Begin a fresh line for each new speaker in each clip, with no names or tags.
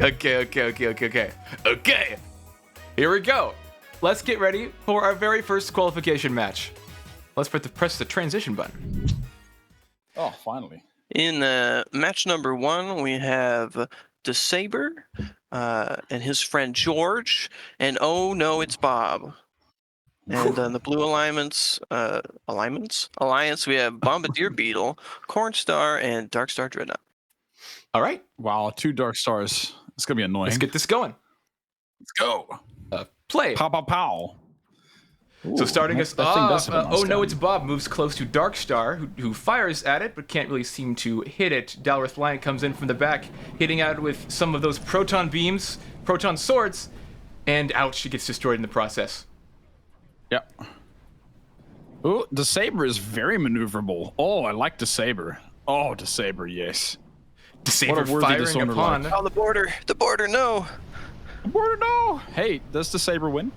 Okay. Here we go. Let's get ready for our very first qualification match. Let's press the transition button.
Oh, finally.
In match number 1, we have DeSaber and his friend George, and oh no, it's Bob. And on the blue alliance, we have Bombardier Beetle, Cornstar, and Darkstar Dreadnought.
All right.
Wow, 2 Dark Stars. It's going to be annoying.
Let's get this going.
Let's go.
Play.
Pow, pow, pow.
So
Ooh,
starting us
that thing does
off,
have a nice
oh no,
gun.
it's Bob moves close to Darkstar, who fires at it, but can't really seem to hit it. Dalworth Lion comes in from the back, hitting out with some of those proton beams, proton swords, and ouch, she gets destroyed in the process.
Yep. Ooh, the Saber is very maneuverable. Oh, I like the Saber. Oh, the Saber, yes.
DeSaber
What a worthy
firing
Dishonored
upon.
life.
Oh, the border, no.
Border, no. Hey, does the Saber win?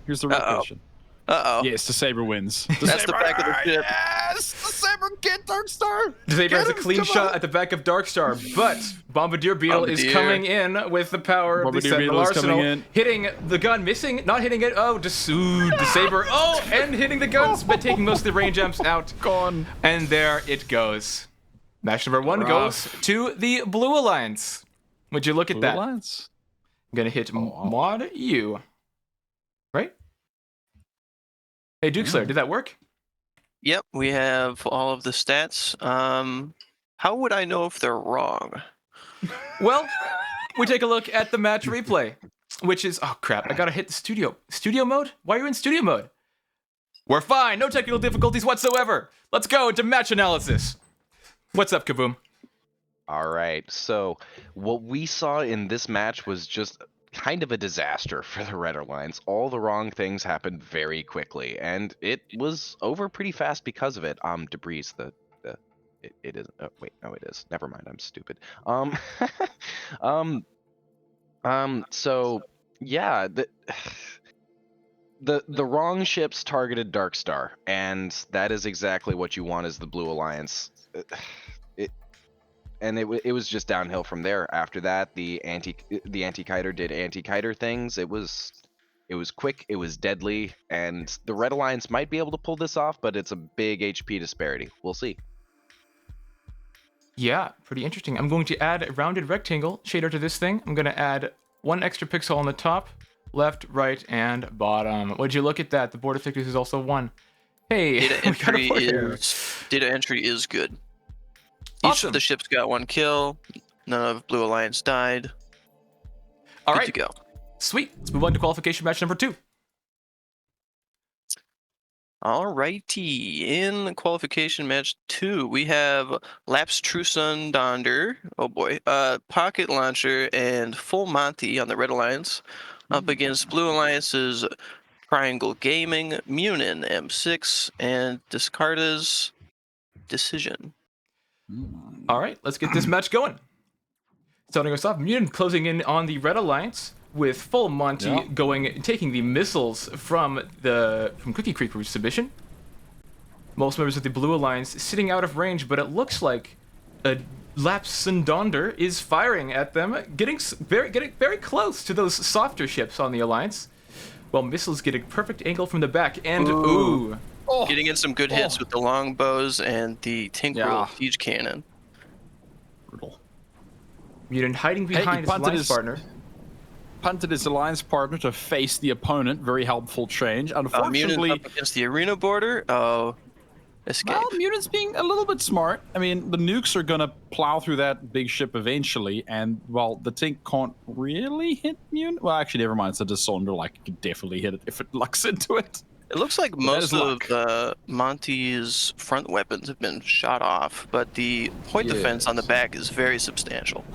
Here's the right question.
Uh-oh.
Yes, the Saber wins. The
That's the back of the ship.
Yes, the Saber, get Darkstar.
DeSaber has a clean shot at the back of Darkstar, but Bombardier Beetle is coming in with the power of the
Bombardier
Sentinel
Beetle is coming
Arsenal,
in.
hitting the gun, missing, not hitting it. Oh, DeSaber. Oh, and hitting the guns, but taking most of the range amps out.
Gone.
And there it goes. Match number 1 goes to the Blue Alliance. Would you look at that?
Alliance.
I'm gonna hit Mod U. Right? Hey, Duke Slayer, did that work?
Yep, we have all of the stats. How would I know if they're wrong?
Well, we take a look at the match replay, which is, oh crap, I gotta hit the studio mode? Why are you in studio mode? We're fine, no technical difficulties whatsoever. Let's go into match analysis. What's up, Kaboom?
All right, so what we saw in this match was just kind of a disaster for the Red Alliance. All the wrong things happened very quickly, and it was over pretty fast because of it. Debris, it isn't. Oh, wait, no, it is. Never mind, I'm stupid. So yeah, the wrong ships targeted Darkstar, and that is exactly what you want as the Blue Alliance. It was just downhill from there. After that, the anti-kiter did anti-kiter things. It was quick, it was deadly, and the Red Alliance might be able to pull this off, but it's a big HP disparity. We'll see.
Yeah, pretty interesting. I'm going to add a rounded rectangle shader to this thing. I'm going to add 1 extra pixel on the top, left, right, and bottom. Would you look at that? The border thickness is also 1. Hey,
Data entry is good. Each
Awesome.
of the ships got 1 kill. None of Blue Alliance died.
All
Good
right,
to go.
sweet. Let's move on to qualification match number 2.
Alrighty, in qualification match 2, we have Laps Trusun Donder, oh boy, Pocket Launcher, and Full Monty on the Red Alliance, up against Blue Alliance's Triangle Gaming, Munin M6, and Discarda's Decision.
All right, let's get this match going. Starting us off, Munin closing in on the Red Alliance with Full Monty taking the missiles from Cookie Creeper's submission. Most members of the Blue Alliance sitting out of range, but it looks like Lapsendonder is firing at them, getting very close to those softer ships on the Alliance. While missiles get a perfect angle from the back, and ooh.
Getting in some good hits with the longbows and the Tinkerel siege cannon.
Brutal.
Munin hiding behind his alliance partner.
Punted his alliance partner to face the opponent. Very helpful change. Unfortunately,
Munin up against the arena border. Oh, escape.
Well, Munin's being a little bit smart. I mean, the nukes are gonna plow through that big ship eventually, and well, the tank can't really hit Munin. Well, actually, never mind. It's a Dishonder, like it could definitely hit it if it lucks into it.
It looks like most of Monty's front weapons have been shot off, but the point defense on the back is very substantial.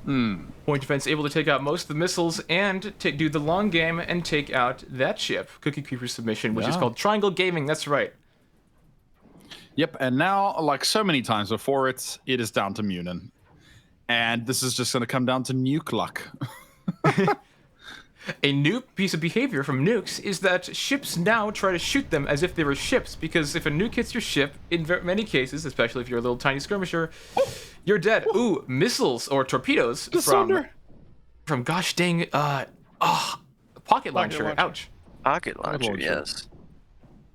Point defense able to take out most of the missiles and do the long game and take out that ship, Cookie Creeper's submission, which is called Triangle Gaming. That's right.
Yep, and now, like so many times before, it is down to Munin. And this is just going to come down to nuke luck.
A new piece of behavior from nukes is that ships now try to shoot them as if they were ships, because if a nuke hits your ship, in many cases, especially if you're a little tiny skirmisher, you're dead. Ooh, missiles or torpedoes from from gosh dang pocket launcher. Ouch.
Pocket launcher,
launcher.
yes.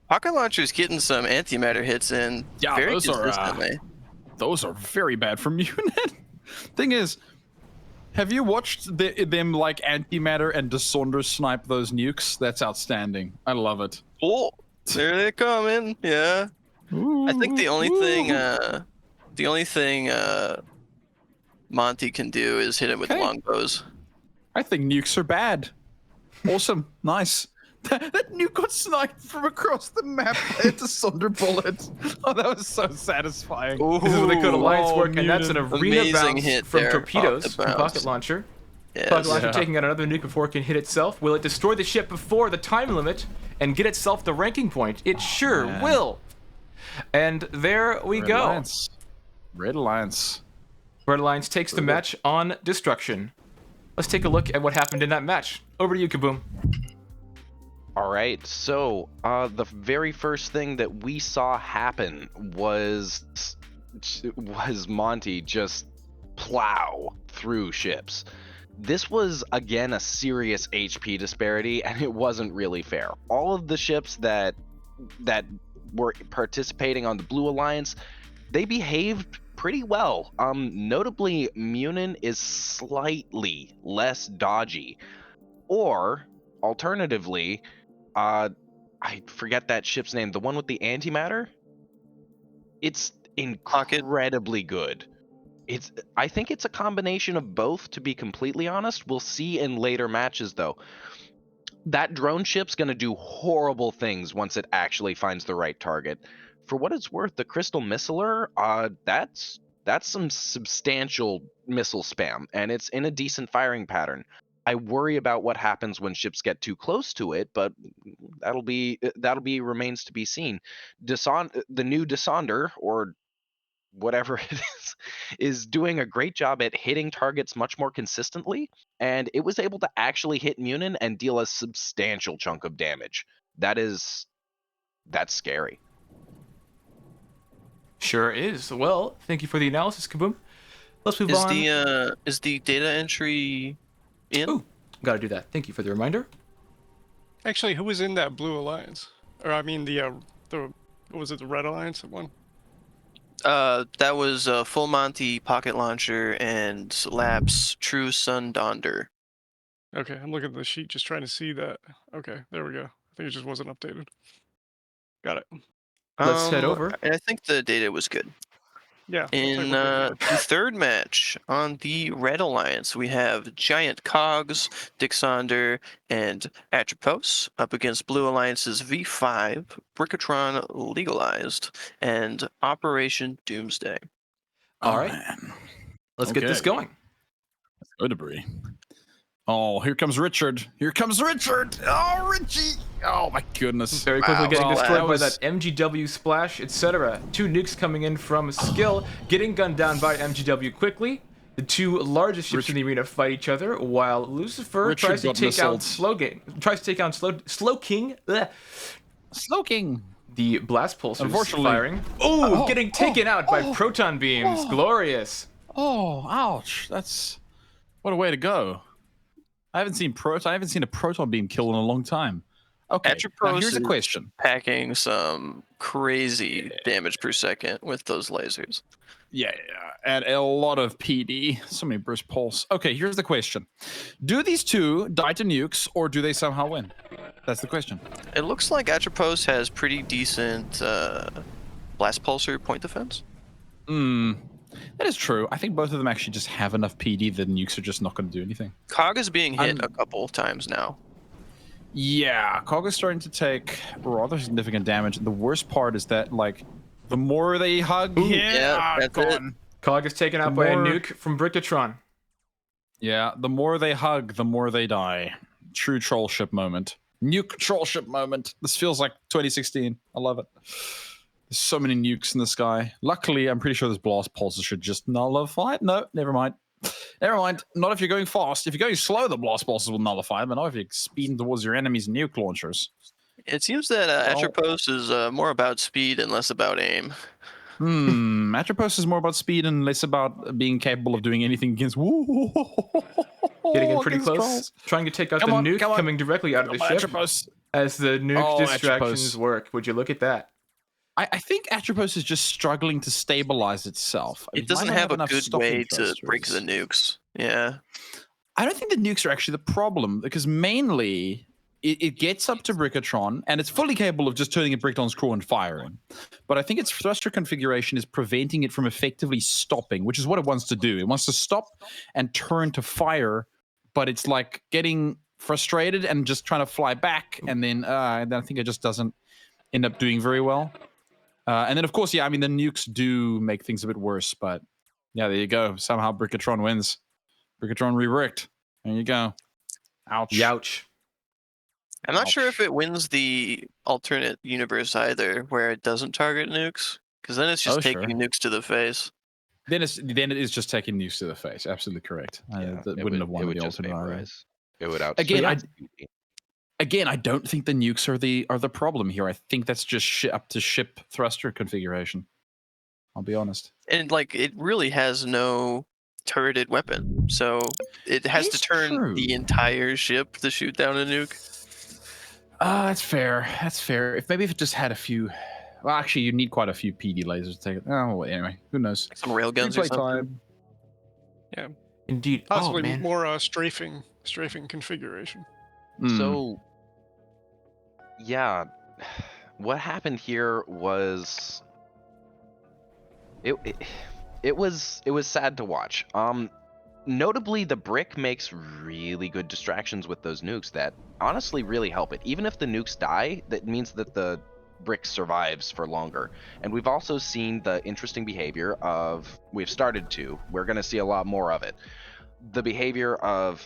Pocket launcher's getting some antimatter hits in very
those
consistently.
those are very bad for Munin. Thing is, have you watched them like antimatter and Dissonder snipe those nukes? That's outstanding. I love it.
Oh, there they come in. Yeah. I think the only thing Monty can do is hit him with
Okay.
longbows.
I think nukes are bad. Awesome. Nice. That nuke got sniped from across the map by a Dissonder bullet. Oh, that was so satisfying.
This is what they call alliance work, and that's an
Munin.
arena
Amazing
bounce
hit
from
there,
torpedoes
off the
from
bounce.
pocket launcher.
Yes.
Pocket launcher
Yeah.
taking out another nuke before it can hit itself. Will it destroy the ship before the time limit and get itself the ranking point? It sure
man.
will. And there we
Red
go.
Alliance. Red Alliance.
Red Alliance takes the match on destruction. Let's take a look at what happened in that match. Over to you, Kaboom.
All right, so the very first thing that we saw happen was Monty just plow through ships. This was again a serious HP disparity, and it wasn't really fair. All of the ships that were participating on the Blue Alliance, they behaved pretty well. Notably, Munin is slightly less dodgy, or alternatively, I forget that ship's name. The one with the antimatter? It's incredibly good. I think it's a combination of both, to be completely honest. We'll see in later matches, though. That drone ship's going to do horrible things once it actually finds the right target. For what it's worth, the Crystal Missiler, that's some substantial missile spam, and it's in a decent firing pattern. I worry about what happens when ships get too close to it, but that'll be remains to be seen. The new Dissonder, or whatever it is doing a great job at hitting targets much more consistently, and it was able to actually hit Munin and deal a substantial chunk of damage. That's scary.
Sure is. Well, thank you for the analysis, Kaboom. Let's move
Is
on.
is the data entry in?
Ooh, gotta do that. Thank you for the reminder.
Actually, who was in that Blue Alliance? Or I mean the what was it, the Red Alliance one?
That was Full Monty, Pocket Launcher, and Lap's True Sun Donder.
Okay, I'm looking at the sheet just trying to see that. Okay, there we go. I think it just wasn't updated. Got it.
Let's head over.
And I think the data was good.
Yeah.
In the third match on the Red Alliance, we have Giant Cogs, Dixonder, and Atropos up against Blue Alliance's V5, Brickatron Legalized, and Operation Doomsday.
All right.
Man.
Let's get this
Okay.
going.
Go debris. Oh, here comes Richard. Here comes Richard. Oh, Richie. Oh, my goodness.
Very quickly getting
Well,
destroyed
that
by that MGW splash, etc. Two nukes coming in from Skill, getting gunned down by MGW quickly. The two largest ships in the arena fight each other, while Lucifer
Richard
tries to
got
take out
missiled.
Slow King. Ugh.
Slow King.
The blast pulsers
Unfortunately-
firing. Getting taken out by proton beams. Glorious.
Oh, ouch. That's... What a way to go. I haven't seen a proton beam kill in a long time. Okay, now
Atropos
here's a
is
question.
Packing some crazy damage per second with those lasers.
Yeah, and a lot of PD. So many burst pulse. Okay, here's the question. Do these two die to nukes, or do they somehow win? That's the question.
It looks like Atropos has pretty decent blast pulsar point defense.
That is true. I think both of them actually just have enough PD that nukes are just not going to do anything.
Cog is being hit a couple times now.
Yeah, Cog is starting to take rather significant damage. And the worst part is that, like, the more they hug,
yeah, that's it.
Cog is taken out
The
by a
more-
nuke from Brickatron.
Yeah, the more they hug, the more they die. True troll ship moment. Nuke troll ship moment. This feels like 2016. I love it. There's so many nukes in the sky. Luckily, I'm pretty sure this blast pulses should just nullify it. No, never mind. Never mind. Not if you're going fast. If you're going slow, the blast pulses will nullify it, but not if you're speeding towards your enemy's nuke launchers.
It seems that Atropos is more about speed and less about aim.
Atropos is more about speed and less about being capable of doing anything against.
Getting in pretty
against
close,
trolls.
trying to take out
Come
the
on,
nuke
come on.
coming directly out of the
Come on,
ship.
Atropos.
As the nuke
Oh,
distractions
Atropos.
work, would you look at that?
I think Atropos is just struggling to stabilize itself. I mean,
It doesn't
might not
have a
enough
good
stopping
way to break the
thrusters.
nukes. Yeah.
I don't think the nukes are actually the problem because mainly it gets up to Brickatron and it's fully capable of just turning a Brickatron's crew and firing. But I think its thruster configuration is preventing it from effectively stopping, which is what it wants to do. It wants to stop and turn to fire, but it's like getting frustrated and just trying to fly back. And then I think it just doesn't end up doing very well. And then, of course, yeah, I mean, the nukes do make things a bit worse, but yeah, there you go. Somehow Brickatron wins. Brickatron re-bricked. There you go. Ouch.
Youch.
I'm not sure if
Ouch.
it wins the alternate universe either, where it doesn't target nukes, because then it's just
Oh,
taking
sure.
nukes to the face.
Then it is just taking nukes to the face. Absolutely correct.
Yeah,
That
it
wouldn't have won
it
the
would just
alternate either.
vaporize. It would
Again,
outspeed.
Again, I don't think the nukes are the problem here. I think that's just up to ship thruster configuration. I'll be honest.
And like, it really has no turreted weapon, so it has to
It's
turn
true.
the entire ship to shoot down a nuke.
That's fair. That's fair. If it just had a few. Well, actually, you need quite a few PD lasers to take it. Oh, well, anyway, who knows?
Some railguns or
Replay
something.
time.
Indeed.
Possibly
Oh man.
more strafing configuration.
So, yeah, what happened here was it was sad to watch. Notably, the brick makes really good distractions with those nukes that honestly really help it. Even if the nukes die, that means that the brick survives for longer. And we've also seen the interesting behavior of, we're going to see a lot more of it. The behavior of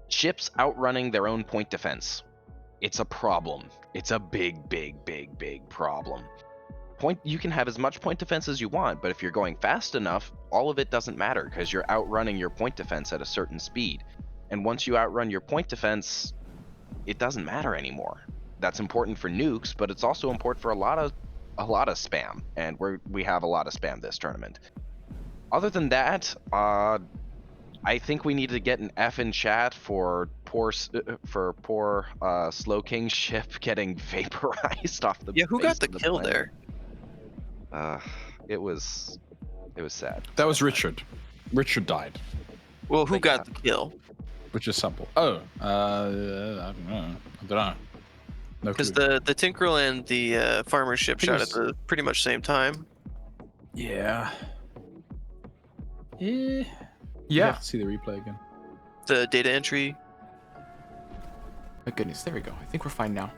ships outrunning their own point defense. It's a problem. It's a big problem. You can have as much point defense as you want, but if you're going fast enough, all of it doesn't matter because you're outrunning your point defense at a certain speed. And once you outrun your point defense, it doesn't matter anymore. That's important for nukes, but it's also important for a lot of spam, and we have a lot of spam this tournament. Other than that, I think we need to get an F in chat for poor Slow King's ship getting vaporized off the.
Yeah, who got
face
the
of
kill
planet.
there?
It was sad.
That was Richard. Richard died,
Well, who
But
got
yeah.
the kill?
which is simple. Oh, I don't know. No
Because
clue.
the Tinkerel and the farmer ship
think it
shot at
was-
the pretty much same time.
Yeah. You
Yeah.
have to see the replay again.
The data entry.
My goodness. There we go. I think we're fine now.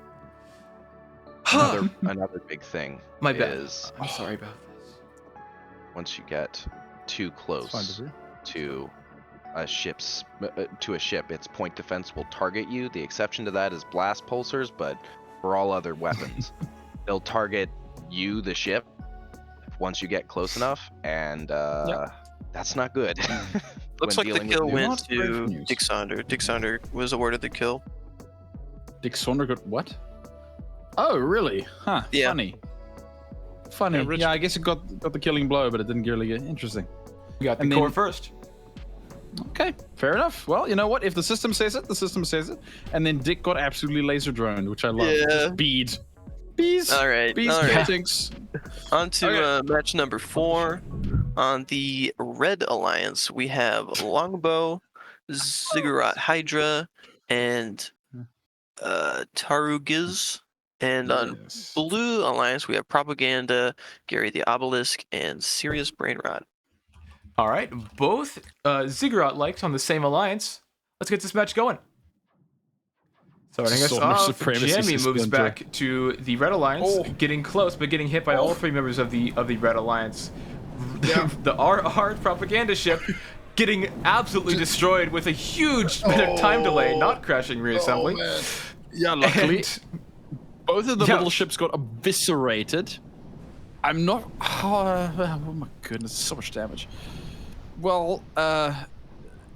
Another big thing
My bad.
is
I'm sorry about this.
once you get too
It's fine
close
to do.
to a ship, its point defense will target you. The exception to that is blast pulsars, but for all other weapons, they'll target you, the ship, once you get close enough, and that's not good.
Looks
when
like the
dealing with
kill
nukes.
went
Not great
to
news.
Dick Sonder. Dick Sonder was awarded the kill.
Dick Sonder got what? Oh, really? Huh.
Yeah.
Funny.
Yeah, Richard-
Yeah, I guess it got the killing blow, but it didn't really get interesting.
We got the
And
core
then-
first.
Okay, fair enough. Well, you know what? If the system says it, the system says it. And then Dick got absolutely laser droned, which I love.
Yeah.
Just bead. Bees.
All right.
Bees.
All right.
Tinks.
On to
Okay.
match number 4. On the Red Alliance, we have Longbow, Ziggurat Hydra, and Tarugiz. And on
Yes.
Blue Alliance, we have Propaganda, Gary the Obelisk, and Sirius Brainrot.
All right. Both Ziggurat likes on the same alliance. Let's get this match going. Starting us
So much
off,
supremacy
Jamie moves
Splinter.
back to the Red Alliance,
Oh.
getting close, but getting hit by all 3 members of the Red Alliance. The RR propaganda ship getting absolutely destroyed with a huge time delay, not crashing reassembly.
Yeah, luckily.
And
Both of the
Yeah.
little ships got eviscerated. I'm not. Oh my goodness, so much damage. Well,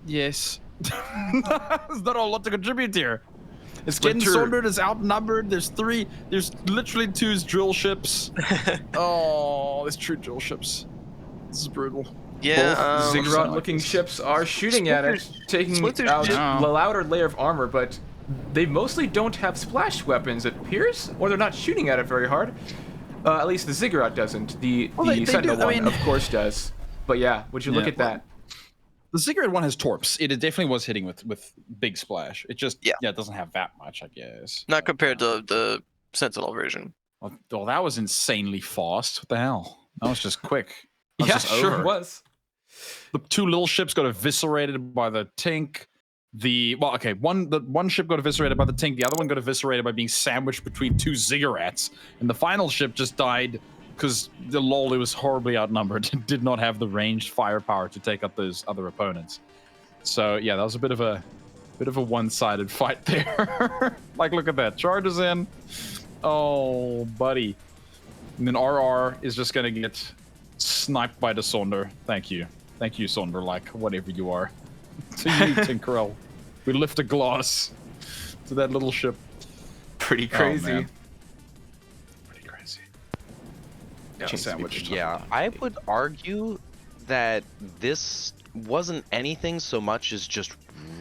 yes. There's not a lot to contribute here. It's getting
Splinter.
Sondered, it's outnumbered. There's literally 2 drill ships. Oh, there's 2 drill ships. This is brutal.
Yeah,
Both
Ziggurat
ziggurat-looking ships are shooting at it, taking
Splinter's
out
just-
the outer layer of armor, but they mostly don't have splash weapons, it appears, or they're not shooting at it very hard. At least the ziggurat doesn't. The
they
Sentinel
do, I
one,
mean-
of course, does. But yeah, would you look
Yeah,
at that?
The Ziggurat one has torps. It definitely was hitting with big splash. It just
Yeah.
it doesn't have that much, I guess.
Not compared to the Sentinel version.
Well, that was insanely fast. What the hell? That was just quick. That was
Yeah,
just
sure
over.
was.
The two little ships got eviscerated by the Tink. One ship got eviscerated by the Tink. The other one got eviscerated by being sandwiched between two Ziggurats. And the final ship just died because the lol, it was horribly outnumbered. It did not have the ranged firepower to take up those other opponents. So yeah, that was a bit of a one-sided fight there. Like, look at that. Charges in. Oh, buddy. And then RR is just gonna get sniped by the Sonder. Thank you, Sonder. Like, whatever you are. To you, Tinkerell. We lift a glass to that little ship.
Pretty
Oh,
crazy.
man. Pretty crazy. Yeah,
Change
sandwich.
Yeah, I would argue that this wasn't anything so much as just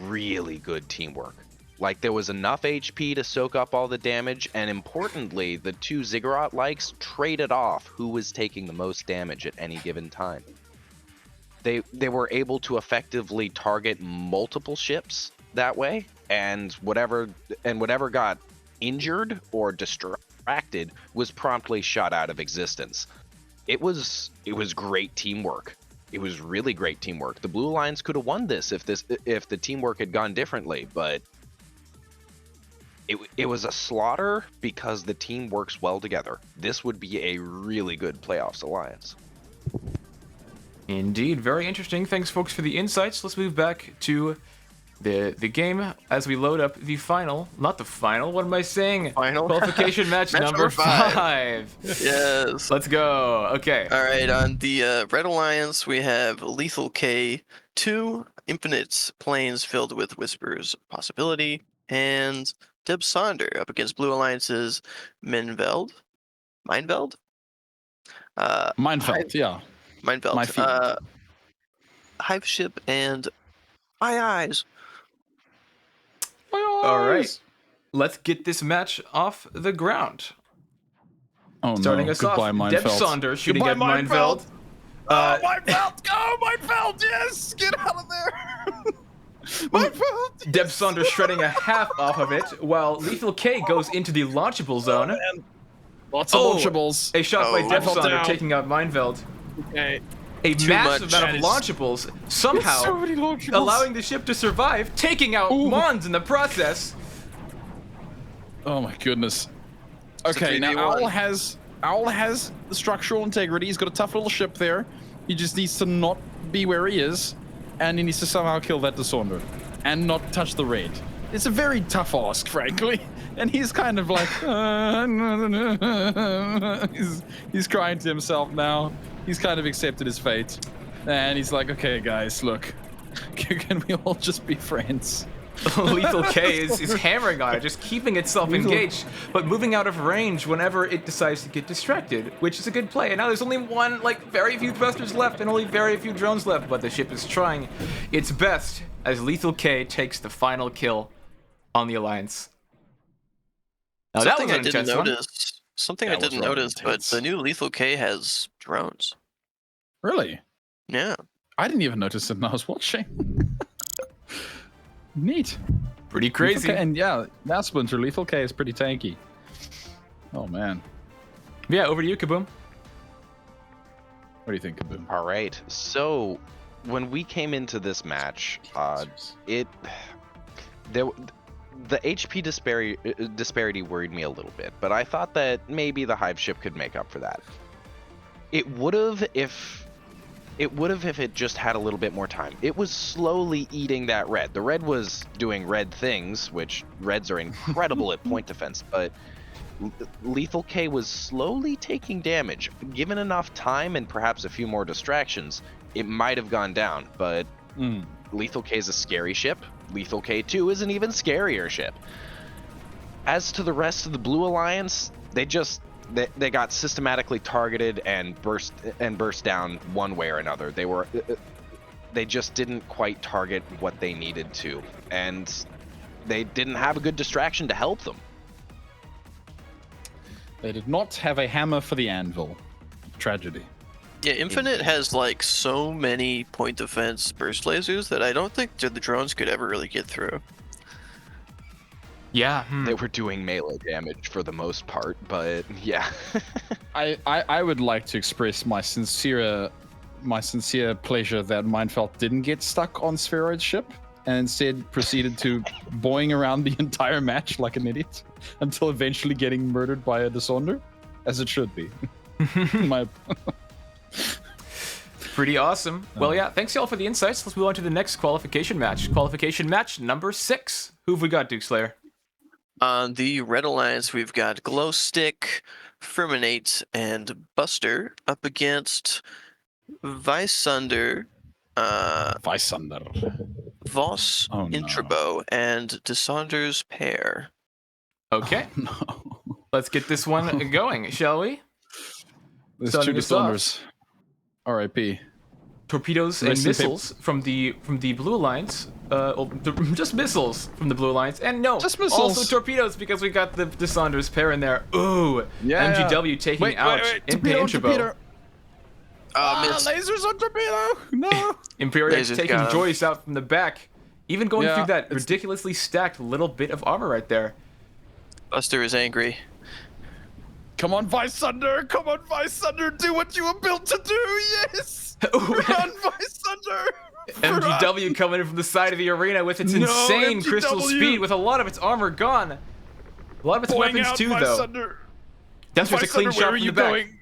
really good teamwork. Like, there was enough HP to soak up all the damage, and importantly, the two Ziggurat likes traded off who was taking the most damage at any given time. They were able to effectively target multiple ships that way, and whatever got injured or distracted was promptly shot out of existence. It was great teamwork. It was really great teamwork. The Blue Alliance could have won this if the teamwork had gone differently, but it was a slaughter because the team works well together. This would be a really good playoffs alliance.
Indeed, very interesting. Thanks, folks, for the insights. Let's move back to the game as we load up the final. Not the final. What am I saying?
Final?
Qualification match,
Match
number
number
5.
Yes.
Let's go. Okay.
All right, on the Red Alliance, we have Lethal K, 2 Infinite Planes filled with Whispers of Possibility, and Deb Sonder up against Blue Alliance's Minveld?
Mindfeld, yeah.
Mineveld.
My field.
Hive Ship and My Eyes.
All right. Let's get this match off the ground.
Oh,
Starting
no.
us
Goodbye,
off,
Mindfeld.
Deb Sonder shooting
Goodbye,
at Mindveld.
Mindfeld! Go, Mindfeld! Yes! Get out of there! Mindfeld!
Deb Sonder shredding a half off of it, while Lethal K goes into the launchable zone.
Man. Lots of
Oh,
launchables.
A shot by
Oh,
Deb
I fell
Sonder
down.
taking out Mindveld.
Okay.
A
Too
massive
much.
amount of
That is-
launchables, somehow
so many launchables.
allowing the ship to survive, taking out
Ooh.
Mons in the process.
Oh my goodness.
It's a
Okay, now
3v1.
Owl has the structural integrity. He's got a tough little ship there. He just needs to not be where he is, and he needs to somehow kill that Dissonder and not touch the raid. It's a very tough ask, frankly. And he's kind of like, he's crying to himself now. He's kind of accepted his fate, and he's like, okay, guys, look, can we all just be friends?
Lethal K is hammering on it, just keeping itself engaged, but moving out of range whenever it decides to get distracted, which is a good play. And now there's only very few thrusters left and only very few drones left, but the ship is trying its best as Lethal K takes the final kill on the Alliance. Now that was an intense one.
Something
That
I
was
didn't
rather
notice,
intense.
but the new Lethal K has drones.
Really?
Yeah.
I didn't even notice it when I was watching. Neat.
Pretty crazy.
Lethal K, and yeah, that Splinter, Lethal K is pretty tanky. Oh man.
Yeah, over to you, Kaboom.
What do you think, Kaboom?
All right. So when we came into this match, the HP disparity worried me a little bit, but I thought that maybe the Hive ship could make up for that. It would have if it just had a little bit more time. It was slowly eating that red. The red was doing red things, which reds are incredible at point defense, but Lethal K was slowly taking damage. Given enough time and perhaps a few more distractions, it might have gone down, but Lethal K is a scary ship. Lethal K2 is an even scarier ship. As to the rest of the Blue Alliance, they just they got systematically targeted and burst down one way or another. They just didn't quite target what they needed to, and they didn't have a good distraction to help them.
They did not have a hammer for the anvil. Tragedy.
Yeah, Infinite has like so many point defense burst lasers that I don't think the drones could ever really get through.
Yeah.
They were doing melee damage for the most part, but yeah.
I would like to express my sincere pleasure that Mindfelt didn't get stuck on Spheroid's ship and instead proceeded to boing around the entire match like an idiot until eventually getting murdered by a Dissonder, as it should be.
Pretty awesome. Well, yeah, thanks y'all for the insights. Let's move on to the next qualification match. Qualification match number 6. Who have we got, Duke Slayer?
On the Red Alliance, we've got Glowstick, Firminate, and Buster up against Vysunder, Voss,
Oh, no.
Intrabo, and Dissonder's pair.
Okay.
No.
Let's get this one going, shall we?
There's
Starting
two
us off.
Dissonders. R.I.P.
Torpedoes and
Rest in
missiles from the Blue Alliance. Just missiles from the Blue Alliance, and no,
Just missiles.
also torpedoes because we got the Dissonder's pair in there. Ooh,
Yeah.
MGW taking out
Torpedo,
Intrabo.
torpedo.
Miss.
Lasers on torpedo! No!
Imperial
Lasers
taking
got him.
Joyce out from the back, even going
Yeah,
through that
it's-
ridiculously stacked little bit of armor right there.
Buster is angry.
Come on, Vysunder! Come on, Vysunder! Do what you were built to do! Yes!
Ooh.
Run, Vysunder!
MGW coming in from the side of the arena with its
No,
insane crystal
MGW.
speed, with a lot of its armor gone. A lot of its weapons too, though.
Vysunder.
That's just a clean
Vysunder,
shot
where
from
are
the
you
back.
going?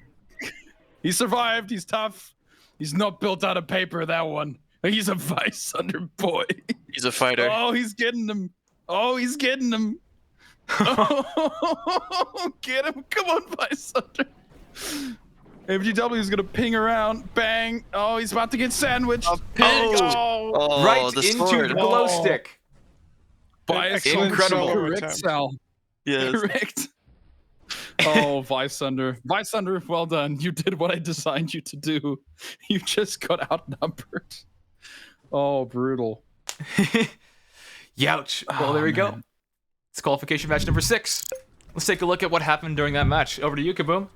He survived. He's tough. He's not built out of paper, that one. He's a Vysunder boy.
He's a fighter.
Oh, he's getting him. Oh, he's getting him. Oh, get him. Come on, Vysunder. MGW is going to ping around. Bang. Oh, he's about to get sandwiched. Oh,
Oh,
Right
the
into
sword.
the glow stick.
by
Excellent
Incredible.
solo
Correct,
attempt.
Sal.
Yes.
Correct. Oh, Vysunder. Vysunder, well done. You did what I designed you to do. You just got outnumbered. Oh, brutal.
Youch. Well, there we go.
man.
It's qualification match number 6. Let's take a look at what happened during that match. Over to you, Kaboom.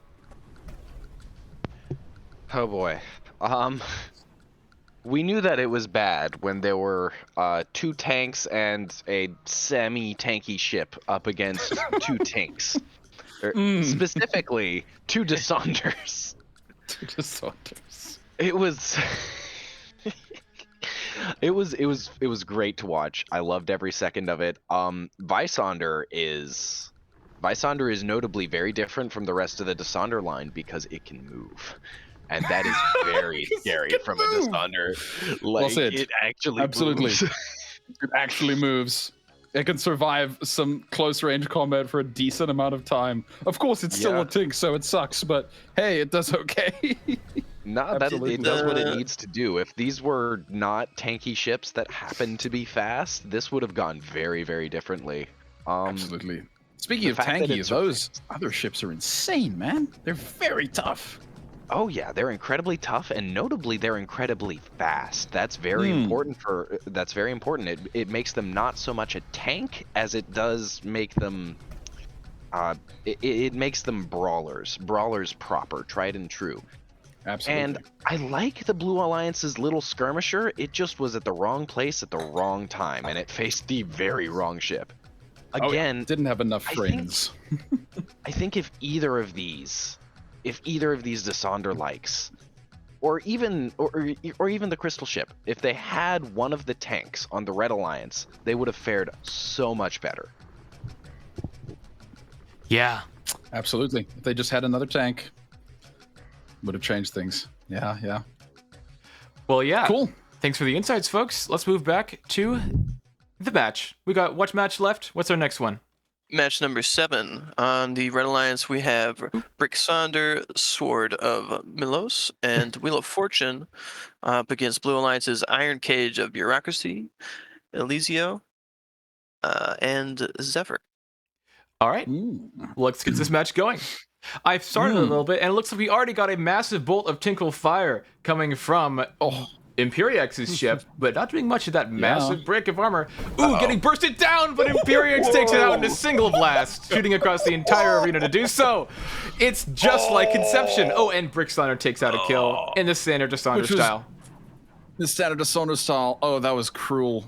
Oh boy. We knew that it was bad when there were 2 tanks and a semi-tanky ship up against 2 tanks. Specifically, 2 Dissonders.
Dissonders.
It was it was great to watch. I loved every second of it. Vysunder is notably very different from the rest of the Dissonder line because it can move. And that is very scary
can
from
move.
a Dissonder. Like,
said.
it actually
Absolutely.
moves.
It actually moves. It can survive some close range combat for a decent amount of time. Of course, it's still
Yeah.
a tank, so it sucks, but hey, it does okay.
No, that
Absolutely.
it does what it needs to do. If these were not tanky ships that happen to be fast, this would have gone very, very differently.
Absolutely. Speaking
the
of
fact that
tanky,
it's-
those other ships are insane, man. They're very tough.
Oh yeah, they're incredibly tough, and notably they're incredibly fast. That's very important for. That's very important. It makes them not so much a tank as it does make them. It makes them brawlers proper, tried and true.
Absolutely.
And I like the Blue Alliance's little skirmisher. It just was at the wrong place at the wrong time, and it faced the very wrong ship. Again,
didn't have enough
I think-
friends.
I think if either of these Dissonder likes, or even the Crystal Ship, if they had one of the tanks on the Red Alliance, they would have fared so much better.
Yeah.
Absolutely. If they just had another tank, would have changed things. Yeah.
Well, yeah.
Cool.
Thanks for the insights, folks. Let's move back to the match. We got what match left? What's our next one?
Match number 7. On the Red Alliance, we have Brixander, Sword of Milos, and Wheel of Fortune up against Blue Alliance's Iron Cage of Bureaucracy, Elisio, and Zephyr.
All right.
Ooh.
Let's get this match going. I've started a little bit, and it looks like we already got a massive bolt of Tinkle Fire coming from Imperiox's ship, but not doing much of that massive brick of armor. Ooh, getting bursted down, but Imperiox takes it out in a single blast, shooting across the entire arena to do so. It's just like Conception. Oh, and Brick Sonder takes out a kill in the standard Dissonder style.
The standard Dissonder style. Oh, that was cruel.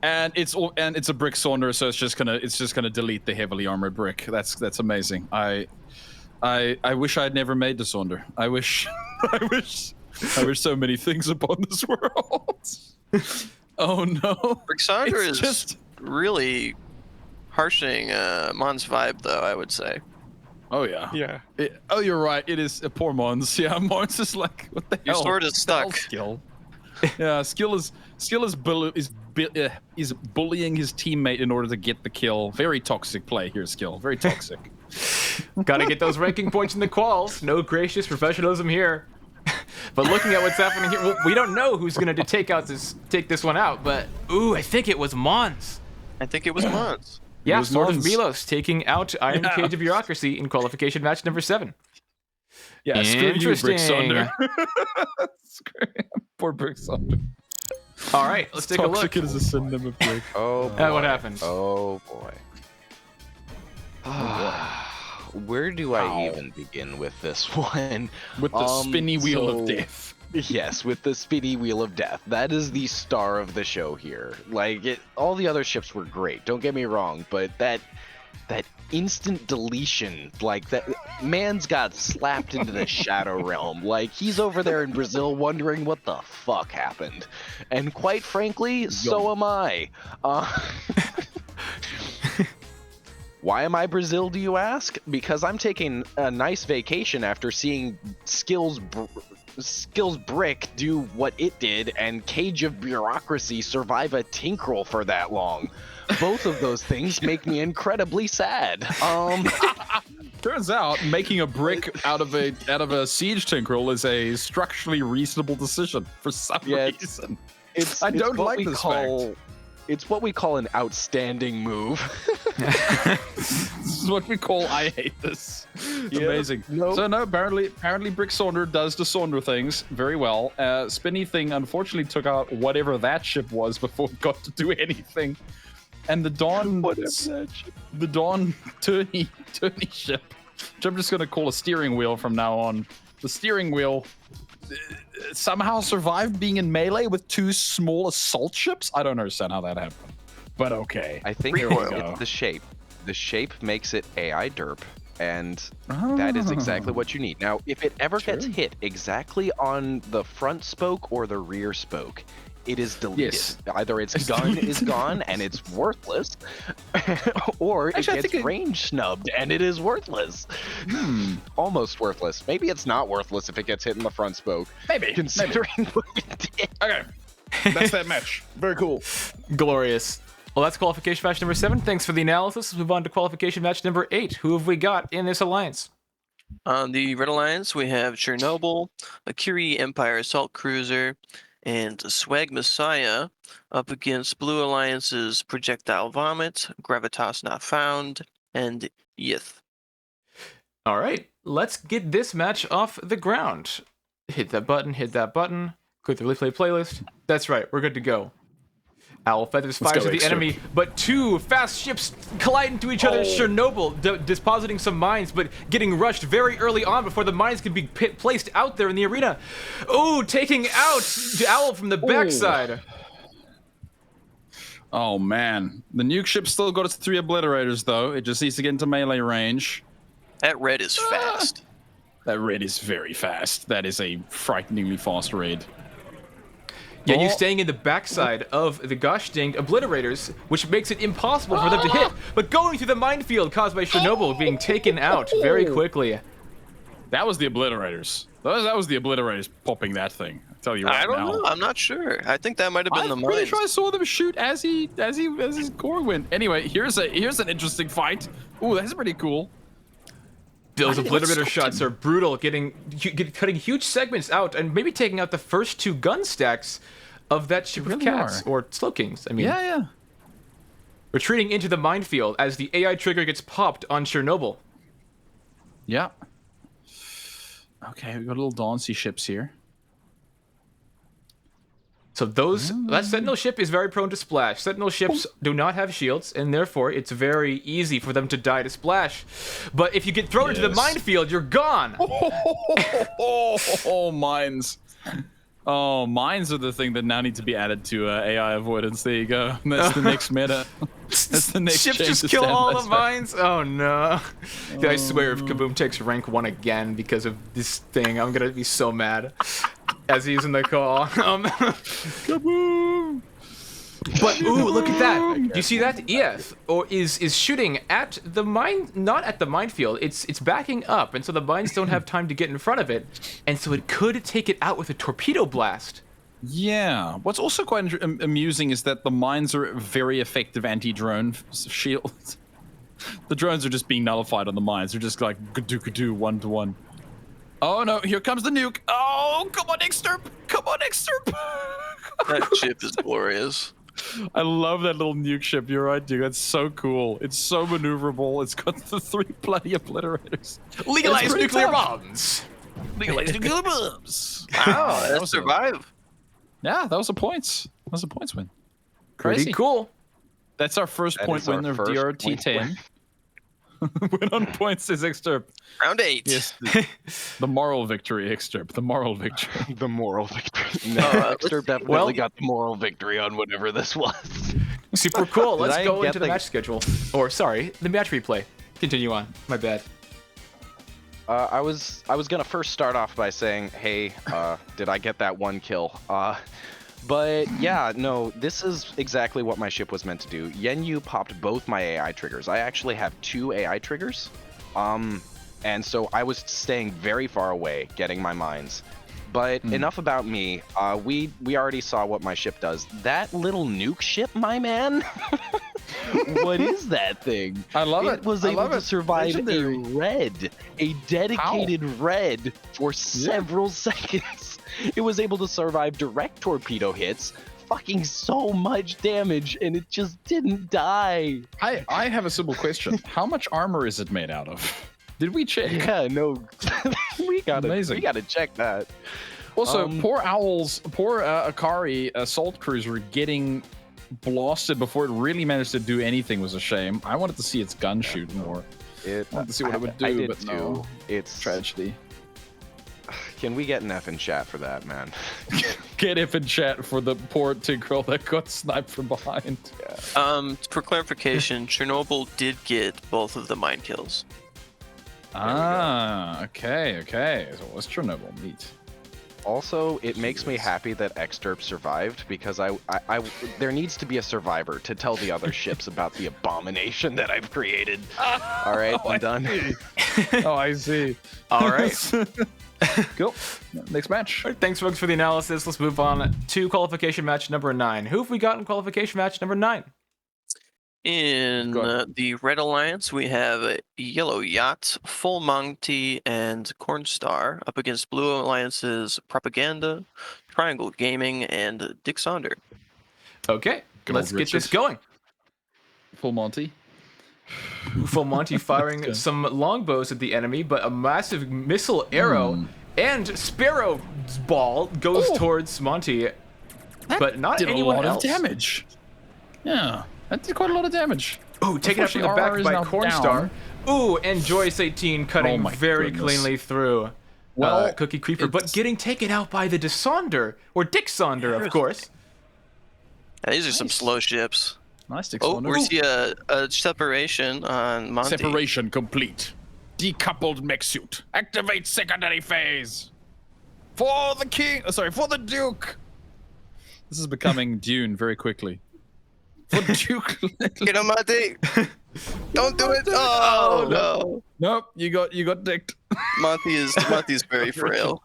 And it's a Brick Sonder, so it's just gonna delete the heavily armored brick. That's amazing. I wish I'd never made Dissonder. I wish so many things upon this world. Oh no.
Brick Sonder is just really harshing Mon's vibe, though, I would say.
Oh yeah.
Yeah.
You're right. It is poor Mons. Yeah, Mons is like, what the
Your
hell?
sword is stuck.
Skill. Yeah, skill is bullying his teammate in order to get the kill. Very toxic play here, Skill. Very toxic.
Gotta get those ranking points in the quals. No gracious professionalism here. But looking at what's happening here, we don't know who's gonna take this one out. But ooh, I think it was Mons.
I think it was Mons.
Yeah,
was
Sword of
Mons.
Milos taking out Iron Cage of Bureaucracy in qualification match number 7.
Yeah, screw you, Brick
Interesting.
Sonder. Poor Brick Sonder.
All right, let's take a look.
Toxic as a synonym of Brick.
Oh boy.
What happened?
Oh boy. Where do I even begin with this one?
With the spinny wheel of
so-
death.
Yes, with the spinny wheel of death. That is the star of the show here. Like, all the other ships were great, don't get me wrong, but that instant deletion, like, that man's got slapped into the shadow realm. Like, he's over there in Brazil wondering what the fuck happened. And quite frankly, so am I. Why am I Brazil, do you ask? Because I'm taking a nice vacation after seeing Skills Brick do what it did and Cage of Bureaucracy survive a Tinkrel for that long. Both of those things make me incredibly sad.
Turns out making a brick out of a siege Tinkrel is a structurally reasonable decision for some reason. I don't like this fact.
It's what we call an outstanding move.
This is what we call I hate this. It's amazing.
Nope.
So no, apparently Brick Sonder does the Sonder things very well. Spinny thing unfortunately took out whatever that ship was before it got to do anything. And the Dawn Tourney ship, which I'm just gonna call a steering wheel from now on. The steering wheel somehow survived being in melee with 2 small assault ships. I don't understand how that happened, but okay.
I think it's the shape. The shape makes it AI derp, and that is exactly what you need. Now, if it ever gets hit exactly on the front spoke or the rear spoke, it is deleted.
Yes.
Either its gun is gone and it's worthless, or it gets range snubbed and it is worthless. Almost worthless. Maybe it's not worthless if it gets hit in the front spoke.
Maybe.
Considering what it did.
Okay. That's that match. Very cool.
Glorious. Well, that's qualification match number 7. Thanks for the analysis. Let's move on to qualification match number 8. Who have we got in this alliance?
On the Red Alliance, we have Chernobyl, Akiri Empire Assault Cruiser, and Swag Messiah up against Blue Alliance's Projectile Vomit, Gravitas Not Found, and Yith.
All right, let's get this match off the ground. Hit that button, click the replay playlist. That's right, we're good to go. Owl Feathers fires at the enemy, but 2 fast ships collide into each other. Chernobyl dispositing some mines, but getting rushed very early on before the mines can be placed out there in the arena. Oh, taking out the Owl from the backside.
Oh man, the nuke ship still got its 3 obliterators though. It just needs to get into melee range.
That red is fast.
That raid is very fast. That is a frighteningly fast raid.
Yeah, you're staying in the backside of the gosh dang obliterators, which makes it impossible for them to hit. But going through the minefield caused by Chernobyl being taken out very quickly.
That was the obliterators. That was the obliterators popping that thing. I'll tell you right now.
I don't know. I'm not sure. I think that might have been the
I'm pretty
mines.
sure I saw them shoot as his core went. Anyway, here's an interesting fight. Ooh, that's pretty cool.
Those obliterator shots are brutal, cutting huge segments out and maybe taking out the first 2 gun stacks of that ship of cats or Slow Kings. I mean,
yeah.
Retreating into the minefield as the AI trigger gets popped on Chernobyl.
Yeah. Okay, we got little dancey ships here.
So that Sentinel ship is very prone to splash. Sentinel ships do not have shields, and therefore it's very easy for them to die to splash. But if you get thrown into the minefield, you're gone.
Oh, mines. Oh, mines are the thing that now need to be added to AI avoidance. There you go. That's the next meta. That's the next
Ships
change
just
to
kill all
standby
the mines. Oh no! I swear, if Kaboom takes rank 1 again because of this thing, I'm gonna be so mad. As he's in the call.
Kaboom!
But ooh, look at that! Do you see that? EF is shooting at the mine, not at the minefield. It's backing up, and so the mines don't have time to get in front of it, and so it could take it out with a torpedo blast.
Yeah. What's also quite amusing is that the mines are very effective anti-drone shields. The drones are just being nullified on the mines. They're just like gadoo 1-to-1. Oh no! Here comes the nuke! Oh, come on, Exterp! Come on, Exterp!
That ship is glorious.
I love that little nuke ship. You're right, dude. That's so cool. It's so maneuverable. It's got the 3 bloody obliterators.
Legalize nuclear bombs.
Legalize nuclear bombs.
Wow, that survive.
Yeah, that was a points. That was a points win.
Pretty
Crazy.
cool.
That's our first point win of DRT 10. Win on points is Exterp.
Round 8.
Yes, the moral victory, Exterp. The moral victory.
The moral victory. No, Exterp definitely got the moral victory on whatever this was.
Super cool. Let's
I
go
get
into the match schedule. Or sorry, the match replay. Continue on. My bad.
I was gonna first start off by saying, hey, did I get that 1 kill? But yeah, no, this is exactly what my ship was meant to do. Yenyu popped both my AI triggers. I actually have 2 AI triggers. And so I was staying very far away, getting my mines. But enough about me. We already saw what my ship does. That little nuke ship, my man. What is that thing?
I love it.
It was able to survive a dedicated red for several seconds. It was able to survive direct torpedo hits, fucking so much damage, and it just didn't die.
I have a simple question. How much armor is it made out of? Did we check?
Yeah, no, we gotta check that.
Also, poor Akari assault cruiser getting blasted before it really managed to do anything was a shame. I wanted to see its gun shoot more. I wanted to see what it would do, but no.
It's
tragedy.
Can we get an F in chat for that, man?
Get F in chat for the poor Tigreal that got sniped from behind.
Yeah. For clarification, Chernobyl did get both of the mine kills.
Ah, okay. So it was Chernobyl. Neat.
Also, it makes me happy that Exterp survived because I there needs to be a survivor to tell the other ships about the abomination that I've created. All right, I'm done.
Oh, I see.
All right.
Cool. Next match.
All right, thanks, folks, for the analysis. Let's move on to qualification match number 9. Who have we got in qualification match number 9?
In the Red Alliance, we have Yellow Yacht, Full Monty, and Cornstar up against Blue Alliance's Propaganda, Triangle Gaming, and Dick Sonder.
Okay, let's get this going.
Full Monty.
Full Monty firing some longbows at the enemy, but a massive missile arrow and Sparrow ball goes towards Monty, but not
did
anyone
a lot
else.
of damage. Yeah. That did quite a lot of damage.
Oh, taken out from the back by Cornstar. Ooh, and Joyce 18 cutting very cleanly through Cookie Creeper, but getting taken out by the Sonder, or Dick Sonder, of course.
Yeah, these are some slow ships.
Nice Dick
Sonder.
Sonder.
We see a separation on Monty.
Separation complete. Decoupled mech suit. Activate secondary phase. For the king. For the Duke. This is becoming Dune very quickly. For Duke.
Get him, Monty. Don't do it. Oh no.
Nope. You got dicked.
Monty's very frail.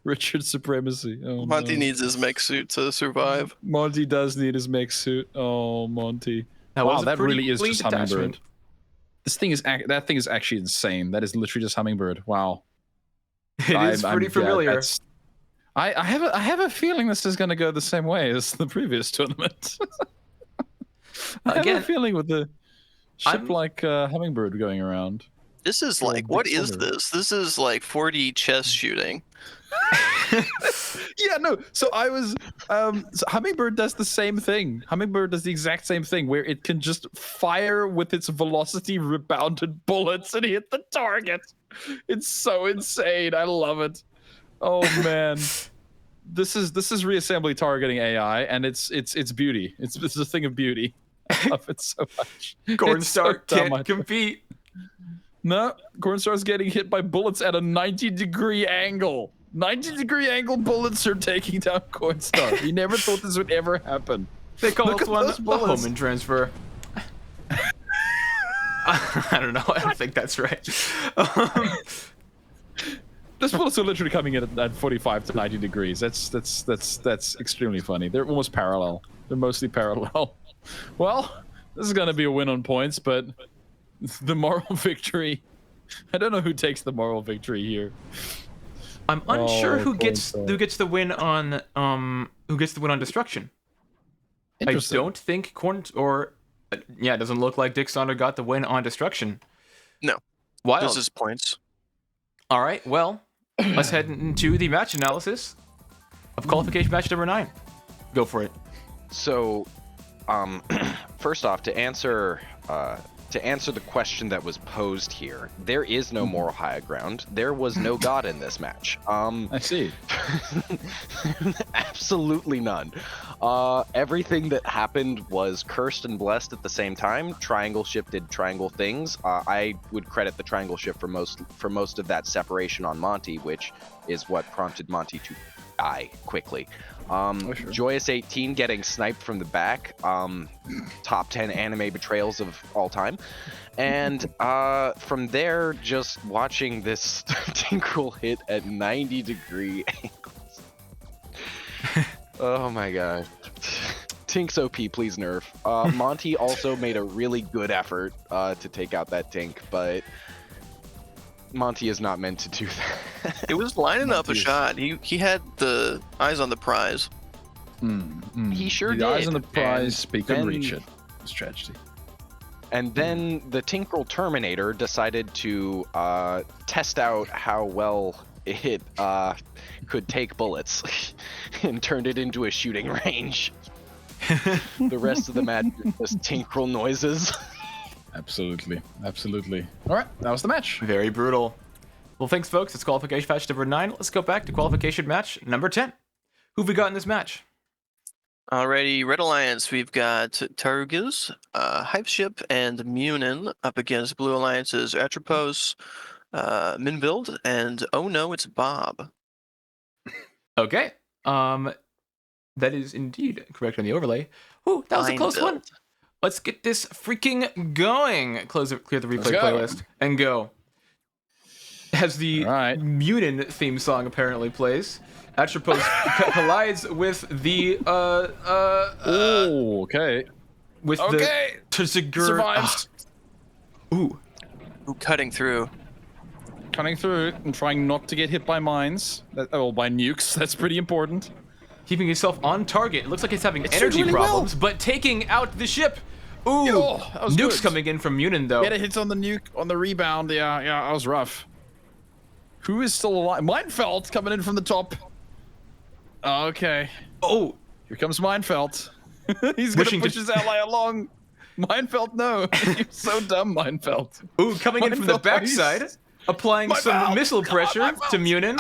Richard supremacy. Oh,
Monty needs his mech suit to survive.
Monty does need his mech suit. Oh, Monty.
Wow,
that really is just
attachment.
Hummingbird. That thing is actually insane. That is literally just Hummingbird. Wow.
It is pretty familiar.
I have a feeling this is going to go the same way as the previous tournament. I have a feeling with the ship like Hummingbird going around.
This is like, what is this? This is like 4D chess shooting.
Yeah, no. So I was, so Hummingbird does the same thing. Hummingbird does the exact same thing where it can just fire with its velocity rebounded bullets and hit the target. It's so insane. I love it. Oh man, this is reassembly targeting AI, and it's beauty. It's a thing of beauty. I love it so much.
Cornstar can't compete.
No, Cornstar's getting hit by bullets at a 90-degree angle. 90-degree angle bullets are taking down Cornstar. You never thought this would ever happen.
They call this one the Homan transfer. I don't know. I don't think that's right.
Those bullets are literally coming in at 45 to 90 degrees. That's extremely funny. They're almost parallel. They're mostly parallel. Well, this is gonna be a win on points, but the moral victory. I don't know who takes the moral victory here.
I'm unsure who gets the win on destruction. I don't think it doesn't look like Dick Sonder got the win on destruction.
No.
Wild.
This is points.
All right, well, let's head into the match analysis of qualification match number 9. Go for it.
So, first off, to answer the question that was posed here, there is no moral high ground. There was no God in this match.
I see.
Absolutely none. Everything that happened was cursed and blessed at the same time. Triangle ship did triangle things. I would credit the triangle ship for most of that separation on Monty, which is what prompted Monty to die quickly.
Sure.
Joyous 18 getting sniped from the back. Top 10 anime betrayals of all time. And from there, just watching this Tinkerel hit at 90-degree angles. Oh my god. Tink's OP, please nerf. Monty also made a really good effort to take out that Tink, but Monty is not meant to do that.
It was lining up a shot. He had the eyes on the prize.
He sure did.
The eyes on the prize, but he couldn't reach it. It's tragedy.
And then the Tinkerel Terminator decided to test out how well it could take bullets and turned it into a shooting range. The rest of the match was just Tinkerel noises.
Absolutely. All right, that was the match.
Very brutal. Well, thanks, folks. It's qualification match number 9. Let's go back to qualification match number 10. Who've we got in this match?
Alrighty, Red Alliance, we've got Tarugas, Hype Ship, and Munin up against Blue Alliance's Atropos, Minvild, and oh no, it's Bob.
Okay. That is indeed correct on the overlay. Ooh, that was a close one. Let's get this freaking going. Clear the replay playlist and go. As the Munin theme song apparently plays, Atropos collides with the
okay.
With the Tzigur.
Survives.
Ooh, cutting through
and trying not to get hit by mines. By nukes. That's pretty important.
Keeping himself on target. It looks like he's having energy problems, but taking out the ship. Ooh, nukes
good.
Coming in from Munin though.
Get a hit on the nuke on the rebound. Yeah, that was rough. Who is still alive? Minefeld coming in from the top. Okay.
Oh,
here comes Minefeld. He's gonna push his ally along. Minefeld, no. You're so dumb, Minefeld.
Ooh, coming in from the backside, applying some missile pressure to Munin.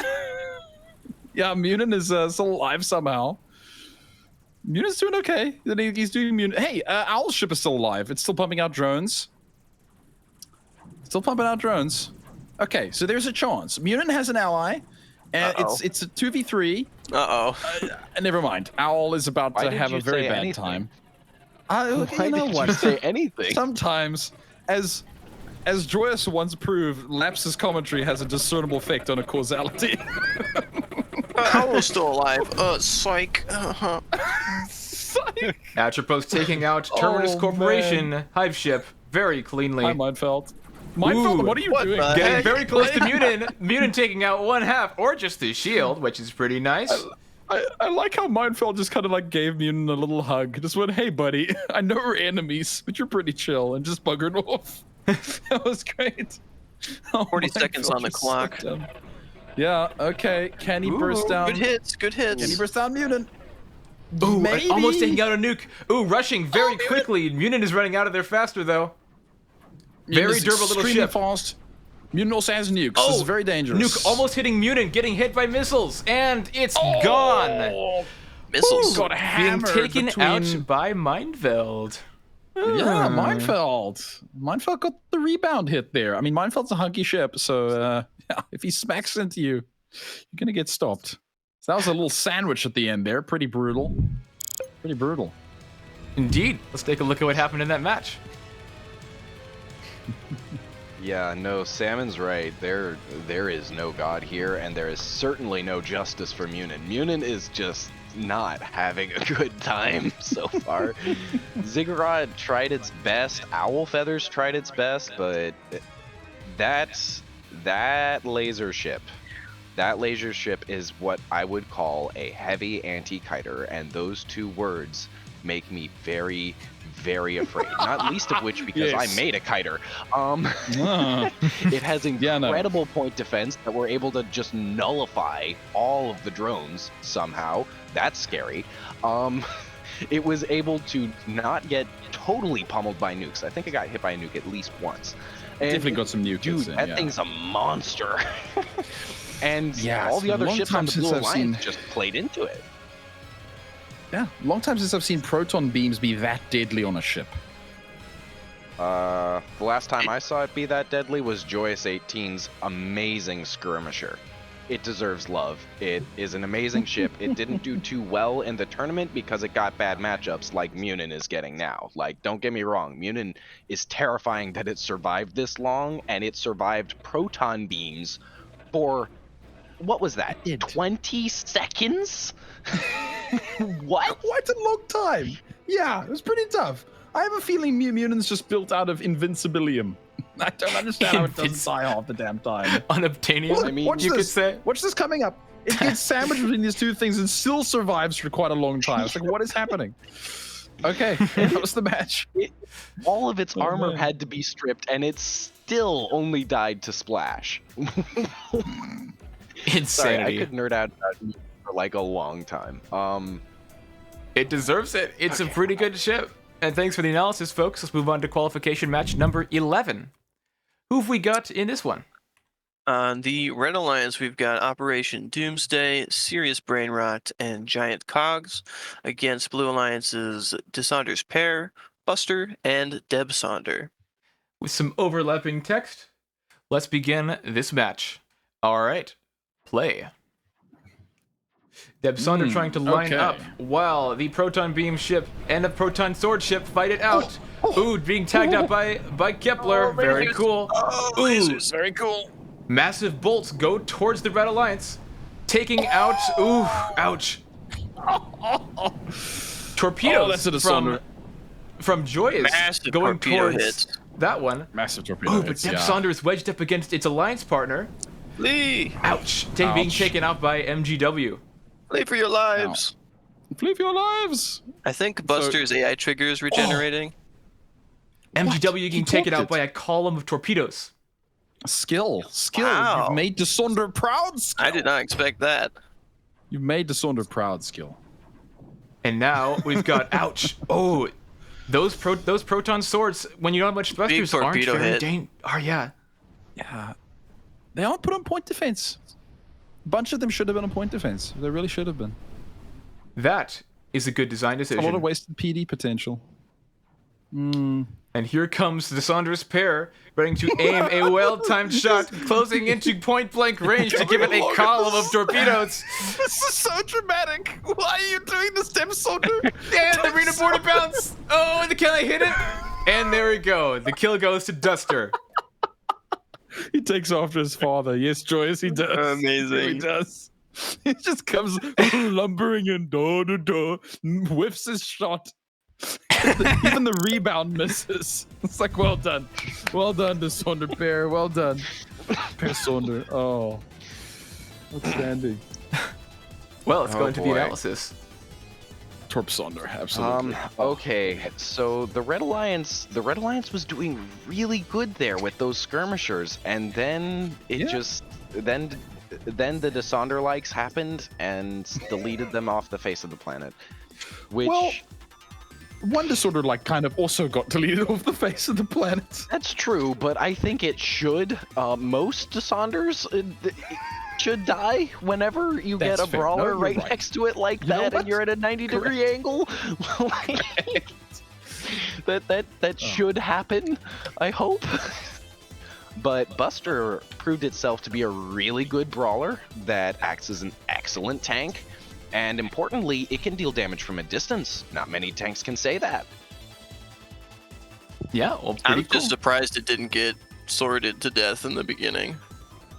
Yeah, Munin is still alive somehow. Munin's doing okay. He's doing Munin. Hey, Owl's ship is still alive. It's still pumping out drones. Okay, so there's a chance. Munin has an ally, and it's a 2v3. Never mind. Owl is about to have a very bad time.
Why did you say anything?
Sometimes, as Joyous once proved, Laps's commentary has a discernible effect on a causality.
Owl's still alive. Psych.
Psych.
Atropos taking out Terminus Corporation Hive Ship very cleanly.
Hi, Minefeld. Minefeld, what are you doing?
Getting very close to Munin. Munin taking out one half, or just the shield, which is pretty nice.
I like how Minefeld just kind of like gave Munin a little hug. Just went, hey, buddy, I know we're enemies, but you're pretty chill, and just buggered off. That was great. Oh
40
my
seconds
God,
on the
you're so
clock.
dumb. Yeah, okay. Can he burst
Ooh,
down?
Good hits, good hits.
Can he burst down Munin?
Ooh,
Maybe.
almost taking out a nuke. Ooh, rushing very
Munin.
quickly. Munin is running out of there faster, though.
Munin
Very
is
durable little
extremely
ship.
fast. Munin also has nukes. This is very dangerous.
Nuke almost hitting Munin, getting hit by missiles, and it's gone.
Missiles.
Got
Being
hammered
taken
between...
out by Mindveld.
Yeah, Minefeld. Minefeld got the rebound hit there. I mean, Minefeld's a hunky ship, so yeah, if he smacks into you, you're gonna get stopped. So that was a little sandwich at the end there. Pretty brutal. Pretty brutal.
Indeed. Let's take a look at what happened in that match.
Yeah, no, Salmon's right. There is no god here, and there is certainly no justice for Munin. Munin is just not having a good time so far. Ziggurat tried its best. Owl Feathers tried its best, but that laser ship is what I would call a heavy anti-kiter, and those two words make me very, very afraid. Not least of which because
Yes.
I made a kiter. It has
Yeah, no.
incredible point defense that we're able to just nullify all of the drones somehow. That's scary. It was able to not get totally pummeled by nukes. I think I got hit by a nuke at least once. And
Definitely got some nuke
dude,
hits in,
that
yeah.
thing's a monster. And
Yeah,
all
it's
the
been a
other
long
ships
time
on the
since
Blue
I've
Alliance
seen-
just played into it.
Yeah, long time since I've seen proton beams be that deadly on a ship.
The last time I saw it be that deadly was Joyous 18's amazing skirmisher. It deserves love. It is an amazing ship. It didn't do too well in the tournament because it got bad matchups like Munin is getting now. Like, don't get me wrong, Munin is terrifying that it survived this long, and it survived proton beams for, what was that, 20 seconds? What?
Quite a long time. Yeah, it was pretty tough. I have a feeling Munin's just built out of invincibilium. I don't understand how it doesn't die half the damn time.
Unobtainium,
I mean,
watch
you
this.
could say.
Watch this coming up. It gets sandwiched between these two things and still survives for quite a long time. It's like, what is happening? Okay, that was the match.
All of its armor
man.
had to be stripped, and it still only died to splash. Sorry,
Insanity.
I could nerd out about it for like a long time.
It deserves it. It's a pretty good ship. And thanks for the analysis, folks. Let's move on to qualification match number 11. Who have we got in this one?
On the Red Alliance, we've got Operation Doomsday, Serious Brain Rot, and Giant Cogs against Blue Alliance's Dessaunders Pair, Buster, and Deb Sonder.
With some overlapping text, let's begin this match. All right, play. Deb Sonder trying to line
okay.
up while the proton beam ship and the proton sword ship fight it out. Ooh, being tagged out by Kepler. Very cool. Ooh,
Very cool.
massive bolts go towards the Red Alliance, taking out. Ooh, ouch. Torpedoes
that's a Desaunder.
from Joyous
Massive
going
torpedo
towards
hits.
that one.
Massive torpedo
Ooh, but
hits,
Deb
yeah.
Sonder is wedged up against its alliance partner.
Flee!
Ouch. Being
Ouch.
taken out by MGW.
Flee for your lives!
Flee for your lives!
I think Buster's AI trigger is regenerating.
MGW
He
getting taken
talked
out
it.
by a column of torpedoes.
Skill.
Wow.
You've made Desaunder proud, Skill.
I did not expect that.
You've made Desaunder proud, Skill.
And now we've got ouch. Oh, those proton swords. When you don't have much thrusters, aren't
torpedo
very
hit.
yeah.
Yeah. They aren't put on point defense. A bunch of them should have been on point defense. They really should have been.
That is a good design
A
decision.
lot of wasted PD potential. Hmm.
And here comes the Saunders pair, ready to aim a well-timed shot, closing into point-blank range to give it a column of torpedoes.
This is so dramatic. Why are you doing this, Deb Sonder?
And the arena border bounce. Oh, and the kill hit it. And there we go. The kill goes to Duster.
He takes after his father. Yes, Joyce, he does.
Amazing.
He does. He just comes lumbering in, whiffs his shot. Even the rebound misses. It's like, well done. Well done, the Sonder pair. Well done. Pair Sonder. Oh. Outstanding.
Well, let's go
Oh,
into the
boy.
analysis.
Torpsonder, absolutely.
Okay, so the Red Alliance was doing really good there with those skirmishers, and then it just then the Desonder likes happened and deleted them off the face of the planet. Which
one disorder like kind of also got deleted off the face of the planet.
That's true, but I think it should. Most Desonders should die whenever you get a brawler right next to it like that, and you're at a 90-degree angle. that should happen, I hope. But Buster proved itself to be a really good brawler that acts as an excellent tank, and importantly, it can deal damage from a distance. Not many tanks can say that.
Yeah, well,
I'm just surprised it didn't get sorted to death in the beginning.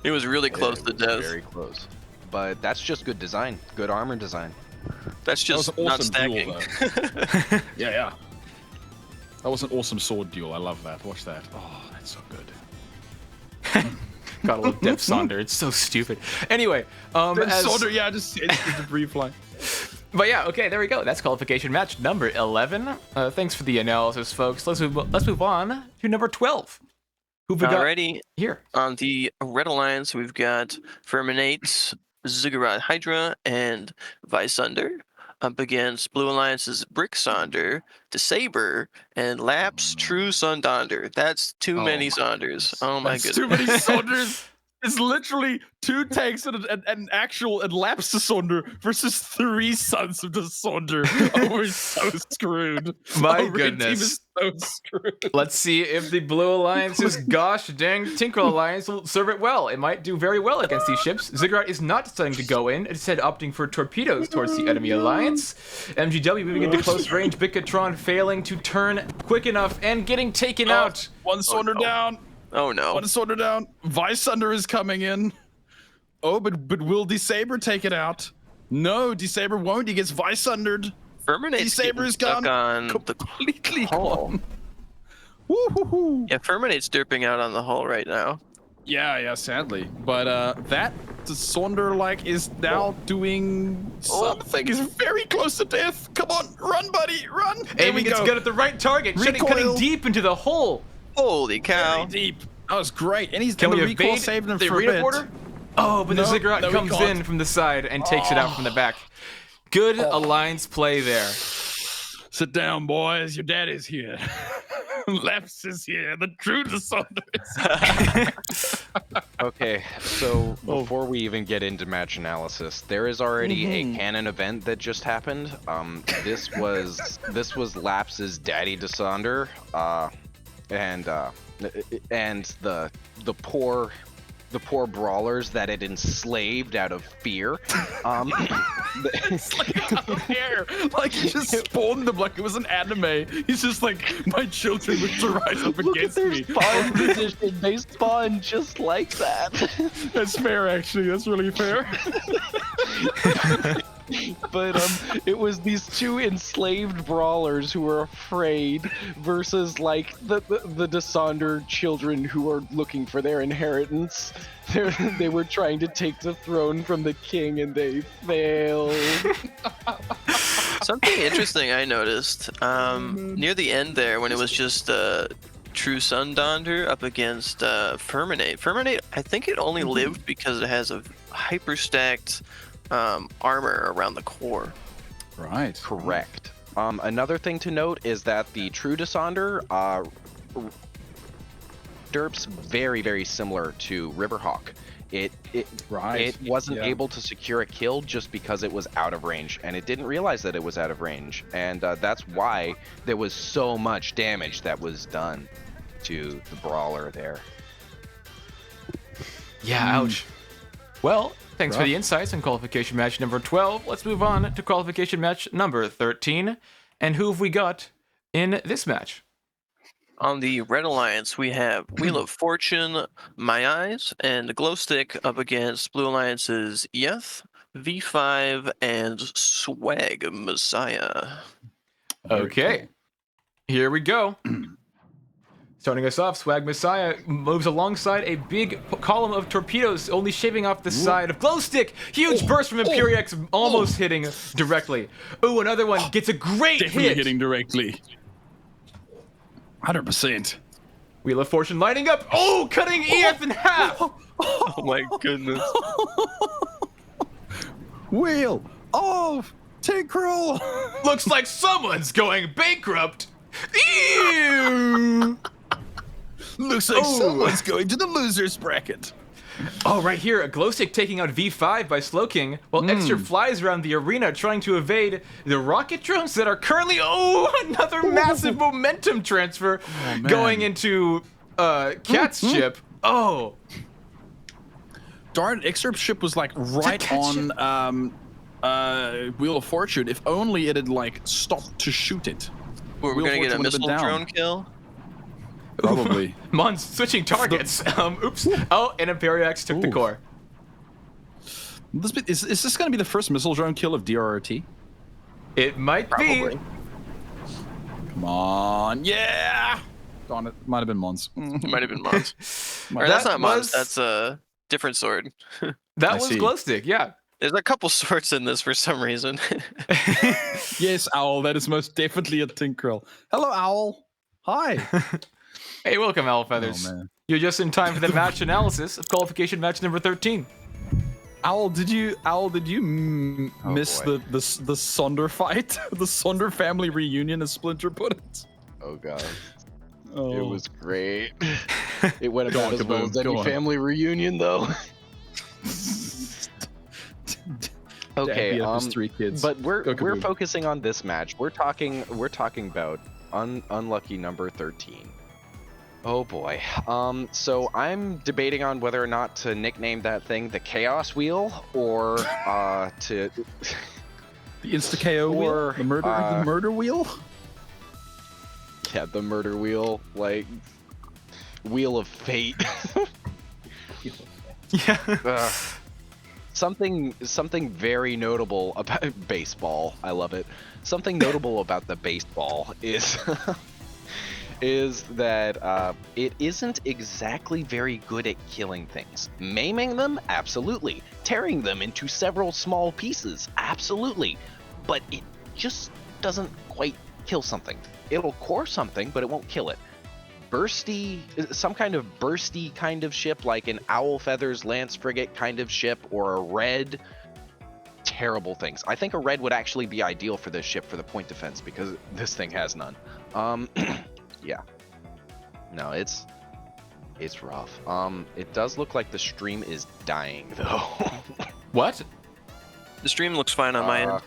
It was really close to death.
Very close. But that's just good design, good armor design.
That's just not stacking.
Duel, yeah. That was an awesome sword duel. I love that. Watch that. Oh, that's so good.
Got a little Depth Sonder. It's so stupid. Anyway,
Sonder, yeah, just the debris fly.
But yeah, okay, there we go. That's qualification match number 11. Thanks for the analysis, folks. Let's move on to number 12. Who've we got
Alrighty,
here?
On the Red Alliance, we've got Ferminate, Ziggurat Hydra, and Vysunder. Up against Blue Alliance's Brick Sonder, DeSaber, and Lap's True Sundonder. That's too many Sonders. Oh my goodness.
Too many Sonders. It's literally 2 tanks and an actual Lap's Sonder versus 3 sons of the Sonder. Oh, we're so screwed.
My
Red
goodness.
Team is so screwed.
Let's see if the Blue Alliance's gosh dang Tinkerell Alliance will serve it well. It might do very well against these ships. Ziggurat is not deciding to go in, instead opting for torpedoes towards the enemy alliance. MGW moving into close range, Bicatron failing to turn quick enough and getting taken out.
One Sonder down.
Oh no.
One Sonder down. Vysunder is coming in. Oh, but will DeSaber take it out? No, DeSaber won't. He gets Vysundered.
Ferminate's
DeSaber is
stuck
gone.
on
Completely
hull.
gone. Woo-hoo-hoo.
Yeah, Ferminate's derping out on the hull right now.
Yeah, sadly. But that Sonder like is now doing something. He's very close to death. Come on, run, buddy, run. There
Aiming
we
gets
go.
good at the right target,
Recoil.
cutting deep into the hole.
Holy cow.
Very deep. That was great. And he's
Can
the
we
recoil
evade
saved him
the
for a
arena
bit.
border? Oh, but the Ziggurat
no, we
comes
can't.
in from the side and takes it out from the back. Good alliance play there.
Sit down, boys. Your daddy's here. Laps is here. The true Sonder is here.
Okay, so before we even get into match analysis, there is already a canon event that just happened. This was Laps's daddy Desonder, and the poor brawlers that it enslaved out of fear.
It's like out of hair. Like he just spawned them like it was an anime. He's just like, my children would to rise up
Look
against
at their
me.
spawn position. They spawn just like that.
That's fair, actually. That's really fair.
But it was these 2 enslaved brawlers who were afraid versus like the Desonder children who are looking for their inheritance. They were trying to take the throne from the king and they failed.
Something interesting I noticed near the end there when it was just True Sundonder up against Ferminate. Ferminate, I think it only lived because it has a hyper stacked armor around the core.
Right.
Correct. Another thing to note is that the True Desonder derps very, very similar to Riverhawk. It wasn't able to secure a kill just because it was out of range, and it didn't realize that it was out of range, and that's why there was so much damage that was done to the brawler there.
Yeah, ouch. Well, thanks for the insights on qualification match number 12. Let's move on to qualification match number 13. And who have we got in this match?
On the Red Alliance, we have Wheel of Fortune, My Eyes, and the Glow Stick up against Blue Alliance's Yeth, V5, and Swag Messiah.
Okay, here we go. Starting us off, Swag Messiah moves alongside a big column of torpedoes, only shaving off the side of Glowstick. Huge burst from Imperiex, almost hitting directly. Ooh, another one gets a great
Definitely
hit.
hitting directly. 100%.
Wheel of Fortune lighting up. Oh, cutting EF in half.
Oh my goodness.
Wheel of Tinkerel.
Looks like someone's going bankrupt. Ew.
Looks like
Oh.
someone's going to the losers bracket.
Oh, right here, a Glowstick taking out V5 by Slowking, while Extra flies around the arena trying to evade the rocket drones that are currently, another massive momentum transfer going into Cat's ship. Oh.
Darn, Excerpt ship was like right on Wheel of Fortune. If only it had like stopped to shoot it.
We're
Wheel of
gonna get a
Fortune would have
missile
been down.
drone kill.
Probably.
Mon's switching targets. Oops. Oh, and Imperiex took the
Oof.
core.
Is this going to be the first missile drone kill of DRRT?
It might
Probably.
be.
Come on, yeah! Darn it, might have been Mons.
It might have been Mons. Or
That
that's not Mons.
was-
That's a different sword.
That
I
was
see.
Glowstick, yeah.
There's a couple swords in this for some reason.
Yes, Owl, that is most definitely a Tinkerel. Hello, Owl. Hi.
Hey, welcome, Owl Feathers.
Oh, man.
You're just in time for the match analysis of qualification match number 13.
Owl, did you miss
boy.
the Sonder fight? The Sonder family reunion, as Splinter put it.
Oh god,
Oh.
it was great. It went
Go
about
on,
as well
Kaboom,
as any
go on.
family reunion, though. Okay,
Daddy up his 3 kids.
but we're
Go, Kaboom.
focusing on this match. We're talking about unlucky number 13. Oh boy. So I'm debating on whether or not to nickname that thing the Chaos Wheel or to
The Insta KO wheel,
Or,
the murder wheel.
yeah, the Murder Wheel, like Wheel of Fate.
Yeah.
Ugh. Something very notable about baseball. I love it. Something notable about the baseball is is that it isn't exactly very good at killing things. Maiming them, absolutely. Tearing them into several small pieces, absolutely. But it just doesn't quite kill something. It'll core something, but it won't kill it. Bursty, some kind of bursty kind of ship, like an Owl Feathers Lance Frigate kind of ship, or a red. Terrible things. I think a red would actually be ideal for this ship for the point defense because this thing has none. Yeah. No, it's rough. It does look like the stream is dying though.
What?
The stream looks fine on my end.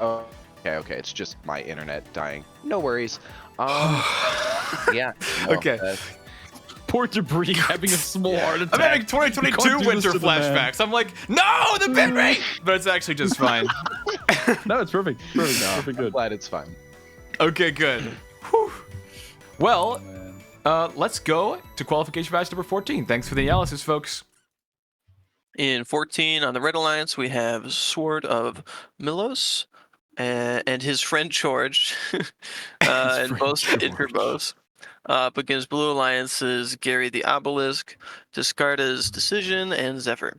Oh, okay. It's just my internet dying. No worries. Yeah. no,
Okay.
Poor Debris having a small heart attack.
I'm having
You can't
2022
do
winter
this to the man.
flashbacks. I'm like, no, the bit rate! But it's actually just fine.
No, it's perfect. Perfect. Perfect.
I'm
Good.
glad it's fine.
Okay, good. Whew. Well, let's go to qualification match number 14. Thanks for the analysis, folks.
In 14 on the Red Alliance, we have Sword of Milos and his friend George, and
friend
both
George.
Interbos. Up against Blue Alliance's Gary the Obelisk, Discarda's Decision, and Zephyr.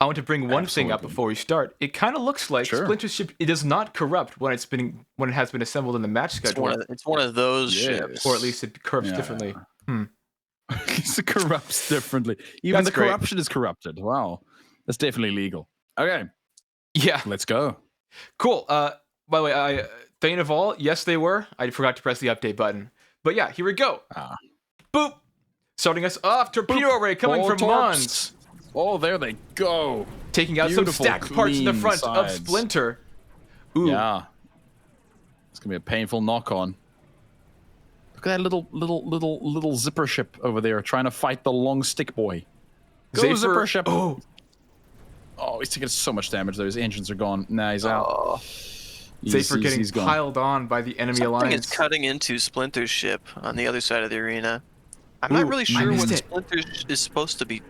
I want to bring one thing up
Absolutely.
before we start. It kind of looks like
Sure.
Splinter's ship. It does not corrupt when it has been assembled in the match schedule,
It's one of those
Yes.
ships.
or at least it corrupts
Yeah.
differently.
It corrupts differently. Even
That's
the
great.
corruption is corrupted. Wow. That's definitely legal. Okay,
Yeah,
let's go.
cool. By the way, Thane of all, yes, they were. I forgot to press the update button. But yeah, here we go.
Ah.
Boop. Starting us off, torpedo array coming
Ball
from
torps.
Mons,
Oh, there they go.
taking out
Beautiful,
some stacked parts in the
clean
front of
sides.
Splinter. Ooh,
Yeah. It's gonna be a painful knock on. Look at that little zipper ship over there trying to fight the long stick boy. Go
Zephyr-
zipper ship.
Oh,
Oh, he's taking so much damage though. His engines are gone. Nah, he's out.
Oh,
Zephyr getting
he's gone.
piled on by the enemy
something
alliance.
is cutting into Splinter's ship on the other side of the arena. I'm not
Ooh,
really
I
sure
missed
what
it.
Splinter is supposed to be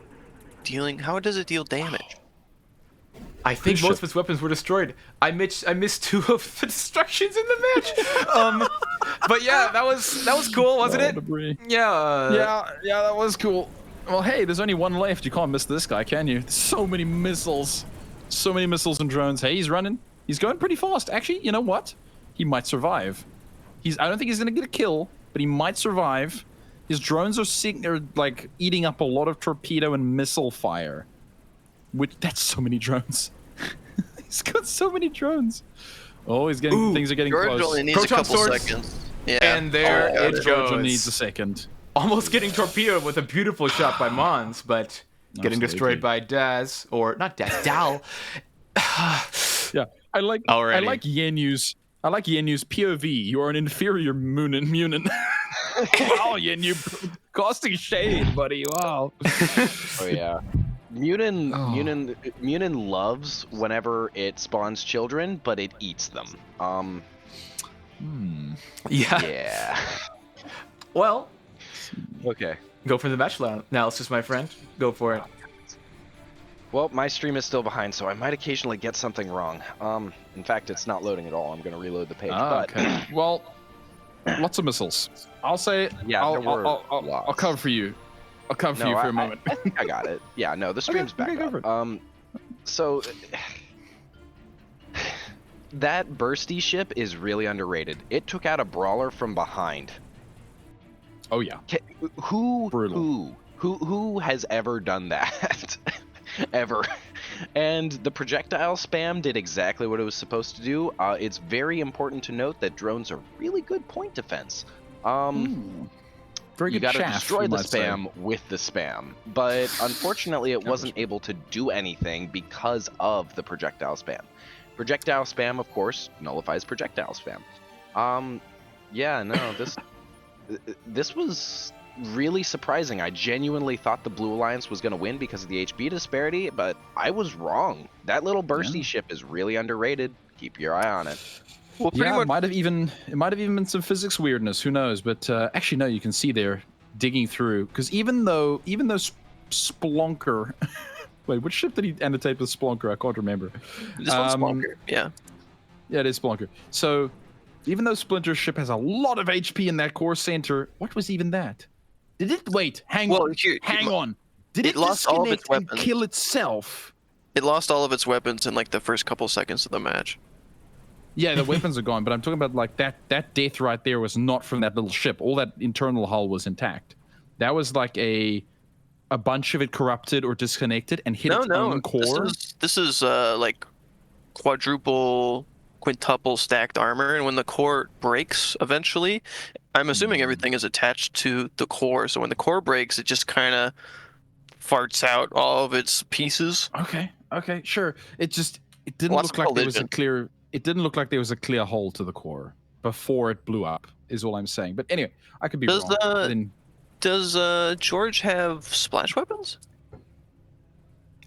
dealing. How does it deal damage?
I think most of its weapons were destroyed. I missed 2 of the destructions in the match. But yeah, that was cool, wasn't it?
Debris.
Yeah.
Yeah, that was cool. Well, hey, there's only one left. You can't miss this guy, can you? So many missiles. So many missiles and drones. Hey, he's running. He's going pretty fast. Actually, you know what? He might survive. I don't think he's going to get a kill, but he might survive. His drones are like eating up a lot of torpedo and missile fire. That's so many drones. He's got so many drones. Oh, things are getting
George
close.
only needs
Proton
a couple
swords.
seconds. Yeah.
And there it goes.
George needs a second.
Almost getting torpedoed with a beautiful shot by Mons, but getting destroyed by Daz, or not Daz, Dal.
Yeah, I like Yenu's POV. You are an inferior Munin. Wow, Yenu, casting shade, buddy. Wow.
Oh yeah. Munin loves whenever it spawns children, but it eats them. Yeah.
Well,
Okay.
go for the match analysis, my friend. Go for it.
Well, my stream is still behind, so I might occasionally get something wrong. In fact, it's not loading at all. I'm going to reload the page. But
Okay. Well, lots of missiles. I'll say.
Yeah,
I'll cover for you. I'll cover for you for a moment.
I think I got it. Yeah, no, the stream's back
go for
up.
it.
So that bursty ship is really underrated. It took out a brawler from behind.
Oh yeah.
Who has ever done that? Ever. And the projectile spam did exactly what it was supposed to do. It's very important to note that drones are really good point defense.
Very
you
good
got to
chaff,
destroy
you
the
might say.
spam with the spam, but unfortunately it wasn't able to do anything because of the projectile spam. Projectile spam, of course, nullifies projectile spam. Yeah, no, this was really surprising. I genuinely thought the Blue Alliance was going to win because of the HP disparity, but I was wrong. That little bursty ship is really underrated. Keep your eye on it.
Well, pretty
Yeah,
much.
it might have even been some physics weirdness. Who knows? But actually, no. You can see they're digging through because even though Splonker, wait, which ship did he annotate with Splonker? I can't remember.
This one's longer. Yeah.
Yeah, it is Splonker. So even though Splinter's ship has a lot of HP in that core center, what was even that? Did it wait? Hang on. Did it
lost all of its
disconnect and
weapons.
kill itself?
It lost all of its weapons in like the first couple seconds of the match.
Yeah, the weapons are gone, but I'm talking about like that death right there was not from that little ship. All that internal hull was intact. That was like a bunch of it corrupted or disconnected and hit its own core.
This is like quintuple stacked armor, and when the core breaks eventually, I'm assuming everything is attached to the core. So when the core breaks, it just kind of farts out all of its pieces.
Okay, sure. It didn't
Lots
look
of
like there was a
collision.
clear. It didn't look like there was a clear hole to the core before it blew up. Is all I'm saying. But anyway, I could be wrong.
Does George have splash weapons?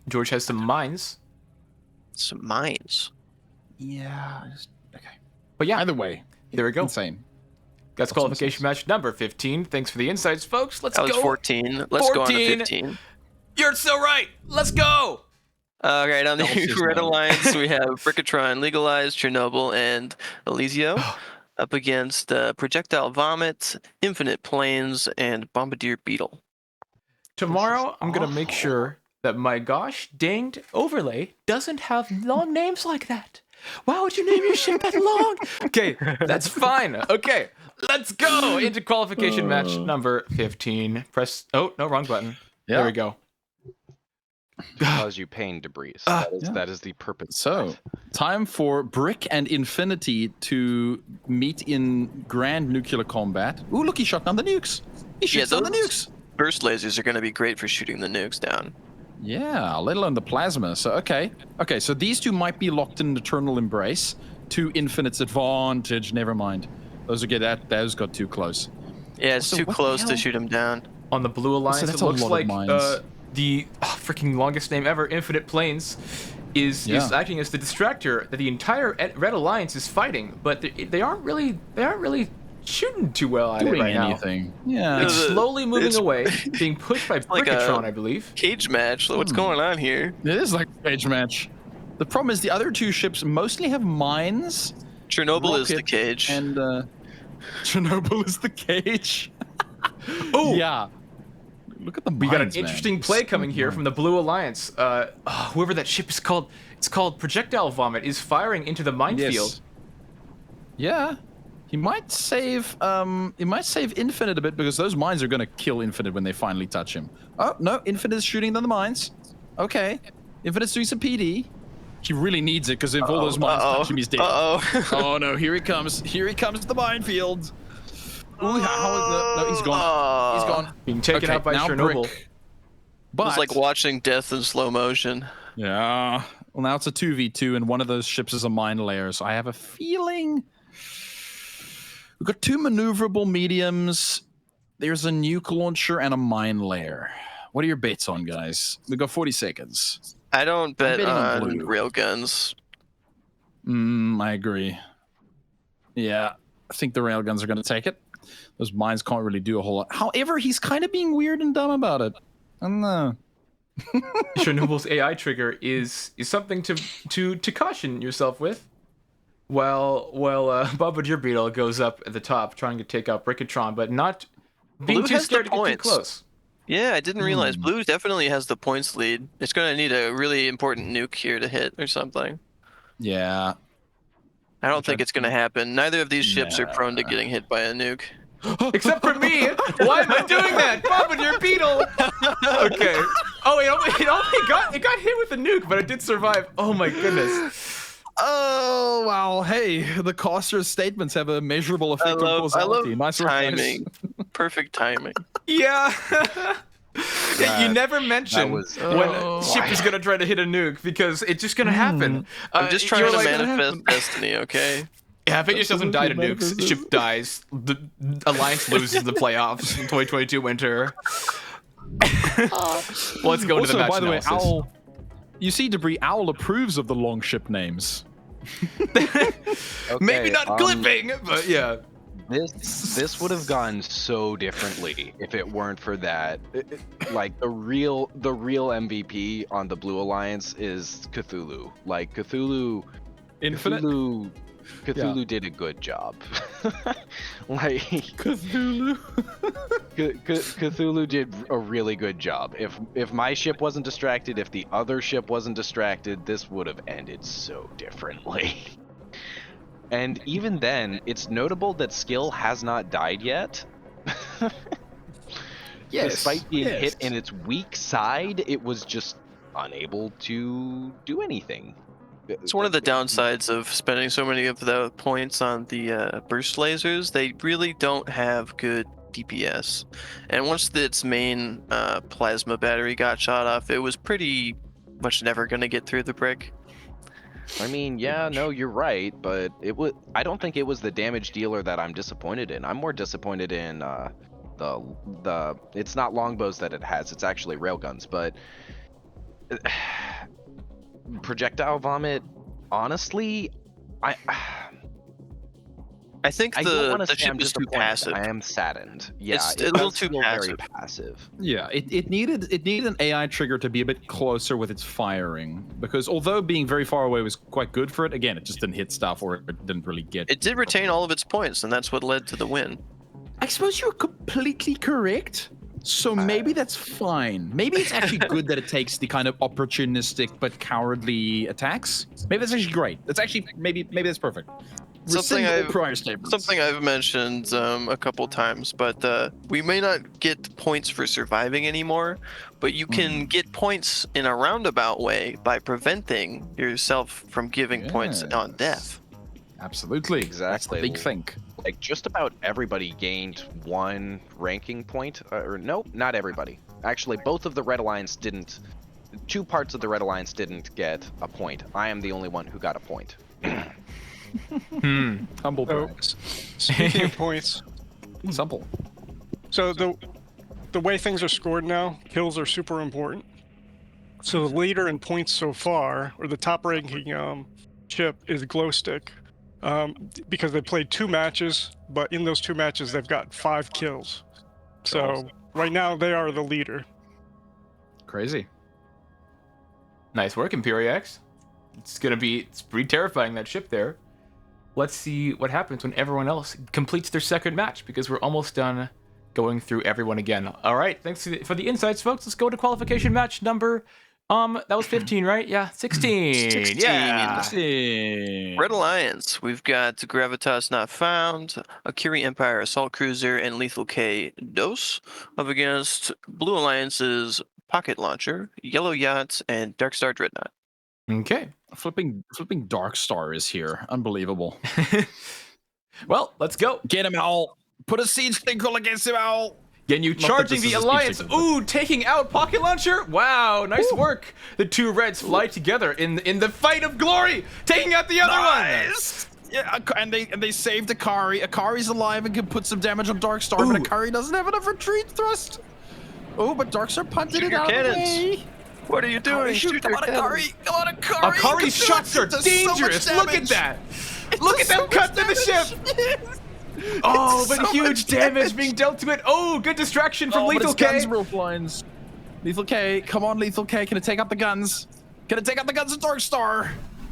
George has some mines.
Some mines.
Yeah. Okay.
But yeah,
Either way,
there we go.
insane.
That's qualification match number 15. Thanks for the insights, folks. Let's
That was
go.
14. Let's go on to
14.
15.
You're so right. Let's go.
All right, on the
Celsius
Red
mode.
Alliance, we have Brickatron, Legalized, Chernobyl, and Elysium up against Projectile Vomit, Infinite Planes, and Bombardier Beetle.
Tomorrow, I'm going to make sure that my gosh danged overlay doesn't have long names like that. Why would you name your ship that long? Okay, that's fine. Okay, let's go into qualification match number 15. Press. Oh, no, wrong button. There we go.
Cause you pain, debris. That is the purpose.
So, time for Brick and Infinity to meet in grand nuclear combat. Ooh, look, he shot down the nukes. He shoots down the nukes.
Burst lasers are going to be great for shooting the nukes down.
Yeah, let alone the plasma. So, okay, so these two might be locked in an eternal embrace to Infinite's advantage. Never mind. Those got too close.
Yeah, it's
So
too
what the
close to
hell?
shoot him down.
On the Blue Alliance,
that's
it
a
looks
lot of
like
mines.
the freaking longest name ever, Infinite Planes, is acting as the distractor that the entire Red Alliance is fighting, but they aren't really shooting too well at it
Doing
right
anything.
now.
Yeah.
It's slowly moving away, being pushed by
like
Brickatron, I believe.
Cage match. What's going on here?
It is like a cage match. The problem is the other two ships mostly have mines.
Chernobyl is the
rockets,
cage.
And Chernobyl is the cage.
Oh,
Yeah. Look at the mines,
we got an
man.
interesting
It's
play
so
coming here
mine.
from the Blue Alliance. Whoever that ship is called, it's called Projectile Vomit, is firing into the minefield.
Yes. Yeah. He might save Infinite a bit because those mines are gonna kill Infinite when they finally touch him. Oh no, Infinite is shooting down the mines. Okay. Infinite's doing some PD. He really needs it because if all those mines touch him, he's dead. Oh no, here he comes. Here he comes to the minefield. Ooh, no, he's gone. He's gone.
Being taken out by
now
Chernobyl.
Brick. But
It's like watching death in slow motion.
yeah. Well, now it's a 2v2, and one of those ships is a mine layer. So I have a feeling we've got two maneuverable mediums. There's a nuke launcher and a mine layer. What are your bets on, guys? We've got 40 seconds.
I don't bet
betting on
on
blue.
railguns.
I agree. Yeah, I think the railguns are going to take it. Those mines can't really do a whole lot. However, he's kind of being weird and dumb about it. I don't know.
Chernobyl's AI trigger is something to caution yourself with. While Bombardier Beetle goes up at the top trying to take out Brickatron, but not being
Blue
too
has the
scared to get too
points.
close.
Yeah, I didn't realize blue definitely has the points lead. It's going to need a really important nuke here to hit or something.
Yeah.
I don't think it's going to happen. Neither of these ships are prone to getting hit by a nuke.
Except for me. Why am I doing that? Bombardier Beetle. Okay. Oh, it got hit with a nuke, but it did survive. Oh my goodness.
Oh, wow. Hey, the Coster's statements have a measurable effect on
I
causality.
love
Nice reference.
timing. Perfect timing.
Yeah. You never mention
was-
when a ship is gonna try to hit a nuke because it's just gonna happen.
I'm just trying
you're
to
like,
manifest destiny, okay?
Yeah, if it just doesn't die to
Absolutely
nukes, ship dies. The Alliance loses the playoffs in 2022 winter. Let's go into
Also,
the match
by the way,
analysis.
Owl, you see, Debris, Owl approves of the long ship names.
Maybe not clipping, but yeah.
This would have gone so differently if it weren't for that. Like the real MVP on the Blue Alliance is Cthulhu. Like Cthulhu did a good job. Like
Cthulhu.
Cthulhu did a really good job. If my ship wasn't distracted, if the other ship wasn't distracted, this would have ended so differently. And even then, it's notable that Skill has not died yet.
Yes.
Despite being hit in its weak side, it was just unable to do anything.
It's one of the downsides of spending so many of the points on the burst lasers. They really don't have good DPS. And once its main plasma battery got shot off, it was pretty much never going to get through the brick.
I mean, yeah, no, you're right, but I don't think it was the damage dealer that I'm disappointed in. I'm more disappointed in the it's not longbows that it has, it's actually railguns, but projectile vomit, honestly,
I think
I don't want
the
to say I'm
ship is too
disappointed.
passive.
I am saddened. Yeah,
It's
it
a little
does
too
feel
passive.
very passive.
Yeah, it needed an AI trigger to be a bit closer with its firing, because although being very far away was quite good for it, again, it just didn't hit stuff or it didn't really get.
It did retain all of its points, and that's what led to the win.
I suppose you're completely correct. So maybe that's fine. Maybe it's actually good that it takes the kind of opportunistic but cowardly attacks. Maybe that's actually great. That's actually maybe that's perfect.
Something
Rescind all prior statements.
Something I've mentioned a couple times, but we may not get points for surviving anymore, but you can get points in a roundabout way by preventing yourself from giving points on death.
Absolutely.
Exactly.
That's the big thing.
Like, just about everybody gained one ranking point. Or no, not everybody. Actually, both of the Red Alliance didn't. 2 parts of the Red Alliance didn't get a point. I am the only one who got a point.
Humble
So,
brag.
speaking of points,
Simple.
so the way things are scored now, kills are super important. So the leader in points so far, or the top ranking ship, is Glowstick, because they played 2 matches, but in those 2 matches they've got 5 kills. So right now they are the leader.
Crazy.
Nice work, Imperiex. It's pretty terrifying, that ship there. Let's see what happens when everyone else completes their second match, because we're almost done going through everyone again. All right, thanks for the insights, folks. Let's go to qualification match number, that was 15, right? Yeah, 16.
16.
Yeah.
Red Alliance, we've got Gravitas Not Found, Akiri Empire Assault Cruiser, and Lethal K Dose up against Blue Alliance's Pocket Launcher, Yellow Yachts, and Darkstar Dreadnought.
Okay.
Flipping Darkstar is here. Unbelievable.
Well, let's go.
Get him, Owl. Put a siege tinkle against him, Owl.
Genyu charging the Alliance. Ooh, taking out Pocket Launcher. Wow, nice work. The two Reds fly together in the fight of glory, taking out the other one.
Yeah, and they saved Akari. Akari's alive and can put some damage on Darkstar, but Akari doesn't have enough retreat thrust. Oh, but Darkstar punted it out of the way.
What are you doing? Shoot
Come on, Akari! Come on, Akari!
Akari's shots are dangerous. Look at that. Look at them cut to the ship. Oh, but huge damage being dealt to it. Oh, good distraction from Lethal K.
Guns rope lines. Lethal K, come on, Lethal K. Can it take out the guns? Can it take out the guns of Darkstar?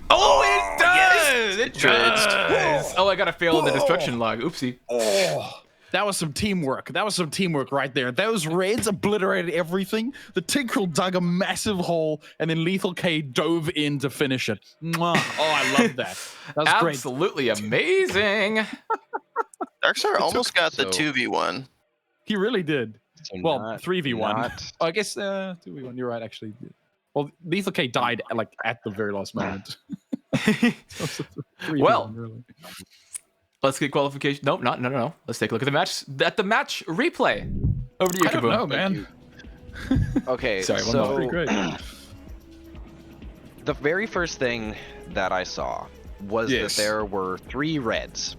Oh, it does!
Yes.
It does! Oh, I gotta fail in the destruction log. Oopsie.
Oh, that was some teamwork. That was some teamwork right there. Those Reds obliterated everything. The Tinkerel dug a massive hole, and then Lethal K dove in to finish it. Mwah. Oh, I love that. That was great.
Absolutely amazing.
Darkstar almost got the 2v1.
He really did.
So
Well,
not-
3v1.
not-
Oh, I guess 2v1. You're right, actually. Well, Lethal K died like at the very last moment. So 3v1,
Well,
really.
let's get qualification. Nope, no. Let's take a look at the match. The match replay. Over to you,
I don't
Kaboom.
know, man.
Okay,
Sorry, one
so
Pretty great.
the very first thing that I saw was
Yes.
that there were 3 Reds.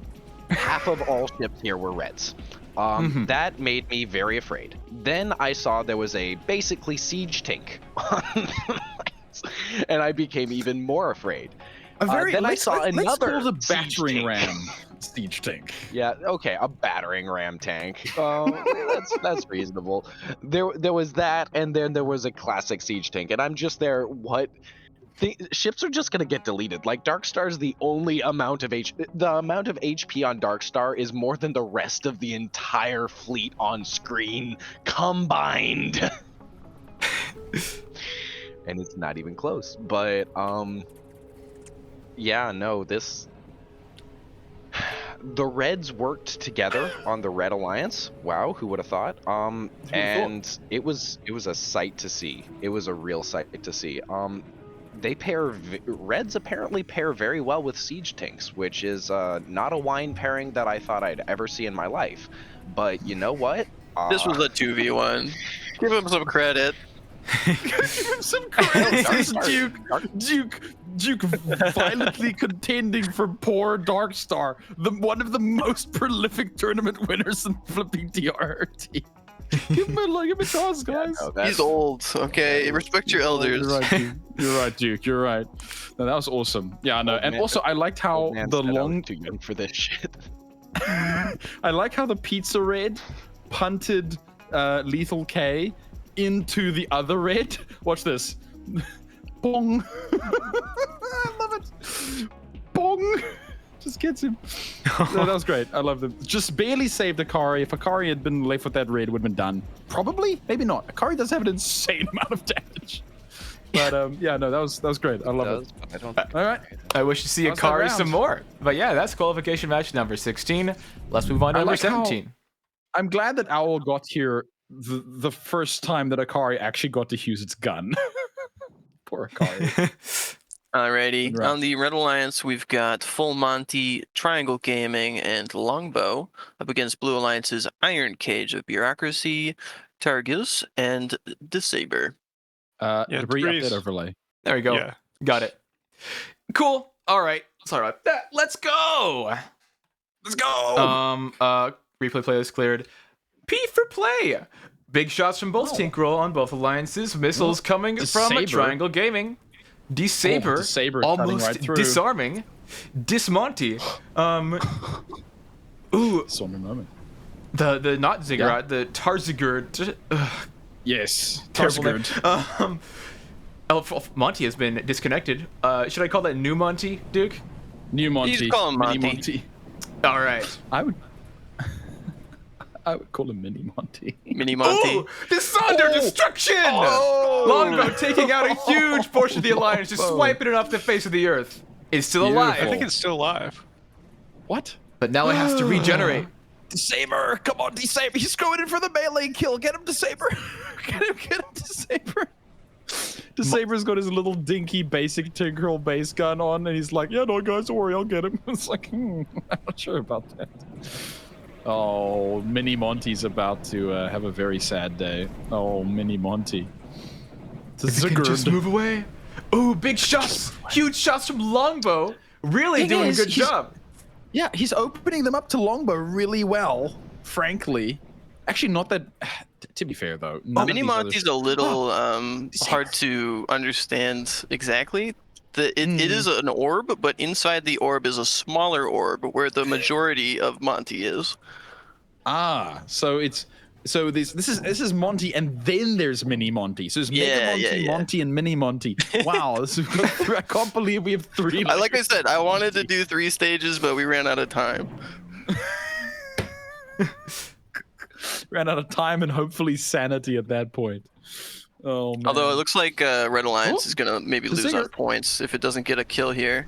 Half of all ships here were Reds. That made me very afraid. Then I saw there was a basically siege tank on the lights, and I became even more afraid. Then I saw
let's
another
call the
siege
battering
tank.
ram siege tank.
Yeah, okay, a battering ram tank. That's reasonable. There was that, and then there was a classic siege tank, and I'm just there. What? Ships are just gonna get deleted. Like Darkstar's the only amount of the amount of HP on Darkstar is more than the rest of the entire fleet on screen combined. And it's not even close. But yeah, no, the Reds worked together on the Red Alliance. Wow, who would have thought? And it was a sight to see. It was a real sight to see. Reds apparently pair very well with siege tanks, which is not a wine pairing that I thought I'd ever see in my life. But you know what?
This was a 2v1. Give him some credit.
Some credit to Duke violently contending for poor Darkstar, one of the most prolific tournament winners in flipping DRRT. Give him a toss, guys.
No, that's-
He's old, okay? Respect your elders.
You're right, Duke. You're right. No, that was awesome. Yeah, I know.
Old
And
man-
also, I liked how
old man
the
said I was
long.
too young for this shit.
I like how the Pizza Red punted Lethal K into the other Red. Watch this. Bong. I love it. Bong. Just gets him. No, that was great. I love them. Just barely saved Akari. If Akari had been left with that Red, it would have been done. Probably, maybe not. Akari does have an insane amount of damage. But yeah, no, that was great. I love it.
I don't.
All right.
I wish to see
How's that
Akari
round?
some more. But yeah, that's qualification match number 16. Let's move on to
I
number
like how-
17.
I'm glad that Owl got here the first time that Akari actually got to use its gun. Poor Akari.
Alrighty.
Right.
On the Red Alliance, we've got Full Monty, Triangle Gaming, and Longbow up against Blue Alliance's Iron Cage of Bureaucracy, Targus, and Desaber.
Debris
Debris.
update overlay.
There we go.
Yeah.
Got it. Cool. All right. Sorry about that. Let's go.
Let's go.
Replay playlist cleared. P for play. Big shots from both Tinkerol on both alliances. Missiles coming from
Desaber.
Triangle Gaming. Desaber,
Desaber cutting
almost
right through.
disarming. Dismonty. Ooh,
Stormy moment.
the not Ziggurat,
Yeah.
the Tarzigurd.
Yes.
Terrible name.
Tarzigurd.
Monty has been disconnected. Should I call that new Monty, Duke?
New Monty.
You just call him
Mini
Monty.
All right.
I would call him Mini Monty.
Mini Monty.
Ooh, the Sonder destruction!
Oh!
Longbow taking out a huge portion of the Alliance, just swiping it off the face of the earth. It's still alive.
I think it's still alive.
What?
But now it has to regenerate.
Saber, come on, Saber. He's going in for the melee kill. Get him, Saber. Get him, Saber. Saber's got his little dinky basic Tinkerell base gun on, and he's like, yeah, no, guys, don't worry, I'll get him. It's like, I'm not sure about that. Oh, Mini Monty's about to have a very sad day. Oh, Mini Monty.
If it can just move away. Ooh, big shots. Huge shots from Longbow. Really doing a good job.
Yeah, he's opening them up to Longbow really well, frankly. Actually, not that... To be fair, though,
Mini Monty's a little hard to understand exactly. It is an orb, but inside the orb is a smaller orb where the majority of Monty is.
Ah, so this is Monty, and then there's Mini Monty. So there's Mega Monty, Monty, and Mini Monty. Wow, I can't believe we have 3.
Like I said, I wanted to do 3 stages, but we ran out of time.
Ran out of time and hopefully sanity at that point. Oh man.
Although it looks like Red Alliance is gonna maybe lose on points if it doesn't get a kill here.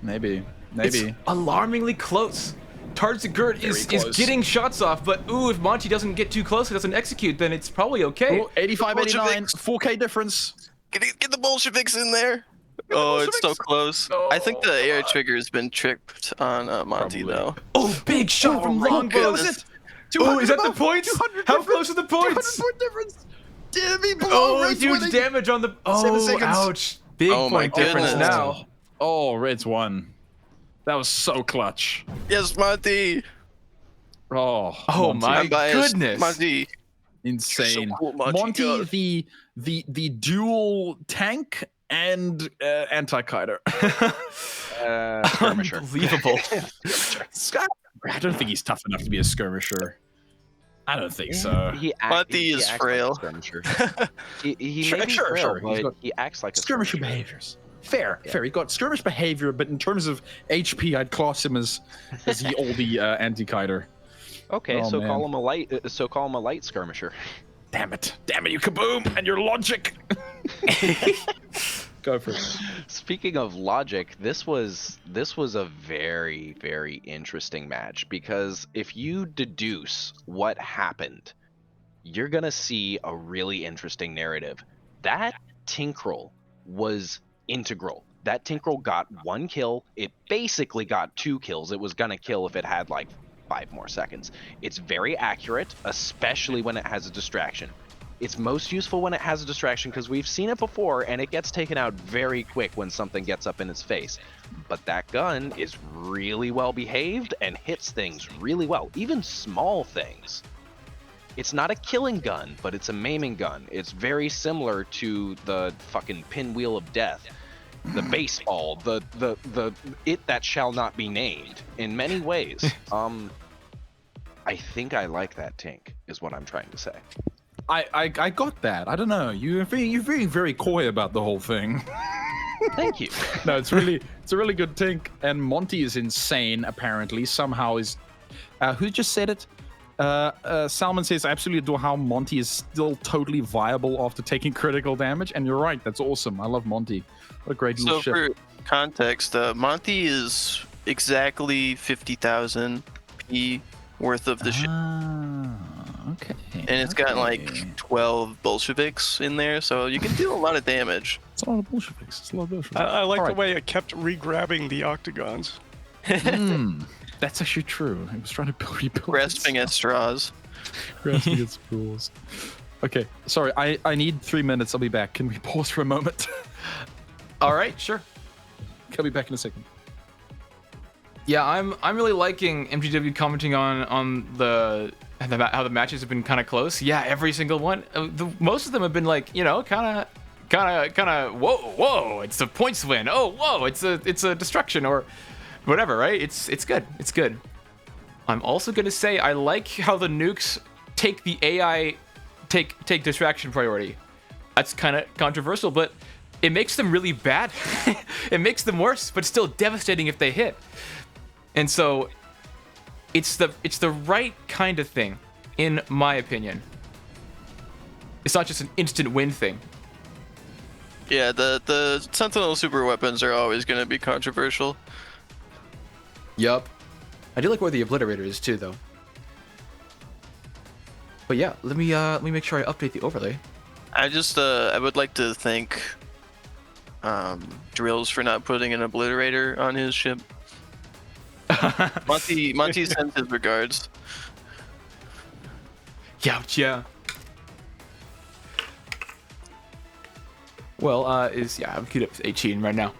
Maybe.
It's alarmingly close. Tarzagurt is getting shots off, but ooh, if Monty doesn't get too close, it doesn't execute, then it's probably okay.
Oh, 85, 89, 4K difference.
Get the Bolsheviks in there. Oh, it's so close.
Oh,
I think the air trigger has been tripped on Monty, though.
Oh, big shot from Longbow. Oh, is that the points? How close are the points?
200 point difference. Damn,
oh, huge damage on the... Oh, ouch. Big point difference now.
Oh, Red's won. That was so clutch.
Yes, Monty.
Oh,
my goodness.
Monty.
Insane.
So cool,
Monty, the dual tank and anti-kiter.
Skirmisher.
Unbelievable.
I don't think he's tough enough to be a skirmisher. I don't think so.
Monty is frail.
He may be frail, but he acts like a
skirmisher behaviors. Fair. He got skirmish behavior, but in terms of HP, I'd class him as the oldie anti-kiter.
Okay, so call him a light. So call him a light skirmisher.
Damn it, you Kaboom and your logic. Go for it.
Speaking of logic, this was a very, very interesting match, because if you deduce what happened, you're gonna see a really interesting narrative. That Tinkerell was integral. That Tinkerell got 1 kill. It basically got 2 kills. It was gonna kill if it had like 5 more seconds. It's very accurate, especially when it has a distraction. It's most useful when it has a distraction because we've seen it before and it gets taken out very quick when something gets up in its face. But that gun is really well behaved and hits things really well, even small things. It's not a killing gun, but it's a maiming gun. It's very similar to the fucking pinwheel of death, the baseball, the it that shall not be named in many ways. I think I like that tank, is what I'm trying to say.
I got that. I don't know. You're being very coy about the whole thing.
Thank you.
No, it's a really good tank, and Monty is insane. Apparently, somehow is. Who just said it? Salmon says, I absolutely adore how Monty is still totally viable after taking critical damage, and you're right. That's awesome. I love Monty. What a great little ship.
So for context, Monty is exactly 50,000 P worth of the ship.
Okay.
And it's got like 12 Bolsheviks in there, so you can do a lot of damage.
It's a lot of Bolsheviks. It's a lot of Bolsheviks.
I like the way it kept re-grabbing the octagons.
That's actually true. It was trying to rebuild.
Grasping at straws.
Grasping at straws. Okay, sorry. I need 3 minutes. I'll be back. Can we pause for a moment?
All right, sure.
I'll be back in a second.
Yeah, I'm really liking MGW commenting on how the matches have been kind of close. Yeah, every single one. Most of them have been like, you know, kind of. Whoa! It's a points win. Oh, whoa! It's a destruction or whatever, right? It's good. It's good. I'm also gonna say I like how the nukes take the AI take distraction priority. That's kind of controversial, but it makes them really bad. It makes them worse, but still devastating if they hit. And so it's the right kind of thing, in my opinion. It's not just an instant win thing.
Yeah, the Sentinel super weapons are always going to be controversial.
Yup. I do like where the Obliterator is too, though. But yeah, let me make sure I update the overlay.
I would like to thank Drills for not putting an Obliterator on his ship. Monty sends his regards.
Yeah. Well, I'm queued up to 18 right now.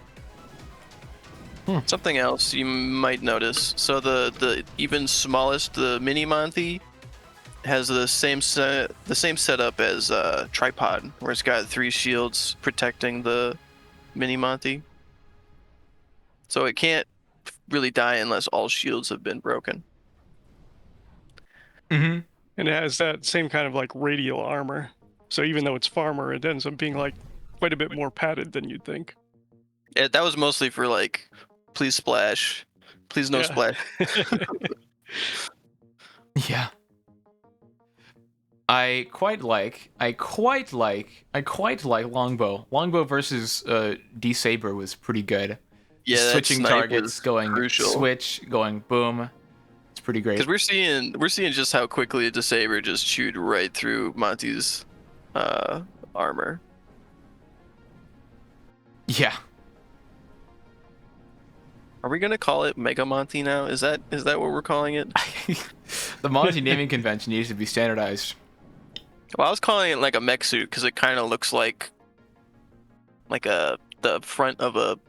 Something else you might notice. So the even smallest, the mini Monty, has the same setup as Tripod, where it's got 3 shields protecting the mini Monty. So it can't really die unless all shields have been broken.
Mm-hmm.
And it has that same kind of like radial armor. So even though it's farmer, it ends up being like quite a bit more padded than you'd think.
Yeah, that was mostly for like, please splash, please no splash.
Yeah. I quite like Longbow. Longbow versus D-Saber was pretty good.
Yeah, that
switching
snipe
targets,
was
going
crucial.
switch, going boom. It's pretty great.
Because we're seeing just how quickly the Saber just chewed right through Monty's armor.
Yeah.
Are we gonna call it Mega Monty now? Is that what we're calling it?
The Monty naming convention needs to be standardized.
Well, I was calling it like a mech suit because it kind of looks like the front of a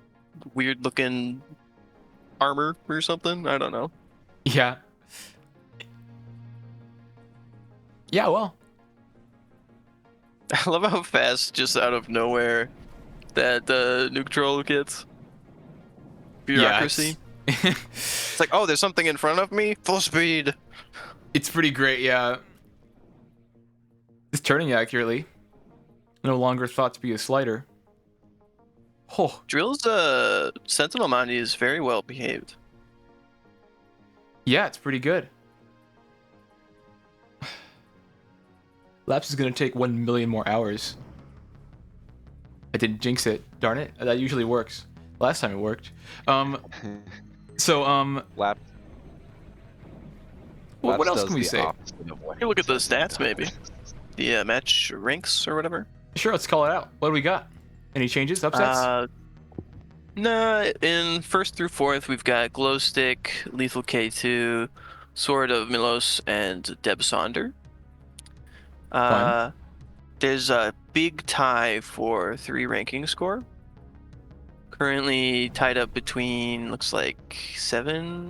weird looking armor or something. I don't know.
Yeah. Yeah, well.
I love how fast, just out of nowhere, that nuke troll gets. Bureaucracy.
Yeah,
It's like, oh, there's something in front of me. Full speed.
it's pretty great, yeah. It's turning accurately. No longer thought to be a slider. Oh,
Drill's Sentinel Monty is very well behaved.
yeah, it's pretty good. Lapse is gonna take 1 million more hours. I didn't jinx it. Darn it. That usually works. Last time it worked.
Lap
What
Laps
else
does
can we
the
say?
opposite of what
Hey, look at the
he said.
stats, maybe. The match ranks or whatever.
Sure, let's call it out. What do we got? Any changes, upsets?
No, in 1st through 4th, we've got Glowstick, Lethal K2, Sword of Milos, and Deb Sonder.
Fun.
There's a big tie for 3 ranking score. Currently tied up between, looks like 6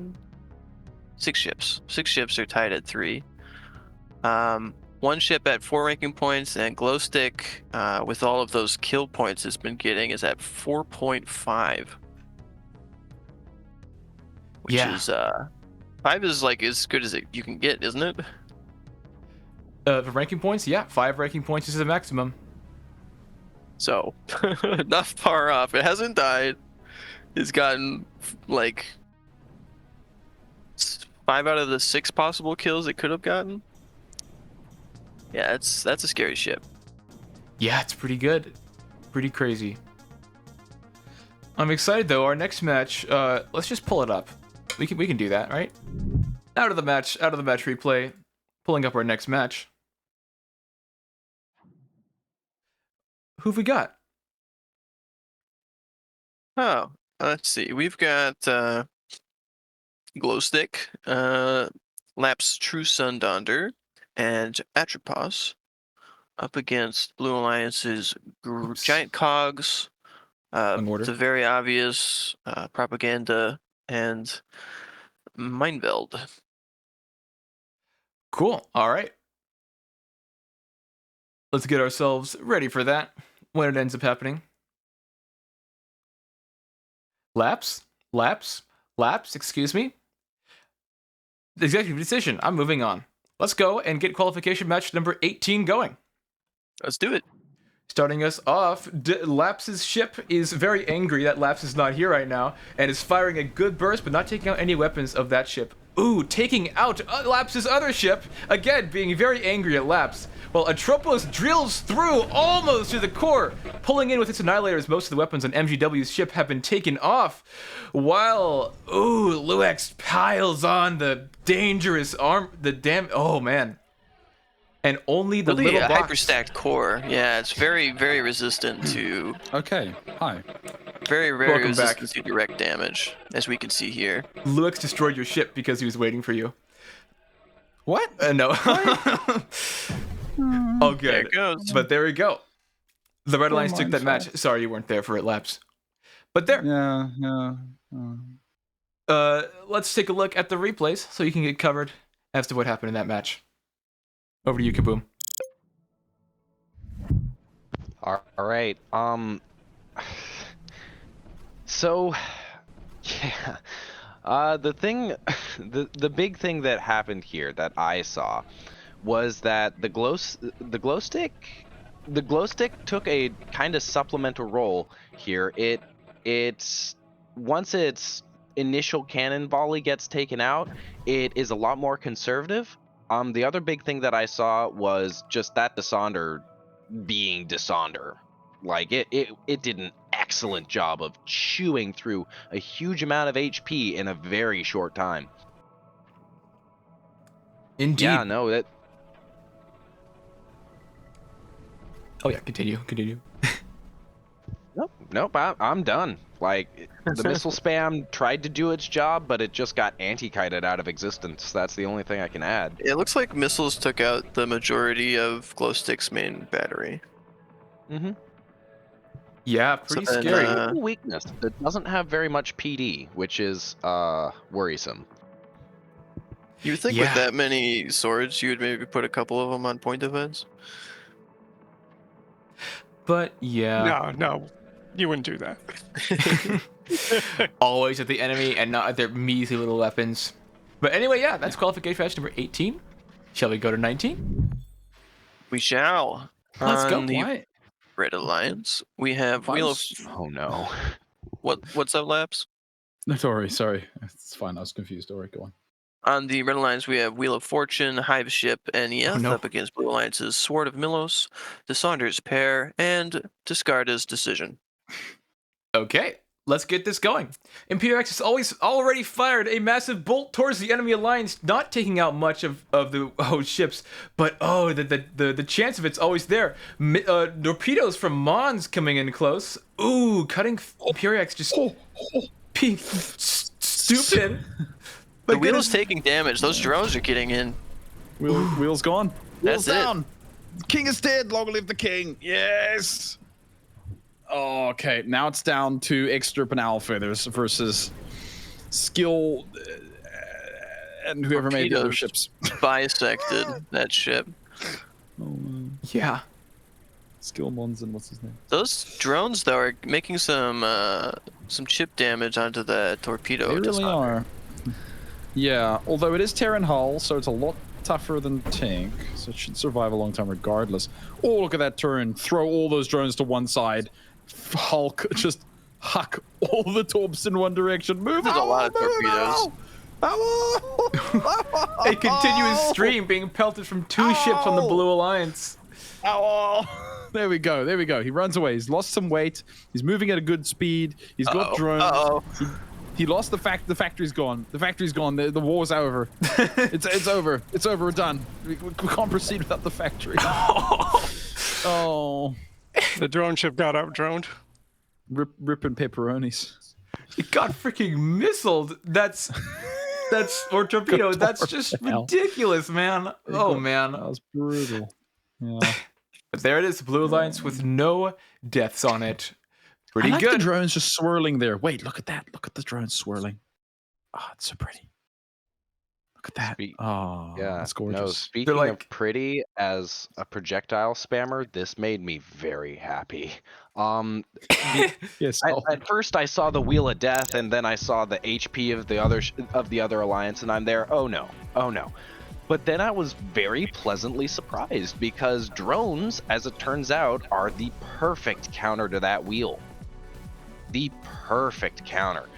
ships. 6 ships are tied at 3. 1 ship at 4 ranking points, and Glowstick, with all of those kill points it's been getting, is at 4.5. Which
Yeah.
is 5 is like as good as you can get, isn't it?
For ranking points, yeah, 5 ranking points is the maximum.
So not far off. It hasn't died. It's gotten like 5 out of the 6 possible kills it could have gotten. Yeah, that's a scary ship.
Yeah, it's pretty good. Pretty crazy. I'm excited though. Our next match, let's just pull it up. We can do that, right? Out of the match replay. Pulling up our next match. Who've we got?
Oh, let's see. We've got Glowstick, Lap's True Sundonder, and Atropos up against Blue Alliance's Giant Cogs,
Wrong order.
the very obvious Propaganda, and Mindveld.
Cool. All right. Let's get ourselves ready for that when it ends up happening. Lapse, excuse me. Executive decision. I'm moving on. Let's go and get qualification match number 18 going.
Let's do it.
Starting us off, Laps's ship is very angry that Laps is not here right now, and is firing a good burst, but not taking out any weapons of that ship. Ooh, taking out Laps's other ship, again being very angry at Laps. While Atropos drills through almost to the core, pulling in with its annihilators. Most of the weapons on MGW's ship have been taken off, while Luex piles on the dangerous oh man. And only the
Really
little
a
box.
hyperstacked core. Yeah, it's very, very resistant to
Okay, hi.
very
Welcome
resistant
back.
to direct damage, as we can see here.
Luex destroyed your ship because he was waiting for you.
What?
No. Oh,
There
good.
it goes.
But there we go. The Red Alliance took that
mind's
match. Sorry you weren't there for it, Laps. But there.
Yeah.
Let's take a look at the replays so you can get covered as to what happened in that match. Over to you, Kaboom.
All right. So, yeah. The big thing that happened here that I saw was that the glow stick took a kind of supplemental role here. It's once its initial cannon volley gets taken out, it is a lot more conservative. The other big thing that I saw was just that Dissonder being Dissonder. Like it did an excellent job of chewing through a huge amount of HP in a very short time.
Indeed.
Yeah, no, that
Oh yeah, continue.
Nope, I'm done. Like, the missile spam tried to do its job, but it just got anti-kited out of existence. That's the only thing I can add.
It looks like missiles took out the majority of Glowstick's main battery.
Mm-hmm.
Yeah, pretty
So then,
scary.
Weakness. It doesn't have very much PD, which is worrisome.
You would think
Yeah.
with that many swords, you would maybe put a couple of them on point defense.
But yeah.
No, you wouldn't do that.
Always at the enemy and not at their measly little weapons. But anyway, yeah, that's qualification match number 18. Shall we go to 19?
We shall.
Let's go.
On the
Why?
Red Alliance, we have
Why
Wheel of...
was-
Oh no.
What's up, Laps?
No, sorry. It's fine. I was confused. All right, go on.
On the Red Alliance, we have Wheel of Fortune, Hive Ship, NEF
no.
up against Blue Alliance's Sword of Milos, Dissander's Pair, and Discarda's Decision.
Okay, let's get this going. Imperiax has already fired a massive bolt towards the enemy alliance, not taking out much of the ships, but the chance of it's always there. Torpedoes from Mons coming in close. Ooh, cutting Imperiax just being stupid.
The wheel is taking damage. Those drones are getting in.
Wheel's gone. Wheel's
That's it.
down. King is dead. Long live the king. Yes. Oh, okay, now it's down to extra Panal feathers versus skill and whoever made the other
Torpedoes.
ships.
Bisected that ship.
Yeah.
Skill Mons and what's his name?
Those drones, though, are making some chip damage onto the torpedo.
They really
Dissander.
are. Yeah, although it is Terran hull, so it's a lot tougher than tank, so it should survive a long time regardless. Oh, look at that turn. Throw all those drones to one side. Hulk, just huck all the torps in one direction. Move
There's a lot of torpedoes.
A continuous stream being pelted from two ships on the Blue Alliance.
There we go. He runs away. He's lost some weight. He's moving at a good speed. He's got drones. He lost the factory's gone. The factory's gone. The war's over. It's over. It's over. We're done. We can't proceed without the factory. Oh.
The drone ship got out-droned.
Ripping pepperonis.
It got freaking missiled. That's or torpedoed. That's just ridiculous, man. Oh man.
That was brutal. Yeah.
But there it is, the Blue Alliance with no deaths on it. Pretty
I like
good.
the drones just swirling there. Wait, look at that. Look at the drones swirling. Oh, it's so pretty. Look at that. Oh,
Yeah,
that's gorgeous.
No, speaking
like-
of pretty, as a projectile spammer, this made me very happy.
Yes.
At first I saw the Wheel of Death, and then I saw the HP of the other alliance, and I'm there. Oh no. But then I was very pleasantly surprised because drones, as it turns out, are the perfect counter to that wheel. The perfect counter.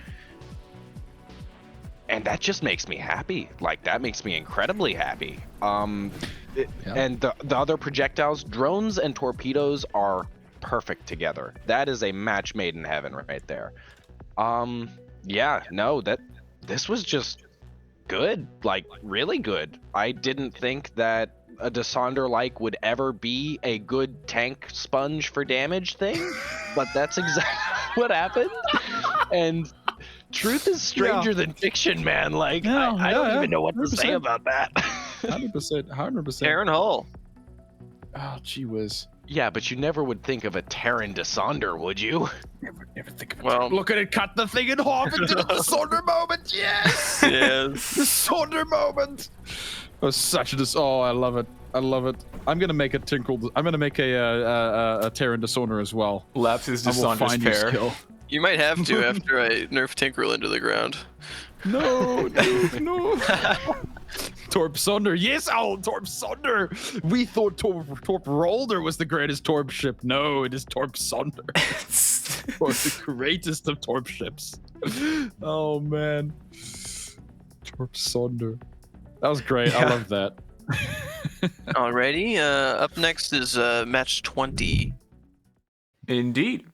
And that just makes me happy. Like, that makes me incredibly happy. And the other projectiles, drones and torpedoes are perfect together. That is a match made in heaven right there. Yeah, no, this was just good, like really good. I didn't think that a Desonder-like would ever be a good tank sponge for damage thing, but that's exactly what happened. And truth is stranger than fiction, man. Like, I don't even know what 100%. To say about that.
100%.
Aaron Hall.
Oh, gee whiz.
Yeah, but you never would think of a Terran Desonder, would you?
Never think of it.
Well,
Look at it, cut the thing in half and did the Desonder moment. Yes.
Yes.
Desonder moment. It was such a oh, I love it. I love it. I'm gonna make a Tinkle. I'm gonna make a Terran Desonder as well.
Lapses Desonder's pair.
You might have to after I nerf Tinkerl into the ground.
No. Torp Sonder, yes, Torp Sonder. We thought Torp Rolder was the greatest Torp ship. No, it is Torp Sonder. Or the greatest of Torp ships. Oh man, Torp Sonder. That was great.
Yeah.
I love that.
Alrighty. Up next is match 20.
Indeed.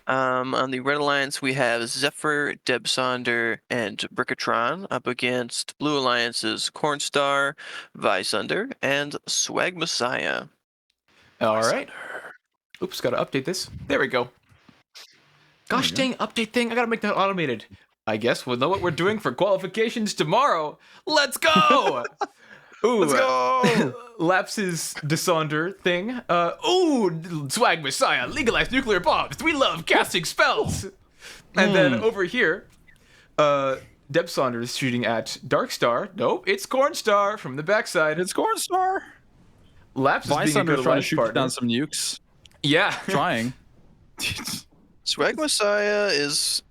On the Red Alliance, we have Zephyr, Debsonder, and Brickatron up against Blue Alliance's Cornstar, Vysunder, and Swag Messiah.
All right. Oops, gotta update this. There we go. Gosh dang, update thing. I gotta make that automated. I guess we'll know what we're doing for qualifications tomorrow. Let's go! Ooh,
Let's go!
Lapses Desonder thing. Swag Messiah, legalize nuclear bombs. We love casting spells. And then over here, Debsonder is shooting at Darkstar. Nope, it's Cornstar from the backside.
It's Cornstar.
Lapse is being a
Vysunder
good
trying to
alliance
shoot
partner.
down some nukes.
Yeah.
Trying.
Swag Messiah is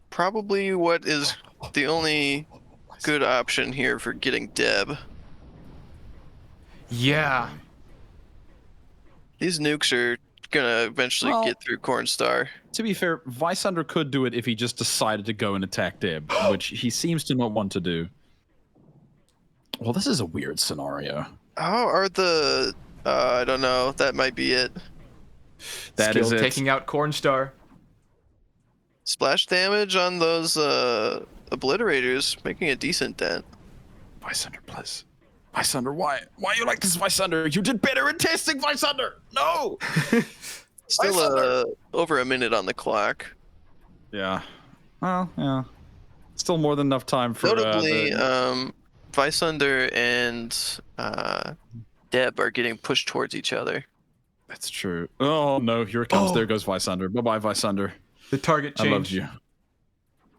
probably what is the only good option here for getting Deb.
Yeah.
These nukes are gonna eventually get through Cornstar.
To be fair, Vysunder could do it if he just decided to go and attack Deb, which he seems to not want to do. Well, this is a weird scenario.
Oh, are the... I don't know. That might be it.
That
Skill
is it.
taking out Cornstar.
Splash damage on those obliterators, making a decent dent.
Vysunder, please. Vysunder, why? Why you like this, Vysunder? You did better in testing, Vysunder! No!
Still over a minute on the clock.
Yeah. Well, yeah. Still more than enough time for...
Notably, Vysunder and Deb are getting pushed towards each other.
That's true. Oh, no. Here it comes. There goes Vysunder. Bye-bye, Vysunder.
The target change.
I loved you.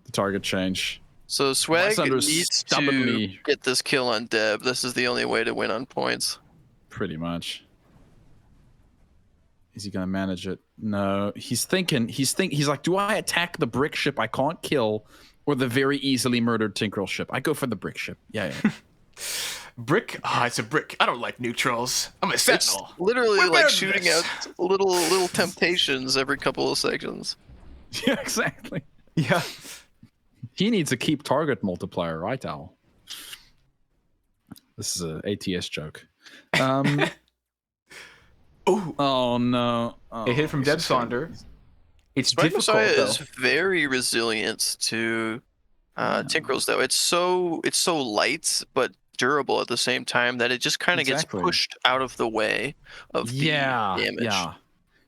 The target change.
So Swag
Vysunder
needs to
stubbornly-
get this kill on Deb. This is the only way to win on points.
Pretty much. Is he going to manage it? No. He's thinking. He's like, do I attack the brick ship I can't kill or the very easily murdered Tinkerl ship? I go for the brick ship. Yeah.
Brick? It's a brick. I don't like neutrals. I'm a sentinel.
It's literally
We're
like
better than
shooting
this.
out little temptations every couple of seconds.
Yeah, exactly.
Yeah.
He needs a keep target multiplier, right, Al? This is an ATS joke. Oh no!
A hit from Debsonder. It's
Swag
difficult
Messiah
though.
is very resilient to Tinkerls, though. It's so light but durable at the same time that it just kind of
Exactly.
gets pushed out of the way of the damage.
Yeah.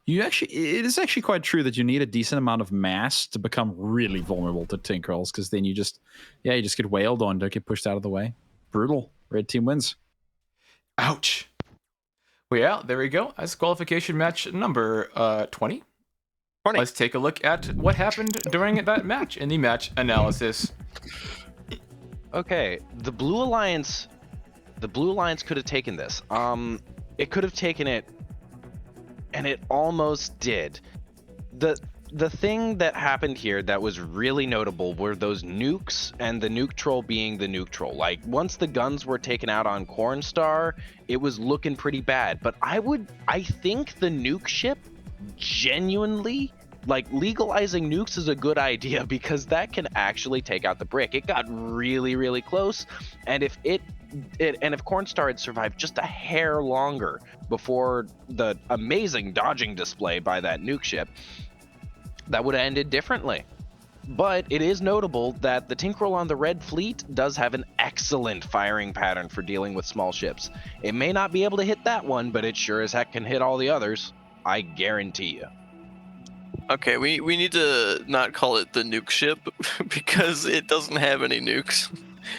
It is actually quite true that you need a decent amount of mass to become really vulnerable to Tinkerls, because then you just get wailed on, don't get pushed out of the way. Brutal. Red team wins.
Ouch. Well, yeah, there we go. That's qualification match number 20.
20.
Let's take a look at what happened during that match in the match analysis.
Okay, the Blue Alliance could have taken this. It could have taken it, and it almost did. The the thing that happened here that was really notable were those nukes and the nuke troll being the nuke troll. Like, once the guns were taken out on Cornstar, it was looking pretty bad. But I think the nuke ship genuinely, like, legalizing nukes is a good idea because that can actually take out the brick. It got really, really close, and if if Cornstar had survived just a hair longer before the amazing dodging display by that nuke ship, that would have ended differently. But it is notable that the Tinkerel on the Red Fleet does have an excellent firing pattern for dealing with small ships. It may not be able to hit that one, but it sure as heck can hit all the others. I guarantee you.
Okay, we need to not call it the nuke ship because it doesn't have any nukes.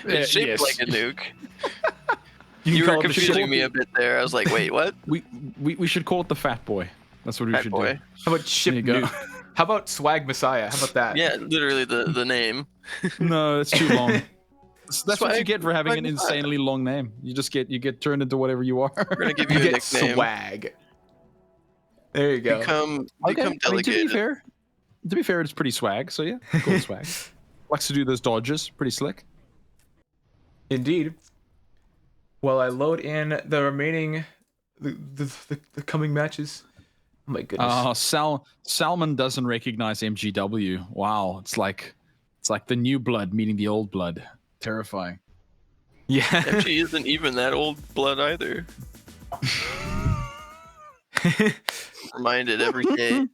It's shaped
yes.
like a nuke.
You
You
call
were
it the
confusing
ship.
me a bit there. I was like, wait, what?
We should call it the Fat Boy. That's what we
Fat
should
boy.
do.
How about Ship
There you go.
Nuke? How about Swag Messiah? How about that?
Yeah, literally the name.
No, it's too long. That's what you
Swag-
get for having an
Swag-
insanely long name. You get turned into whatever you are.
We're gonna give
You
you a
get
nickname.
Swag. There you go.
Become
Okay, I mean, to be
delegated.
fair, it's pretty swag. So yeah, cool swag. Likes to do those dodges, pretty slick.
Indeed. While I load in the remaining, the coming matches. Oh my goodness.
Salmon doesn't recognize MGW. Wow, it's like the new blood meeting the old blood. Terrifying.
Yeah.
MG isn't even that old blood either. Reminded every day.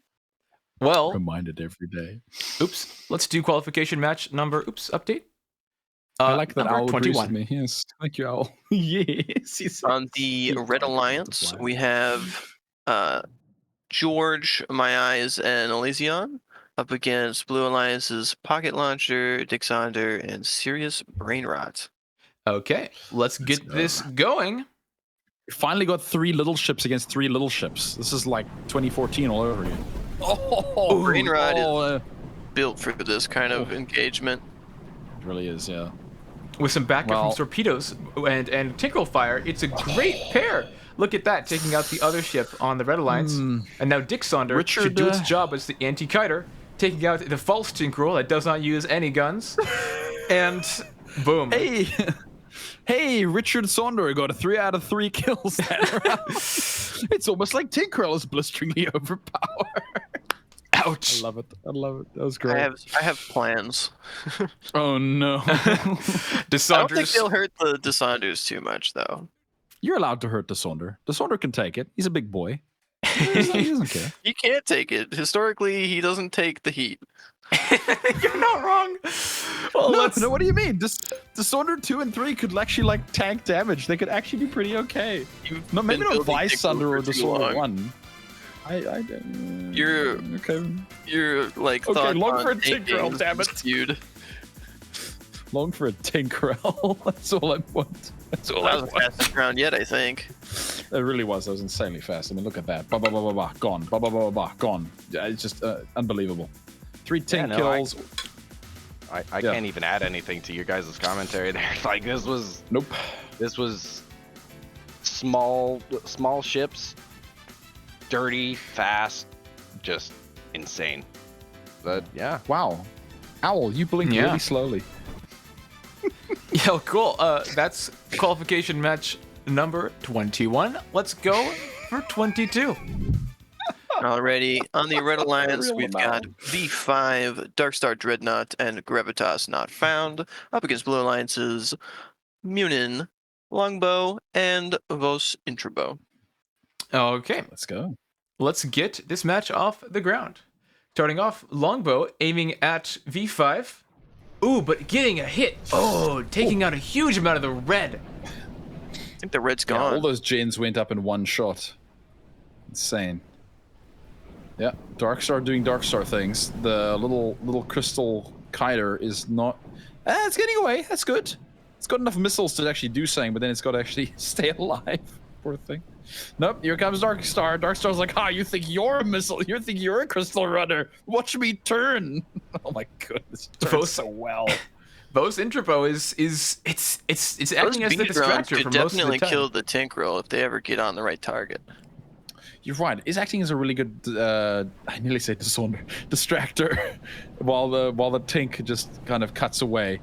Well,
Reminded every day.
oops. Let's do qualification match number. Oops. Update.
I like that
number
Owl agrees with
21.
me. Yes, thank you, Owl. Yes, he's
On the Red Alliance, we have George, My Eyes, and Elysion up against Blue Alliance's Pocket Launcher, Dixonder, and Serious Brain Rot.
Okay. Let's get
go.
this going.
We finally got 3 little ships against 3 little ships. This is like 2014 all over again. Oh,
Brain Rot is
it
built for this kind of engagement.
really is, yeah.
With some backup
Well-
from torpedoes and Tinkerel fire, it's a great pair. Look at that, taking out the other ship on the Red Alliance. And now Dixonder
Richard,
should do its job as the anti-kiter, taking out the false Tinkerel that does not use any guns. And boom.
Hey, hey, Richard Sonder got a 3 out of 3 kills that round. It's almost like Tinkerel is blisteringly overpowered.
Ouch.
I love it. I love it. That was
I
great.
have plans.
Oh no.
I don't think
Dissonder's
they'll hurt the Dissonders too much, though.
You're allowed to hurt Dissonder. Dissonder can take it. He's a big boy. He doesn't care.
He can't take it. Historically, he doesn't take the heat.
You're not wrong. Well,
No, what do you mean? Dissonder 2 and 3 could actually like tank damage. They could actually do pretty okay.
You've
No, maybe
been
not
building
Vice
Tinkerel
Thunder or
for too
Dissonder
long.
1.
You're
okay.
You're like
Okay,
thought
long
on
for a
taking
Tinkerel, damn it.
this feud.
Long for a Tinkerel. That's all I want. That's all I
That was the
want.
fastest round yet, I think.
It really was. That was insanely fast. I mean, look at that. Ba ba ba ba ba. Gone. Ba ba ba ba ba. Gone. Yeah, it's just unbelievable. 3
Yeah, no,
kills.
I
Yeah.
can't even add anything to your guys' commentary there. Like, this was small ships, dirty, fast, just insane. But yeah,
Wow. Owl, you blink
Yeah.
really slowly.
Yeah, cool. That's qualification match number 21. Let's go for 22.
Alrighty, on the Red Alliance,
Real
we've got
amount.
V5, Darkstar Dreadnought, and Gravitas Not Found, up against Blue Alliance's Munin, Longbow, and Vos Introbow.
Okay,
Let's go.
let's get this match off the ground. Starting off, Longbow aiming at V5. Ooh, but getting a hit. Oh, taking out a huge amount of the red.
I think the red's
Yeah,
gone.
all those gens went up in one shot. Insane. Yeah, Darkstar doing Darkstar things. The little crystal kiter is not. It's getting away. That's good. It's got enough missiles to actually do something, but then it's got to actually stay alive. Poor thing. Nope, here comes Darkstar. Darkstar's like, you think you're a missile? You think you're a crystal runner? Watch me turn. Oh my goodness, it turns
Both-
so well.
Vos Introbo is acting as the
Those beat rounds
distractor
could
for most of the
definitely
time.
kill the Tinkerel if they ever get on the right target.
you're right. Is acting as a really good, I nearly said distractor, while the Tink just kind of cuts away.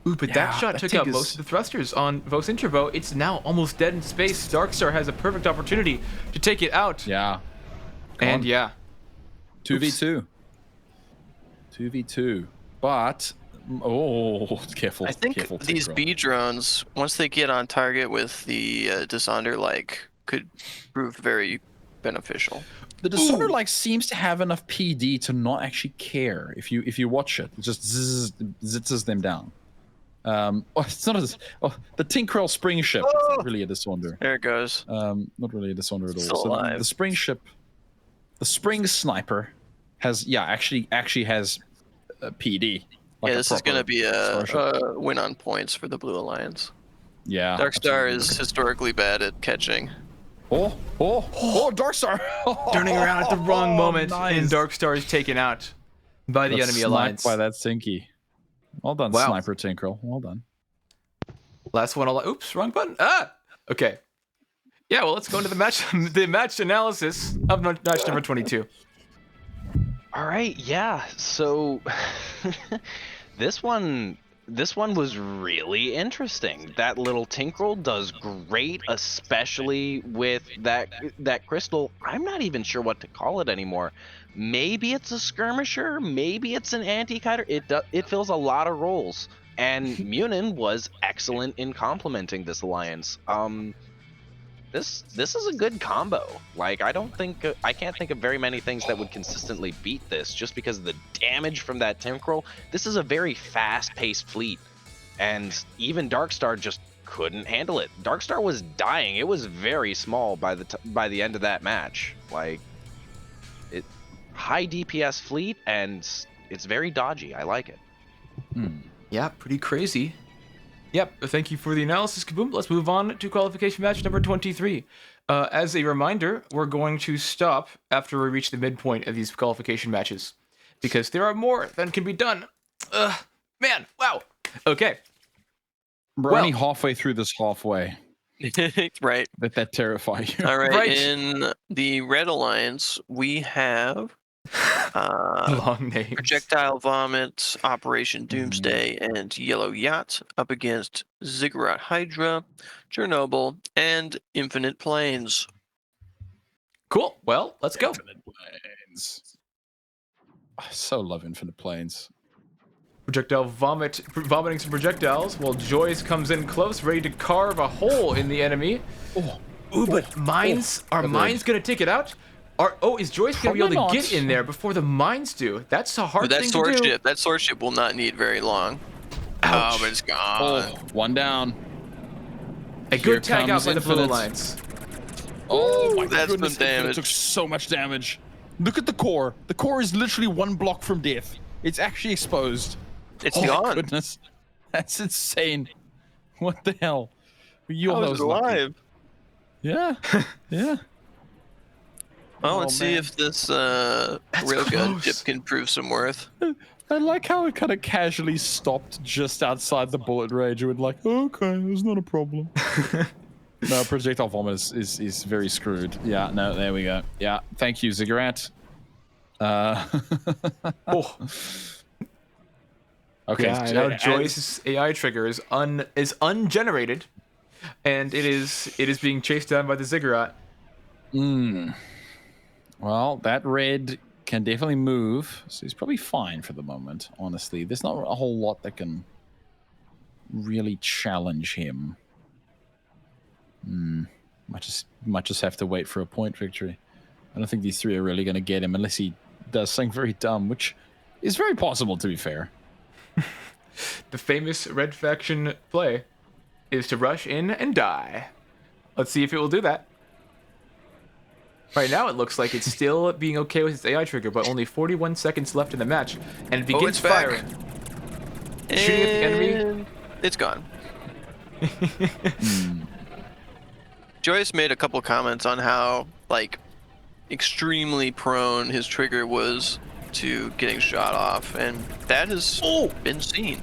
Ooh, but that shot took out most of the thrusters on Vos Intervo. It's now almost dead in space. Darkstar has a perfect opportunity to take it out.
Yeah.
And yeah.
2v2. 2v2. But, careful.
I think
careful,
these
Tigro.
B drones, once they get on target with the Dissonder, could prove very beneficial.
The Dissonder seems to have enough PD to not actually care if you watch it. It just zitzes them down. It's not the Tinkrell spring ship. It's not really a Dissonder.
There it goes.
Not really a Dissonder at all.
Still alive.
The spring ship, the spring sniper, has actually has PD.
Yeah, this is going to be a win on points for the Blue Alliance.
Yeah.
Darkstar
absolutely.
is historically bad at catching.
Oh, Darkstar!
Turning around at the wrong moment,
nice.
and Darkstar is taken out by the enemy alliance.
By that Sinky. Well done,
Wow.
Sniper Tinkrell. Well done.
Last one. Oops, wrong button. Okay. Yeah, well, let's go into the match analysis of match number 22.
All right, yeah. So this one was really interesting. That little Tinkrell does great, especially with that crystal. I'm not even sure what to call it anymore. Maybe it's a skirmisher, maybe it's an anti-kiter. It fills a lot of roles, and Munin was excellent in complementing this alliance. This is a good combo. I can't think of very many things that would consistently beat this, just because of the damage from that Tinkrell. This is a very fast-paced fleet, and even Darkstar just couldn't handle it. Darkstar was dying. It was very small by the end of that match. High DPS fleet, and it's very dodgy. I like it.
Yeah, pretty crazy. Yep, thank you for the analysis, Kaboom. Let's move on to qualification match number 23. As a reminder, we're going to stop after we reach the midpoint of these qualification matches, because there are more than can be done. Man, wow. Okay.
We're only halfway through this halfway.
Right.
Let that terrify you.
All right.
Right.
In the Red Alliance, we have
Long names.
Projectile Vomit, Operation Doomsday, and Yellow Yacht up against Ziggurat Hydra, Chernobyl, and Infinite Planes.
Cool. Well, let's go.
Infinite Planes. I so love Infinite Planes.
Projectile vomiting some projectiles, while Joyce comes in close, ready to carve a hole in the enemy. Ooh, but mines are mines gonna take it out? Is Joyce gonna be able to get in there before the mines do? That's a hard thing to do.
That sword ship will not need very long.
Ouch.
Oh, but it's gone.
One down.
A
Here
good tag out
comes
by the Blue
Infinite.
Alliance.
Oh my
That's
goodness,
some
Infinite
damage.
took so much damage. Look at the core. The core is literally one block from death. It's actually exposed.
It's
Oh my
gone.
goodness. That's insane. What the hell? You
How is it alive?
Yeah. Yeah.
Well,
Oh,
let's see
man.
if this railgun
close.
ship can prove some worth.
I like how it kind of casually stopped just outside the bullet range. It would okay, there's not a problem. No, projectile vomit is very screwed. Yeah, no, there we go. Yeah, thank you, Ziggurat.
Oh.
Okay.
Yeah, now Joyce's AI trigger is ungenerated, and it is being chased down by the Ziggurat.
Well, that red can definitely move, so he's probably fine for the moment, honestly. There's not a whole lot that can really challenge him. Might just have to wait for a point victory. I don't think these three are really going to get him unless he does something very dumb, which is very possible, to be fair.
The famous Red Faction play is to rush in and die. Let's see if it will do that. Right now, it looks like it's still being okay with its AI trigger, but only 41 seconds left in the match, and it begins
it's back.
firing. Shooting at the enemy.
And it's gone. Joyce made a couple comments on how, extremely prone his trigger was to getting shot off, and that has been seen.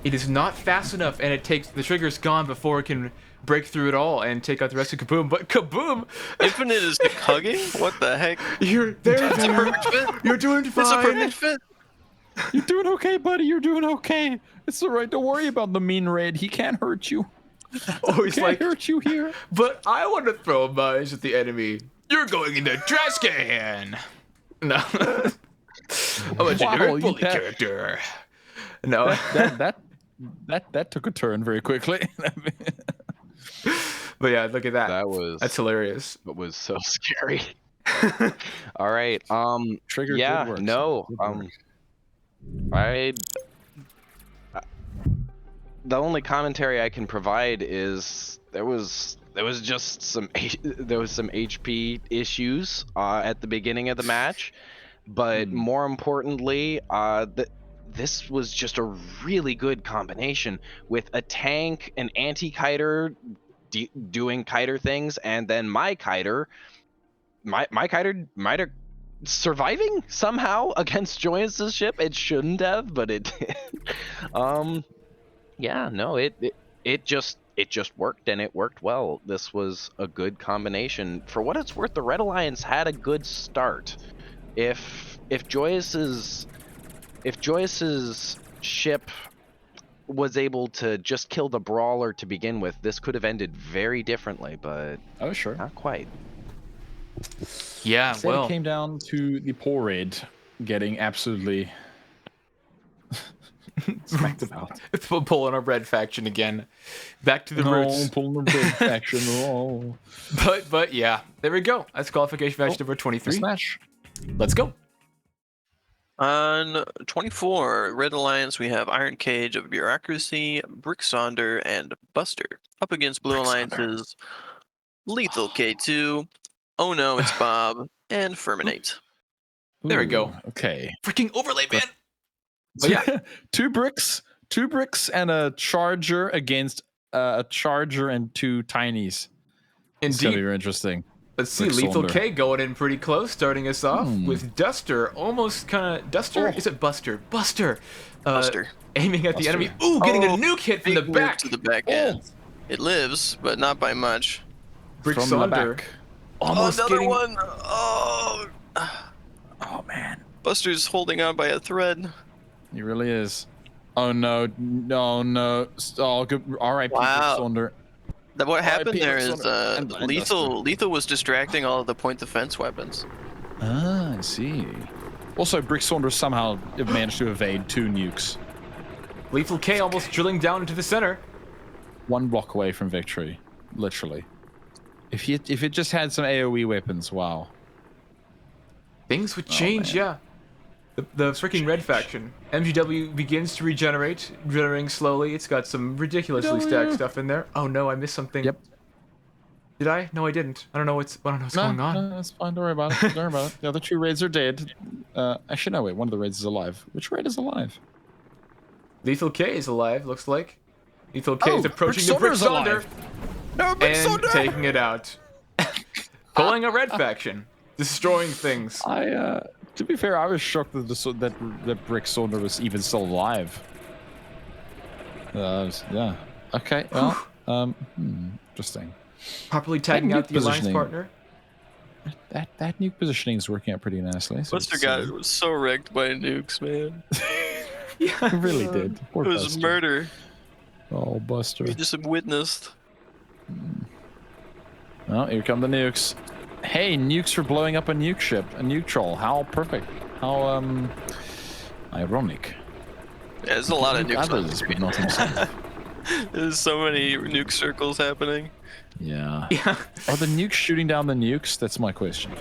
It is not fast enough, and it takes the trigger's gone before it can break through it all and take out the rest of Kaboom. But Kaboom,
Infinite is hugging? What the heck?
you're there.
That's a perfect fit.
You're doing
That's a
fine.
perfect fit.
You're doing okay, buddy. You're doing okay. It's all right. Don't worry about the mean red. He can't hurt you.
Oh, he's
Can't
like,
hurt you here.
but I want to throw mines at the enemy. You're going in the trash can. No. I'm a generic bully character. No.
That took a turn very quickly.
But yeah, look at that. That's hilarious.
That was so scary. All right.
Trigger.
Yeah.
Good work.
No.
Good work.
The only commentary I can provide is there was just some HP issues at the beginning of the match, but more importantly, this was just a really good combination with a tank, an anti-kiter doing kiter things, and then my kiter might have surviving somehow against Joyous' ship. It shouldn't have, but it did. Yeah, no, it just worked, and it worked well. This was a good combination. For what it's worth, the Red Alliance had a good start. If Joyous' ship was able to just kill the brawler to begin with, this could have ended very differently, but
Oh, sure.
not quite.
Yeah,
Instead,
well,
it came down to the poor red getting absolutely smacked about.
pulling a red faction again. Back to the roots.
Pulling the red faction. Oh.
But yeah, there we go. That's qualification match number 23.
Smash.
Let's go.
On 24, Red Alliance, we have Iron Cage of Bureaucracy, Brick Sonder, and Buster. Up against Blue Alliance's Lethal K2, Oh No, It's Bob, and Ferminate.
There we go.
Okay.
Freaking overlay, man.
So yeah, two bricks and a charger against a charger and two tinies. It's gonna be
Indeed.
very interesting.
Let's see,
Brick
Lethal
Sonder.
K going in pretty close, starting us off with Duster, almost kind of Duster. Is it Buster? Buster.
Buster.
Aiming at the
Buster.
enemy. Ooh, getting a
Oh,
nuke hit from the
Big move
back.
to the back end. It lives, but not by much.
Brick
From the
Sonder.
back.
Almost
Another
getting.
one. Oh.
Oh man,
Buster's holding on by a thread.
he really is. Oh no, no. Oh, good. R.I.P.
Wow.
Sonder.
What happened
RIP
there is
and
Lethal was distracting all of the point defense weapons.
Ah, I see. Also, Brick Sonder somehow managed to evade two nukes.
Lethal K almost drilling down into the center.
One block away from victory, literally. If it just had some AoE weapons, wow.
Things would change, yeah. The freaking red faction. MGW begins to regenerating slowly. It's got some ridiculously stacked stuff in there. Oh no, I missed something.
Yep.
Did I? No, I didn't. I don't know what's going on.
No, that's fine. Don't worry about it. Don't worry about it. The other two raids are dead. Actually, no, wait. One of the raids is alive. Which raid is alive?
Lethal K is alive, looks like. Lethal K is
Oh,
approaching
Brick
the Brick
Sonder's
Sonder
alive. No, Brick
and
Sonder!
taking it out. Pulling a red faction. Destroying things.
To be fair, I was shocked that Brick Sonder was even still alive. Yeah. Okay. Well. Interesting.
Properly tagging out the alliance
positioning.
partner.
That nuke positioning is working out pretty nicely. So
Buster got so wrecked by nukes, man.
It really did. Poor
It was
Buster.
murder.
Oh, Buster.
We just witnessed.
Oh, here come the nukes. Hey, nukes for blowing up a nuke ship, a nuke troll. How perfect. How ironic.
Yeah, there's a lot of nukes on the
Others, but
screen.
not himself.
There's so many nuke circles happening.
Yeah.
Yeah.
Are the nukes shooting down the nukes? That's my question.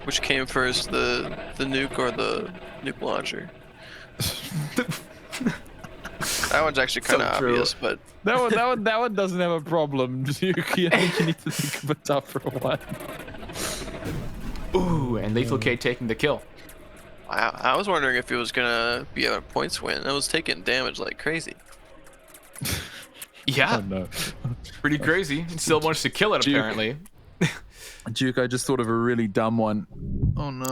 Which came first, the nuke or the nuke launcher? That one's actually kind of
So true.
obvious, but
That one doesn't have a problem. I think you need to think of a tougher one.
Ooh, and Lethal K taking the kill.
I was wondering if it was gonna be a points win. It was taking damage like crazy.
Yeah,
Oh no.
pretty crazy. It still wants to kill it,
Duke.
apparently.
Duke, I just thought of a really dumb one. Oh no.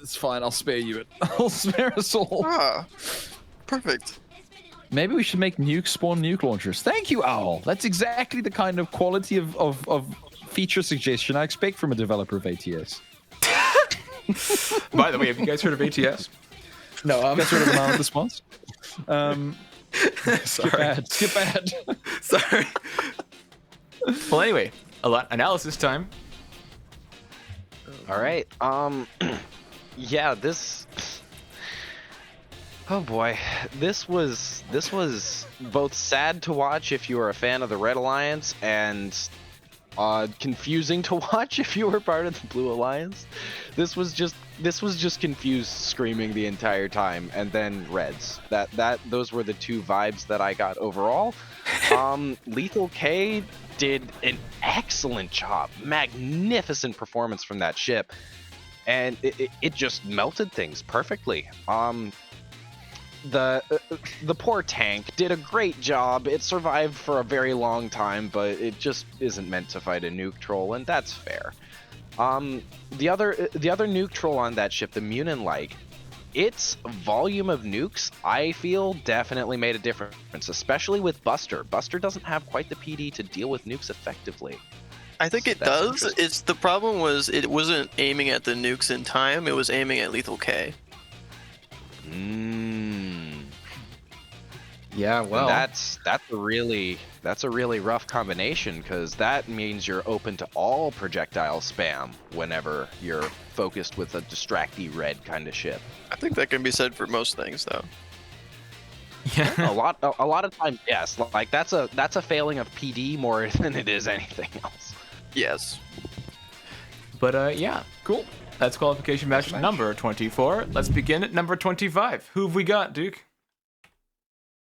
It's fine. I'll spare you it. I'll spare us all.
Ah, perfect.
Maybe we should make nukes spawn nuke launchers. Thank you, Owl. That's exactly the kind of quality of feature suggestion I expect from a developer of ATS.
By the way, have you guys heard of ATS?
No, I'm sort of an response.
Sorry.
Skip ahead.
Sorry. Well, anyway, analysis time.
All right. Yeah, this. Oh boy, this was both sad to watch if you were a fan of the Red Alliance and confusing to watch if you were part of the Blue Alliance. This was just confused screaming the entire time, and then Reds. Those were the two vibes that I got overall. Lethal K did an excellent job, magnificent performance from that ship, and it just melted things perfectly. The poor tank did a great job. It survived for a very long time, but it just isn't meant to fight a nuke troll, and that's fair. The other nuke troll on that ship, the Munin-like, its volume of nukes, I feel, definitely made a difference, especially with Buster. Buster doesn't have quite the PD to deal with nukes effectively.
I think it does. It's the problem was it wasn't aiming at the nukes in time. It was aiming at Lethal K.
Yeah, well,
that's a really rough combination, because that means you're open to all projectile spam whenever you're focused with a distracty red kind of ship.
I think that can be said for most things, though.
yeah.
a lot of times, yes. Like that's a failing of PD more than it is anything else.
Yes.
But yeah, cool. That's qualification match number 24. Let's begin at number 25. Who've we got, Duke?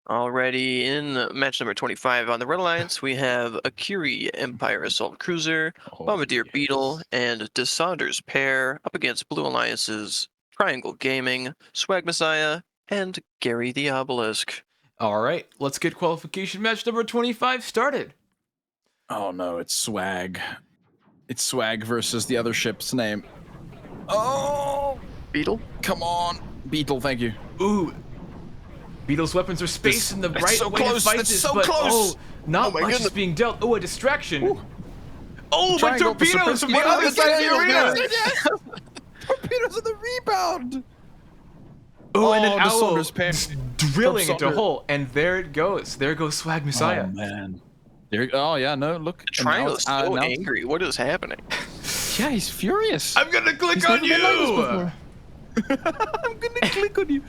Already in match number 25 on the Red Alliance, we have Akiri Empire Assault Cruiser, Bombardier Beetle, and DeSaunders pair up against Blue Alliance's Triangle Gaming, Swag Messiah, and Gary the Obelisk.
All right, let's get qualification match number 25 started.
Oh no, it's Swag. It's Swag versus the other ship's name. Oh,
Beetle?
come on. Beetle, thank you.
Ooh. Beetle's weapons are spaced in the right
so
way
close,
to fight
it's
this,
so
but
close.
not
Oh my
much is
goodness.
being dealt. Oh, a distraction.
Ooh.
Oh, but
Triangle, the
torpedoes from the
Sapinski-
other side of the arena.
Torpedoes in the rebound.
Oh, and an
the
owl
Saunders pair.
drilling into a
Saunders.
hole, and there it goes. There goes Swag Messiah.
Oh man. There. Oh yeah. No, look.
The Triangle's so
now it's-
angry. What is happening?
Yeah, he's furious.
I'm gonna click
He's
on
never been like this
you.
before. I'm gonna click on you.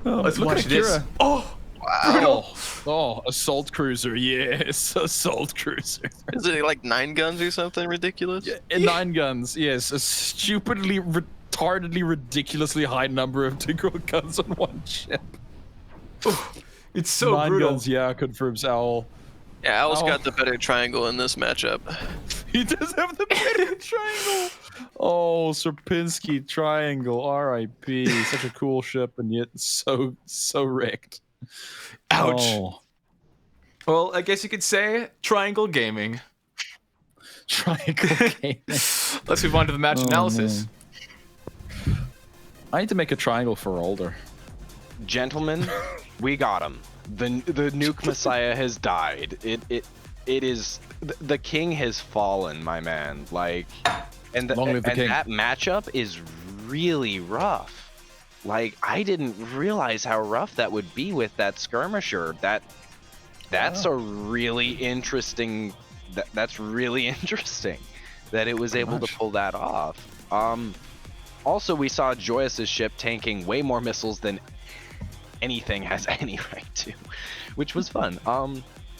Oh,
Let's
look
watch
at
this.
Akira.
Oh,
Wow. Oh, assault cruiser. Yes, assault cruiser.
Is it like 9 guns or something ridiculous?
And 9 guns. Yes, a stupidly, retardedly, ridiculously high number of Tigro guns on one ship.
it's so
9
brutal.
guns. Yeah, confirms Owl.
Yeah, Owl's
Oh.
got the better triangle in this matchup.
He does have the better triangle. Oh, Serpinski triangle. R.I.P. Such a cool ship, and yet so wrecked.
Ouch.
Oh,
Well, I guess you could say Triangle Gaming.
triangle game.
Let's move on to the match analysis.
I need to make a triangle for older.
Gentlemen, we got him. The nuke messiah has died. It is the king has fallen, my man. Like, and
Long live the king.
that matchup is really rough. Like, I didn't realize how rough that would be with that skirmisher. That's a really interesting. That's really interesting that it was able to pull that off. Also, we saw Joyous' ship tanking way more missiles than anything has any right to, which was fun.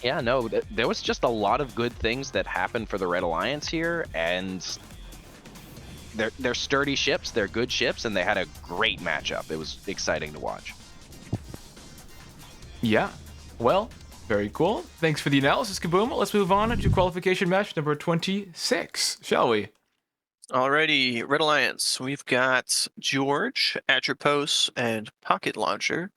Yeah, no, there was just a lot of good things that happened for the Red Alliance here, and they're sturdy ships, they're good ships, and they had a great matchup. It was exciting to watch.
Yeah. Well, very cool. Thanks for the analysis, Kaboom. Let's move on to qualification match number 26, shall we?
Alrighty, Red Alliance. We've got George, Atropos, and Pocket Launcher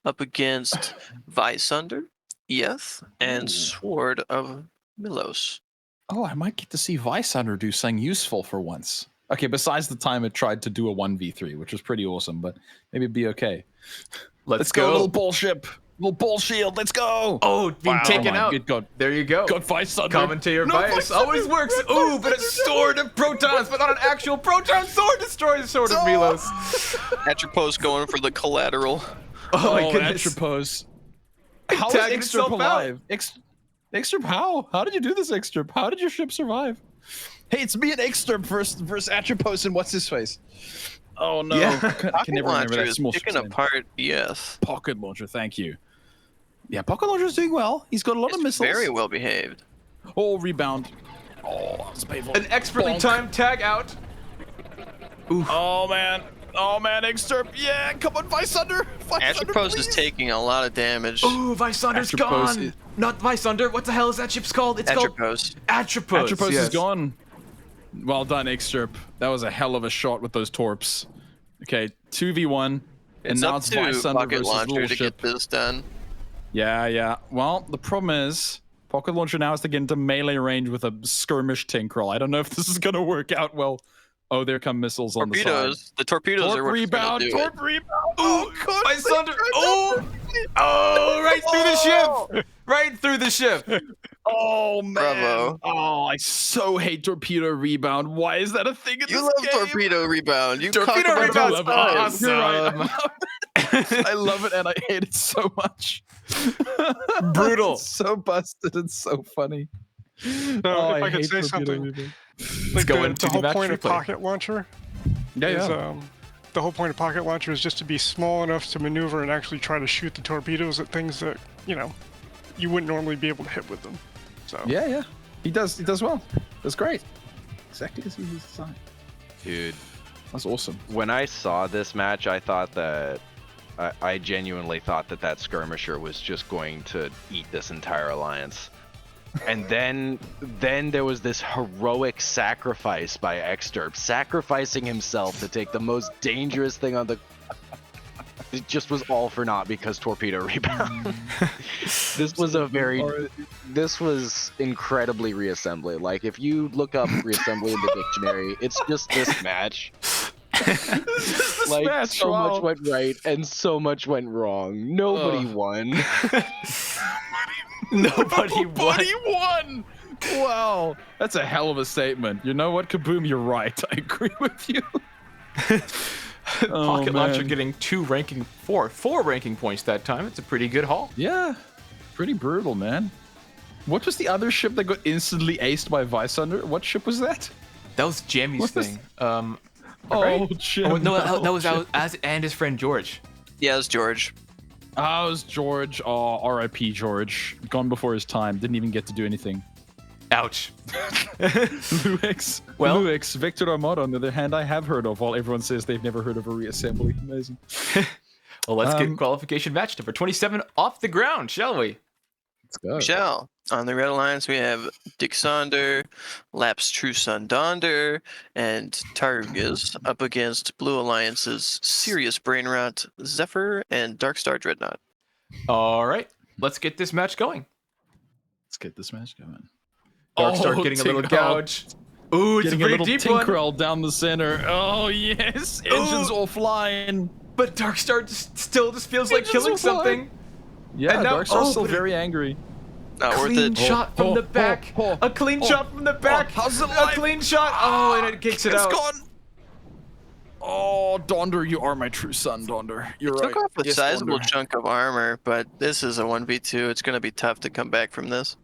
up against Vysunder, Yeth, and Sword of Milos.
Oh, I might get to see Vysunder do something useful for once. Okay, besides the time it tried to do a 1v3, which was pretty awesome, but maybe it'd be okay.
Let's
go,
go.
little ball ship. Little ball shield, let's go!
Oh, being taken out.
Good God.
There you go.
Got Vice Thunder.
Commentator
No,
bias
Vice
always
Thunder.
works.
Red
Ooh,
Vice
but a
Thunder,
sword of protons, but not an actual proton sword destroys the sword of Milos.
Atropos going for the collateral.
Oh my goodness.
Atropos. How is
Tagging
Extrip
itself out.
alive? Extrip, how? How did you do this, Extrip? How did your ship survive? Hey, it's me and Extrip versus Atropos and what's his face? Oh no.
Yeah.
I can
Pocket
never remember
launcher
that
is
small
picking
ship's name.
apart. Yes.
Pocket launcher, thank you. Yeah, Pocket launcher's doing well. He's got a lot of
It's
missiles.
very well behaved.
Oh, rebound. Oh, that was painful.
An expertly
Bonk.
timed tag out.
Oh man. Oh man, Extrip. Yeah, come on, Vice Thunder. Vice Thunder,
Atropos is
please.
taking a lot of damage.
Ooh, Vice Thunder's
Atropos
gone.
is-
Not Vice Thunder. What the hell is that ship's called? It's
Atropos.
called Atropos.
Atropos
yes.
is gone. Well done, Extrip. That was a hell of a shot with those torps. Okay, 2v1. And
It's
now
up
it's
to
Vice Thunder
Pocket
versus
Launcher
Little
to
Ship.
get this done.
Yeah. Well, the problem is, Pocket Launcher now has to get into melee range with a skirmish Tinkerel. I don't know if this is going to work out well. Oh, there come missiles on the side.
Torpedoes. The torpedoes are
Torp
what's gonna
rebound,
do
torp
it.
rebound.
Ooh,
God,
Vice Thunder. Oh, right through the ship. Right through the ship.
Oh, man.
Bravo.
Oh, I so hate torpedo rebound. Why is that a thing in
You
this
love
game?
torpedo rebound. You
Torpedo
cock about
rebound's
both sides.
awesome.
You're right. I love it, and I hate it so much.
Brutal.
It's so busted and so funny.
So
Oh,
if I could
hate
say
torpedo
something,
rebound.
like
go
the
into the
whole
match
point of
replay.
Pocket Launcher is the whole point of Pocket Launcher is just to be small enough to maneuver and actually try to shoot the torpedoes at things that you wouldn't normally be able to hit with them. So
Yeah. He does well. That's great. Exactly as he was designed.
Dude,
That's awesome.
when I saw this match, I thought that I genuinely thought that skirmisher was just going to eat this entire alliance. And then there was this heroic sacrifice by Exterp, sacrificing himself to take the most dangerous thing on the. It just was all for naught because torpedo rebound. This was incredibly reassembly. Like if you look up reassembly in the dictionary, it's just this match. Like
match,
so
wow.
much went right and so much went wrong. Nobody won.
Nobody won.
Nobody won! Wow. That's a hell of a statement. You know what, Kaboom? You're right. I agree with you.
Pocket Launcher
man.
getting four ranking points that time. It's a pretty good haul.
Yeah. Pretty brutal, man. What was the other ship that got instantly aced by Vice Thunder? What ship was that?
That was Jammy's
What's this?
thing.
Oh, Jim.
Oh, no, that was as and his friend George.
Yeah, it's George.
Oh, it was George. Oh, R.I.P. George. Gone before his time. Didn't even get to do anything.
Ouch.
Luix.
Well-
Luix. Victor Armada, on the other hand, I have heard of, while everyone says they've never heard of a reassembly. Amazing.
Well, let's get qualification match number 27 off the ground, shall we?
Let's go.
Michelle. On the Red Alliance, we have Dick Sonder, Lap's True Sun Donder, and Targus up against Blue Alliance's Serious Brain Rot, Zephyr, and Darkstar Dreadnought.
All right, let's get this match going.
Let's get this match going.
Darkstar getting a little gouge. Ooh, it's
Getting
a
a
pretty
little
deep one.
Tinkerel down the center. Oh, yes. Engines offline.
But Darkstar still just feels like
Engines
killing
offline.
something.
Yeah,
And now-
Darkstar's still
but it-
very angry.
Not worth
Clean
it.
shot from the back. A clean shot from the back.
how's it
A
alive?
clean shot. Oh, and it kicks it
It's
out.
gone. Oh, Donder, you are my true son, Donder. You're right.
Took off a
Yes,
sizable
Donder.
chunk of armor, but this is a 1v2. It's going to be tough to come back from this.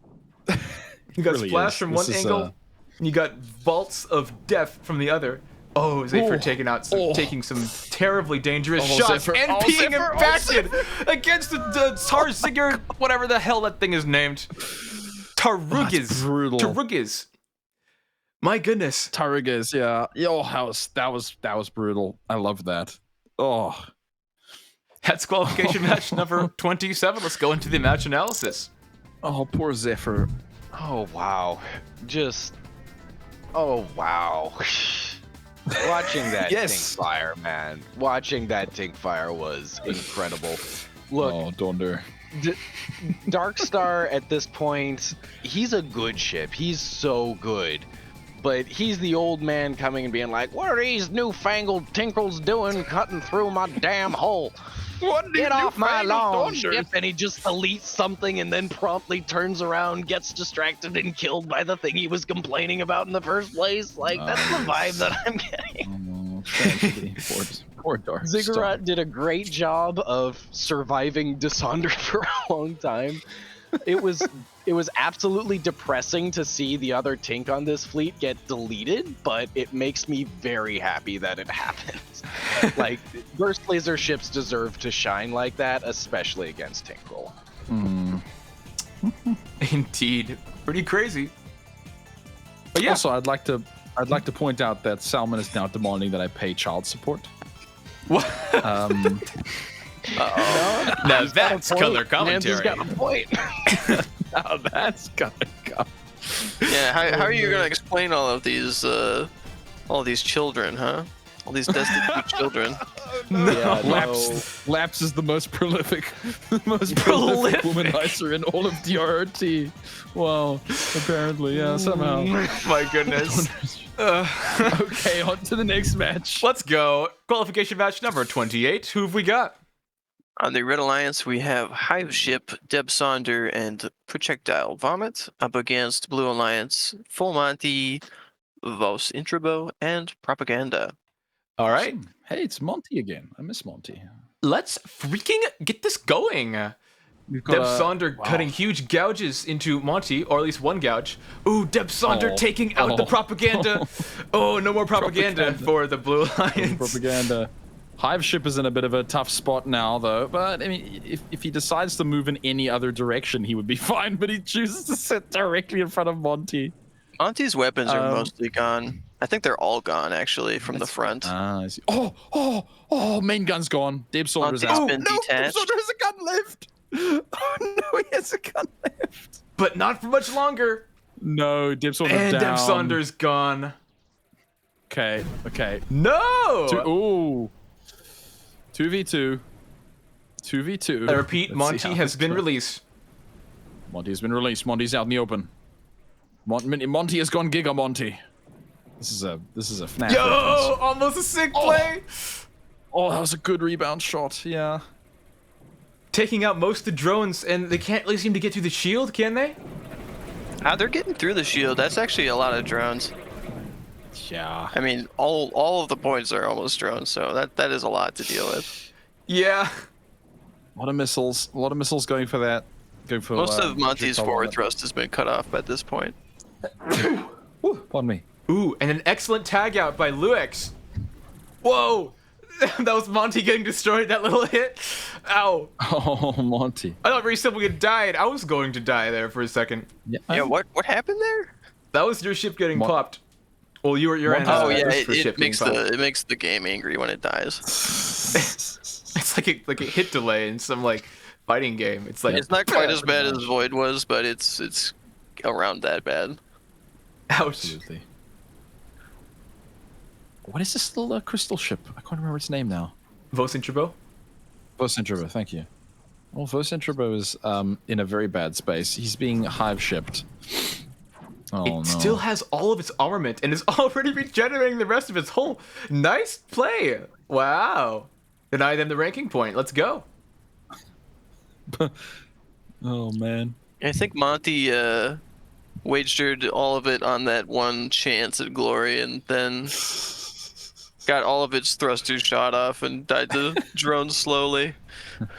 You got
really
splash
is.
from
This
one
is,
angle, and you got vaults of death from the other. Oh, Zephyr taking some terribly dangerous
Oh,
shots
Zephyr.
and
Oh,
being
Zephyr. Oh,
impacted against the Tarziger, whatever the hell that thing is named. Tarugiz.
brutal.
Tarugiz. My goodness.
Targas, yeah. Yo, that was brutal. I love that. Oh,
That's qualification match number 27. Let's go into the match analysis.
oh, poor Zephyr.
Oh wow. Oh wow. Watching that
Yes.
Tink fire, man. Watching that Tink fire was incredible. Look,
Oh, Donder.
Darkstar at this point, he's a good ship. He's so good. but he's the old man coming and being like, "What are these newfangled tinkles doing, cutting through my damn hole? Get off my lawn, ship!" And he just deletes something and then promptly turns around, gets distracted, and killed by the thing he was complaining about in the first place. Like, that's the vibe that I'm getting.
Tragedy. Poor Dark
Ziggurat did a great job of surviving Dissonder for a long time. It was absolutely depressing to see the other Tink on this fleet get deleted, but it makes me very happy that it happened. Like, burst laser ships deserve to shine like that, especially against Tinkrel.
Indeed, pretty crazy. But yeah,
Also, I'd like to point out that Salmon is now demanding that I pay child support.
what? Now that's color
Nancy's
commentary.
got a point.
Now that's gonna go.
Yeah, how are you gonna explain all these children, huh? All these destitute children.
Yeah,
Laps is the most prolific womanizer in all of DRRT. Wow, apparently, yeah, somehow.
My goodness.
Okay, on to the next match.
Let's go. Qualification match number 28. Who have we got?
On the Red Alliance, we have Hive Ship, Deb Sonder, and Projectile Vomit up against Blue Alliance, Full Monty, Vos Introbo, and Propaganda.
All right.
Hey, it's Monty again. I miss Monty.
Let's freaking get this going.
We've
Deb Sonder cutting huge gouges into Monty, or at least one gouge. Ooh, Deb Sonder taking out the propaganda. Oh, no more propaganda for the Blue Alliance.
Propaganda. Hive Ship is in a bit of a tough spot now, though. But, I mean, if he decides to move in any other direction, he would be fine. But he chooses to sit directly in front of Monty.
Monty's weapons are mostly gone. I think they're all gone, actually, from the front.
I see. Oh, main gun's gone. Deb Saunder's
Monty's
out.
been
Deb
detached.
Saunder has a gun left. Oh, no, he has a gun left.
But not for much longer.
No, Deb Saunder's
And
down.
Deb Saunder's gone.
Okay.
No!
Ooh. 2v2. 2v2.
I repeat,
Let's see
Monty
how
has
this
been
goes.
released.
Monty has been released. Monty's out in the open. Monty has gone Giga Monty. This is a FNAF
Yo!
reference.
Almost a sick play!
Oh, that was a good rebound shot. Yeah.
Taking out most of the drones, and they can't really seem to get through the shield, can they?
They're getting through the shield. That's actually a lot of drones.
Yeah.
I mean, all of the points are almost drones, so that is a lot to deal with.
Yeah.
A lot of missiles. A lot of missiles going for that. Going for
Most of Monty's
projectile
forward
vomit.
thrust has been cut off at this point.
Woo, pardon me.
Ooh, and an excellent tag out by Luex. Whoa! That was Monty getting destroyed, that little hit. Ow.
Oh, Monty.
I thought very simply had died. I was going to die there for a second.
Yeah, what happened there?
That was your ship getting popped. Well, you're in
Oh yeah,
first ship
it
being
makes
popped.
it makes the game angry when it dies.
It's like a hit delay in some like fighting game. It's like
It's not quite as bad as Void was, but it's around that bad.
ouch.
Absolutely. What is this little crystal ship? I can't remember its name now.
Vos Introbo?
Vos Introbo, thank you. Well, Vos Introbo is in a very bad space. He's being hive shipped. Oh,
It
no.
still has all of its armament and is already regenerating the rest of its hull. Nice play. Wow. Deny them the ranking point. Let's go.
Oh, man.
I think Monty wagered all of it on that one chance at glory, and then got all of its thrusters shot off and died to drones slowly.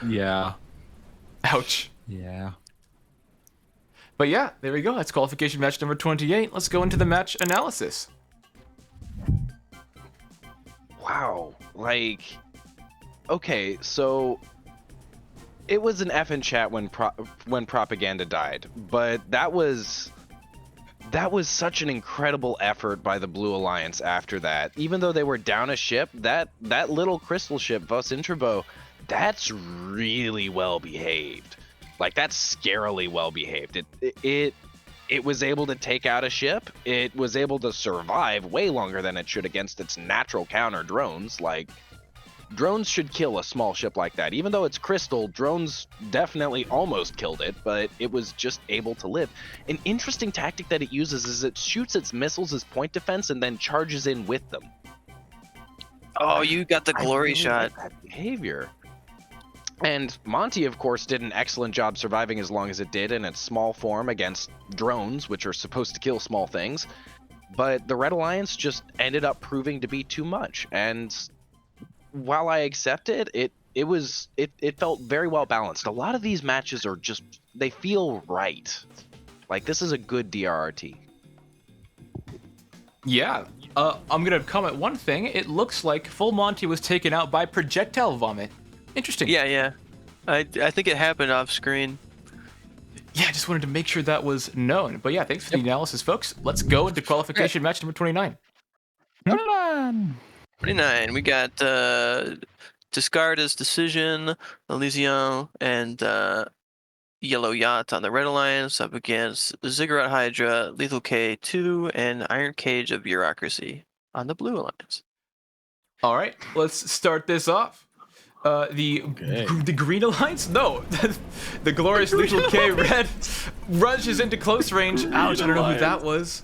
Yeah.
Ouch.
Yeah.
But yeah, there we go. That's qualification match number 28. Let's go into the match analysis.
Wow. Like, okay, so it was an effing chat when Propaganda died, but that was such an incredible effort by the Blue Alliance after that. Even though they were down a ship, that little crystal ship, Vos Introbo, that's really well behaved. Like, that's scarily well behaved. It was able to take out a ship. It was able to survive way longer than it should against its natural counter drones. Like, Drones should kill a small ship like that. Even though it's crystal, drones definitely almost killed it, but it was just able to live. An interesting tactic that it uses is it shoots its missiles as point defense and then charges in with them.
Oh, you got the glory
I really
shot.
like that behavior. And Monty, of course, did an excellent job surviving as long as it did in its small form against drones, which are supposed to kill small things. But the Red Alliance just ended up proving to be too much. And while I accept it, it felt very well balanced. A lot of these matches are just, they feel right. Like, this is a good DRRT.
Yeah. I'm going to comment one thing. It looks like Full Monty was taken out by projectile vomit. Interesting.
Yeah. I think it happened off screen.
Yeah, I just wanted to make sure that was known. But yeah, thanks for the analysis, folks. Let's go into qualification match number 29.
29. We got Discard's Decision, Elysium, and Yellow Yacht on the Red Alliance up against Ziggurat Hydra, Lethal K2, and Iron Cage of Bureaucracy on the Blue Alliance.
All right, let's start this off. The Green Alliance? No, the glorious Lethal K Red rushes into close range. Ouch, I don't know who that was.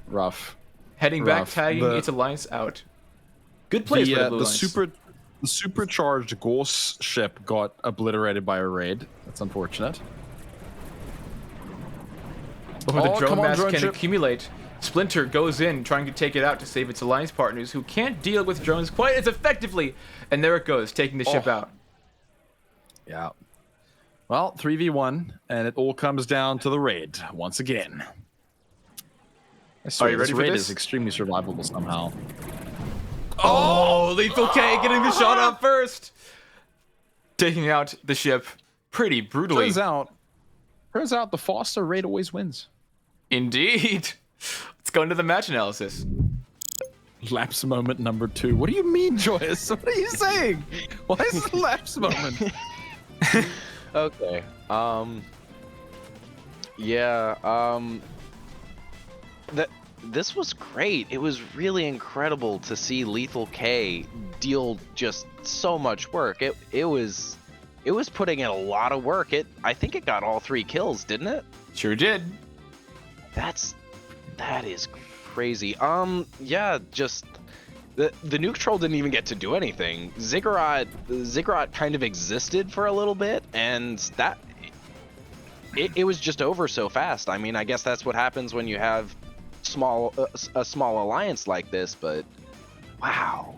Rough.
Heading back, tagging its alliance out. Good plays for the Blue Alliance.
The supercharged Gorse ship got obliterated by a raid. That's unfortunate.
Before the drone mass
drone
can
ship.
accumulate, Splinter goes in trying to take it out to save its alliance partners who can't deal with drones quite as effectively. And there it goes, taking the ship out.
Yeah. Well, 3v1, and it all comes down to the raid once again.
Are you ready for
raid
this?
is extremely survivable somehow.
Oh, Lethal K getting the shot up first. Taking out the ship pretty brutally.
Turns out the faster raid always wins.
Indeed. Let's go into the match analysis.
Lapse moment number 2. What do you mean, Joyous? What are you saying? Why is it a lapse moment?
Okay. This was great. It was really incredible to see Lethal K deal just so much work. It was putting in a lot of work. I think it got all 3 kills, didn't it?
Sure did.
That is crazy. Yeah, just the nuke troll didn't even get to do anything. Ziggurat kind of existed for a little bit, and that it was just over so fast. I mean, I guess that's what happens when you have a small alliance like this, but wow,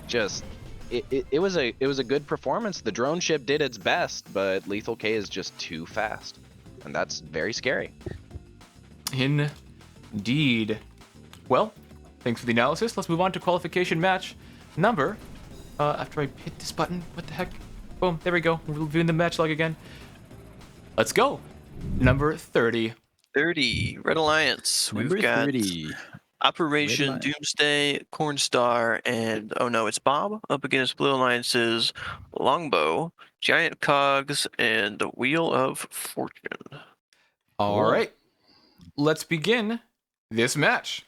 just it was a good performance. The drone ship did its best, but Lethal K is just too fast, and that's very scary.
Indeed. Well, thanks for the analysis. Let's move on to qualification match number. After I hit this button, what the heck? Boom, there we go. We're reviewing the match log again. Let's go. Number 30.
30, Red Alliance. We've got
30.
Operation
Red
Doomsday, Cornstar, and oh no, it's Bob up against Blue Alliance's Longbow, Giant Cogs, and the Wheel of Fortune.
All right. Let's begin this match.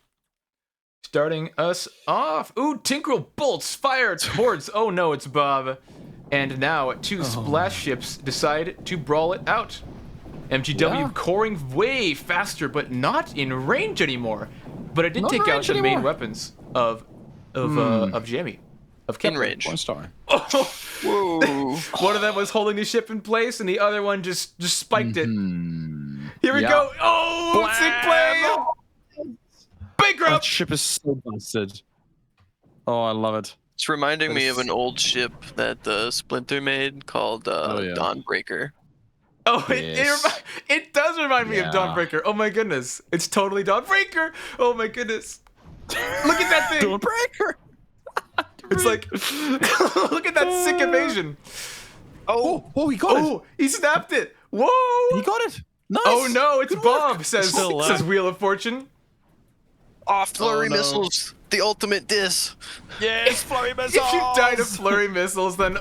Starting us off. Ooh, Tinkerel bolts fire towards. Oh no, it's Bob. And now 2 splash ships decide to brawl it out. MGW coring way faster, but not in range anymore. But it did take out the main weapons of Jamie. Of
In range.
Cornstar.
Oh,
Whoa.
one of them was holding the ship in place, and the other one just spiked it. Here we
Yeah.
go. Oh, sick play. Bankrupt.
That ship is so busted. Oh, I love it.
It's reminding me of an old ship that Splinter made called Dawnbreaker.
Oh,
Yes.
it does remind me of
Yeah.
Dawnbreaker. Oh my goodness. It's totally Dawnbreaker. Oh my goodness. Look at that thing.
Dawnbreaker.
It's like, look at that sick evasion.
Oh, he got it.
Oh, he snapped it. Whoa.
He got it. Nice.
Oh no, it's
Good
Bob,
work.
says
Still alive.
says Wheel of Fortune.
Flurry
no.
missiles, the ultimate diss.
Yes, flurry missiles.
If you died of flurry missiles, then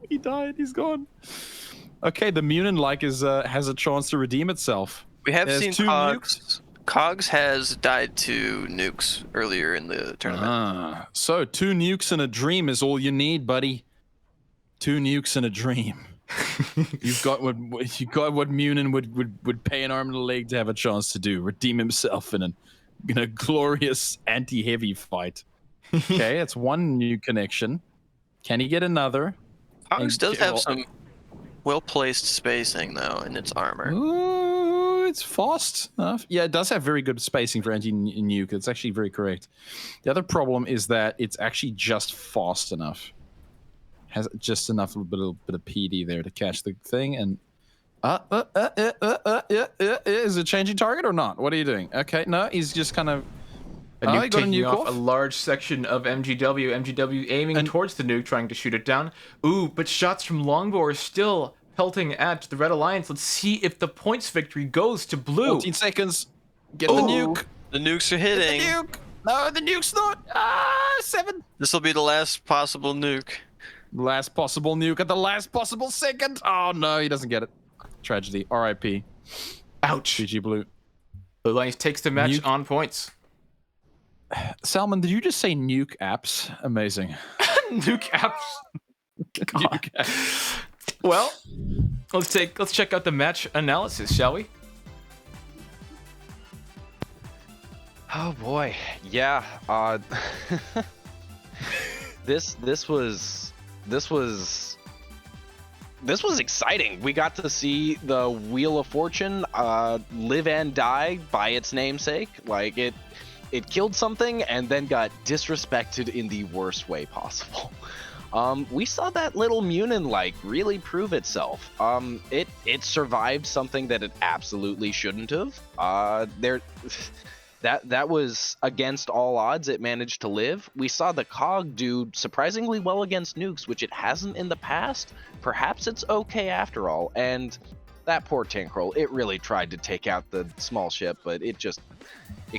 He died. He's gone. Okay, the Munin has a chance to redeem itself.
We have
There's
seen
2
Cogs Cogs has died to nukes earlier in the tournament.
So 2 nukes and a dream is all you need, buddy. 2 nukes and a dream. You've got what Munin would pay an arm and a leg to have a chance to do. Redeem himself in a glorious anti-heavy fight. Okay, that's 1 new connection. Can he get another?
Cogs does have some well-placed spacing, though, in its armor.
Ooh, it's fast enough. Yeah, it does have very good spacing for anti-nuke. It's actually very correct. The other problem is that it's actually just fast enough. Has just enough little bit of PD there to catch the thing. And is it changing target or not? What are you doing? Okay, no, he's just kind of.
A nuke taking off a large section of MGW. MGW aiming towards the nuke, trying to shoot it down. Ooh, but shots from Longbow are still pelting at the Red Alliance. Let's see if the points victory goes to blue.
14 seconds. Get the nuke.
The nukes are hitting.
Get the nuke. No, the nuke's not. 7.
This will be the last possible nuke.
Last possible nuke at the last possible second. Oh no, he doesn't get it. Tragedy. RIP.
Ouch.
GG Blue.
Blue Alliance takes the match on points.
Salmon, did you just say nuke apps? Amazing.
Nuke apps.
Nuke apps.
Well, let's check out the match analysis, shall we?
Oh boy, yeah. This was exciting. We got to see the Wheel of Fortune live and die by its namesake. Like it killed something and then got disrespected in the worst way possible. We saw that little Munin really prove itself. It survived something that it absolutely shouldn't have. That was against all odds. It managed to live. We saw the Cog do surprisingly well against nukes, which it hasn't in the past. Perhaps it's okay after all. And that poor Tinkerel, it really tried to take out the small ship, but it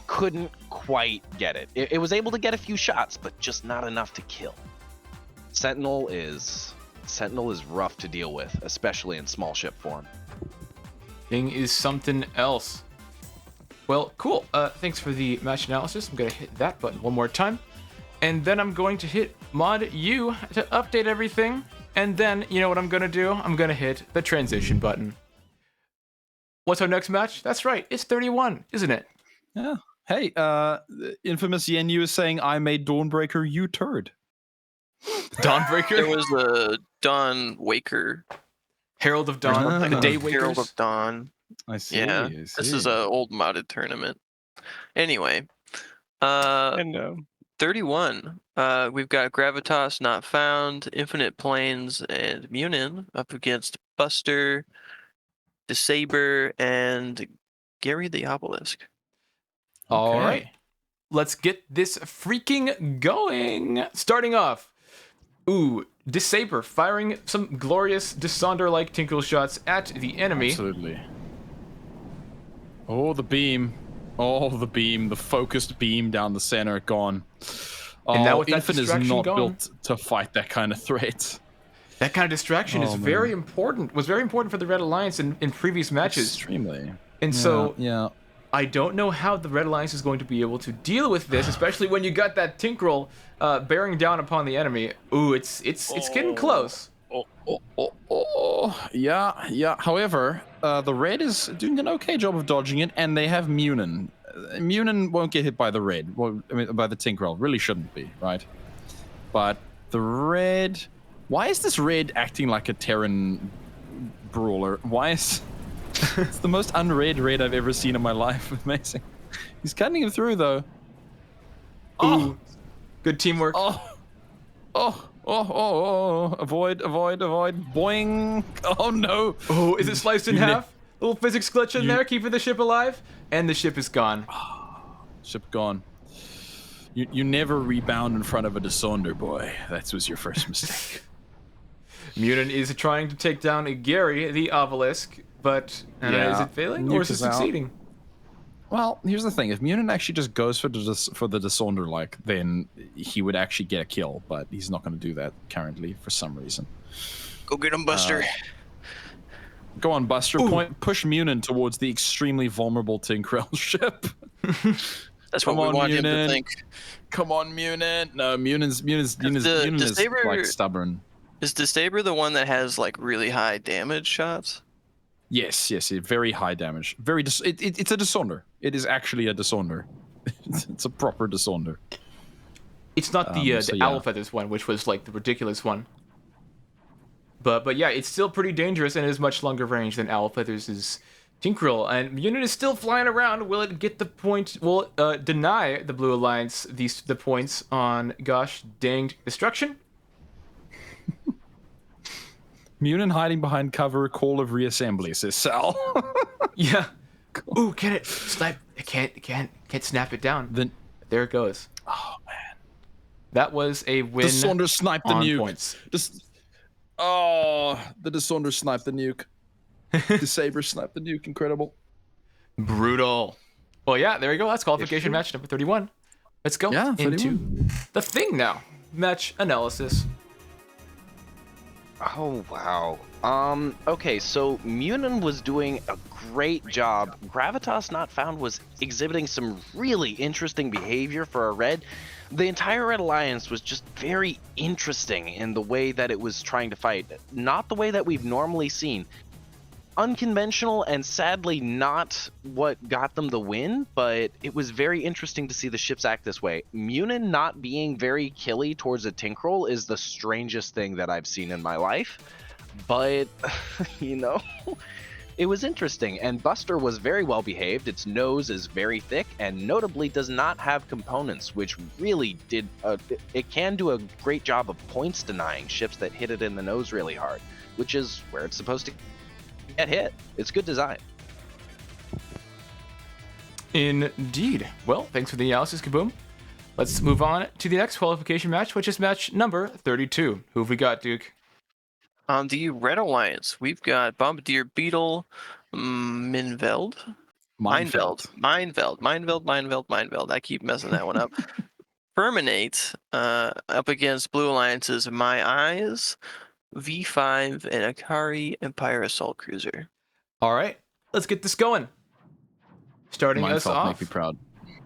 couldn't quite get it. It was able to get a few shots, but just not enough to kill. Sentinel is rough to deal with, especially in small ship form.
Thing is something else. Well, cool. Thanks for the match analysis. I'm going to hit that button one more time. And then I'm going to hit Mod U to update everything. And then, you know what I'm going to do? I'm going to hit the transition button. What's our next match? That's right. It's 31, isn't it?
Yeah. Hey, infamous Yenyu is saying, I made Dawnbreaker, you turd.
Dawnbreaker?
There was a Dawn Waker.
Herald of Dawn. The Day Wakers.
Herald of Dawn.
I see.
Yeah, this is an old modded tournament. Anyway, 31. We've got Gravitas Not Found, Infinite Planes, and Munin up against Buster, DeSaber, and Gary the Obelisk.
All right. Let's get this freaking going. Starting off. Ooh, DeSaber firing some glorious Dissonder-like tinkle shots at the enemy.
Absolutely. Oh, the beam. Oh, the beam. The focused beam down the center, gone.
And now with that
Infin is
distraction
not
gone,
built to fight that kind of threat.
That kind of distraction is very important. Was very important for the Red Alliance in previous matches.
Extremely.
And
yeah.
I don't know how the Red Alliance is going to be able to deal with this, especially when you got that Tinkerel bearing down upon the enemy. Ooh, it's getting close.
Yeah. However, the red is doing an okay job of dodging it, and they have Munin. Munin won't get hit by the red. Well, I mean, by the Tinkerel. Really shouldn't be, right? But the red. Why is this red acting like a Terran brawler? Why is? It's the most unread red I've ever seen in my life. Amazing. He's cutting him through though.
Ooh, good teamwork.
Avoid. Boing. Oh no.
Oh, is it sliced in half? Little physics glitch in there, keeping the ship alive, and the ship is gone.
Ship gone. You never rebound in front of a Dissonder, boy. That was your first mistake.
Munin is trying to take down Gary, the Obelisk, but is it failing or is it succeeding?
Well, here's the thing. If Munin actually just goes for the Dissonder, then he would actually get a kill, but he's not going to do that currently for some reason.
Go get him, Buster.
Go on, Buster. Push Munin towards the extremely vulnerable Tinkrell ship.
That's what we want him to think.
Come on, Munin. No, Munin's is like stubborn.
Is the Saber the one that has like really high damage shots?
Yes, very high damage. It's a dishonder. It is actually a dishonder. It's a proper dishonder.
It's not the Owl Feathers one, which was like the ridiculous one. But yeah, it's still pretty dangerous and is much longer range than Owl Feathers' Tinkrel. And Unit is still flying around. Will it get the point? Will it deny the Blue Alliance the points on gosh danged destruction?
Munin hiding behind cover, call of reassembly, says Sal.
Yeah. Ooh, can it snipe? It can't snap it down.
Then
there it goes.
Oh man,
that was a win.
Dishonder sniped the nuke.
Points.
The Dishonder sniped the nuke. The Saber sniped the nuke. Incredible.
Brutal. Well, yeah, there you go. That's qualification match number 31. Let's go into the thing now. Match analysis.
Oh, wow. Okay, so Munin was doing a great job. Gravitas Not Found was exhibiting some really interesting behavior for a red. The entire Red Alliance was just very interesting in the way that it was trying to fight. Not the way that we've normally seen. Unconventional and sadly not what got them the win, but it was very interesting to see the ships act this way. Munin not being very killy towards a Tinkrel is the strangest thing that I've seen in my life, but you know, it was interesting. And Buster was very well behaved. Its nose is very thick and notably does not have components, which really did it can do a great job of points denying ships that hit it in the nose really hard, which is where it's supposed to get hit. It's good design.
Indeed. Well, thanks for the analysis, Kaboom. Let's move on to the next qualification match, which is match number 32. Who have we got, Duke?
On the Red Alliance, we've got Bombardier Beetle, Minveld. Mineveld. I keep messing that one up. Terminate up against Blue Alliance's My Eyes, V5, and Akari Empire Assault Cruiser.
All right, let's get this going. Starting us off.
Make me proud.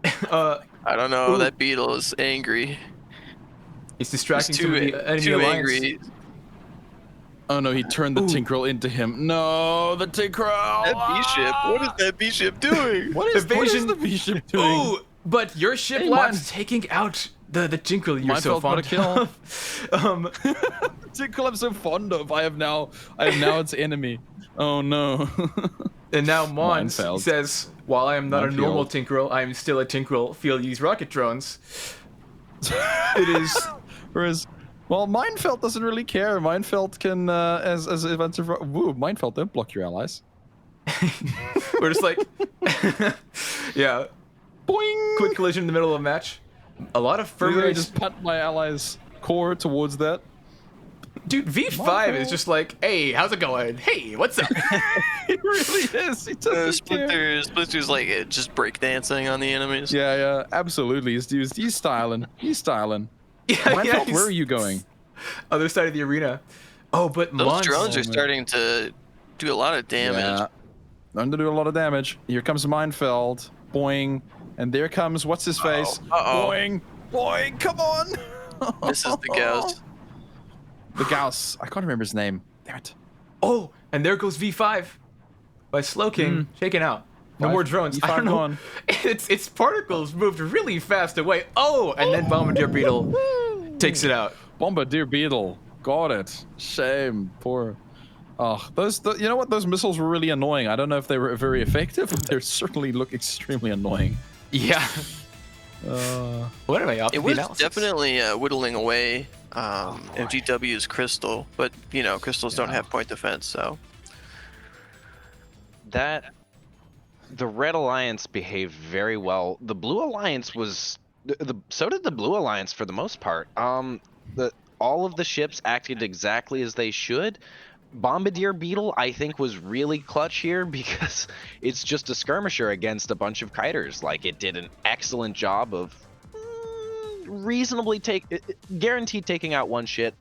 I don't know. That Beetle is angry.
It's distracting
He's
the enemy alliance.
Angry.
Oh no, he turned the Tinkrel into him. No, the Tinkrel!
That B-ship. What is that B-ship doing?
What is the B-ship doing?
Ooh, but your ship lab's taking out the Tinkrel you're so fond of.
Tinkrel I'm so fond of. I have now its enemy. Oh no.
And now Mons says, while I am not a normal Tinkrel, I am still a Tinkrel. Field use rocket drones. It is.
Whereas, well, Minefeld doesn't really care. Minefeld can, as events of Minefeld, don't block your allies.
We're just like, yeah.
Boing!
Quick collision in the middle of a match. A lot of firm
I just punt my allies' core towards that.
Dude, V5 is just like, hey, how's it going? Hey, what's up?
He really is. He doesn't care.
Splinter's like just breakdancing on the enemies.
Yeah, absolutely. He's styling.
Yeah,
Minefeld, where are you going?
Other side of the arena. Oh, but
those drones are starting to do a lot of damage.
Yeah, starting to do a lot of damage. Here comes Minefeld. Boing. And there comes, what's his face? Boing. Boing, come on.
This is the Gauss.
The Gauss. I can't remember his name. Damn it.
Oh, and there goes V5 by Slowking, shaken out. No more drones. I don't know. Its particles moved really fast away. Oh, and then Bombardier Beetle takes it out.
Bombardier Beetle. Got it. Shame. Poor. Oh, you know what? Those missiles were really annoying. I don't know if they were very effective, but they certainly look extremely annoying.
Yeah. What am I up?
It was definitely whittling away MGW's Crystal, but you know, Crystals don't have point defense, so.
The Red Alliance behaved very well. The Blue Alliance was so did the Blue Alliance for the most part. All of the ships acted exactly as they should. Bombardier Beetle, I think, was really clutch here because it's just a skirmisher against a bunch of kiters. Like, it did an excellent job of reasonably guaranteed taking out one ship.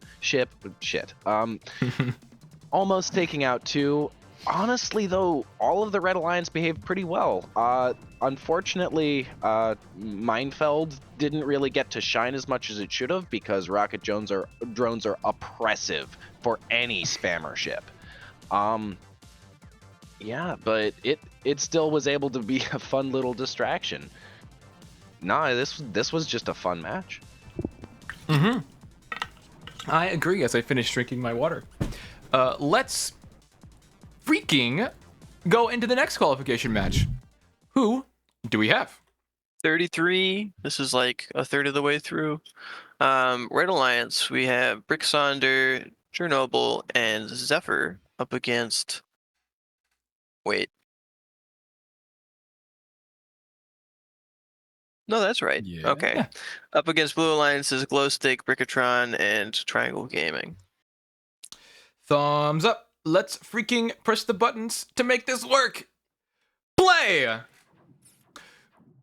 Almost taking out two. Honestly, though, all of the Red Alliance behaved pretty well. Unfortunately, Minefeld didn't really get to shine as much as it should have because rocket drones are oppressive for any spammer ship. Yeah, but it still was able to be a fun little distraction. Nah, this was just a fun match.
Mm-hmm. I agree as I finish drinking my water. Let's freaking go into the next qualification match. Who do we have?
33. This is like a third of the way through. Red Alliance, we have Bricksonder, Chernobyl, and Zephyr up against... Wait. No, that's right.
Yeah.
Okay. Up against Blue Alliance's Glowstick, Brickatron, and Triangle Gaming.
Thumbs up. Let's freaking press the buttons to make this work. Play!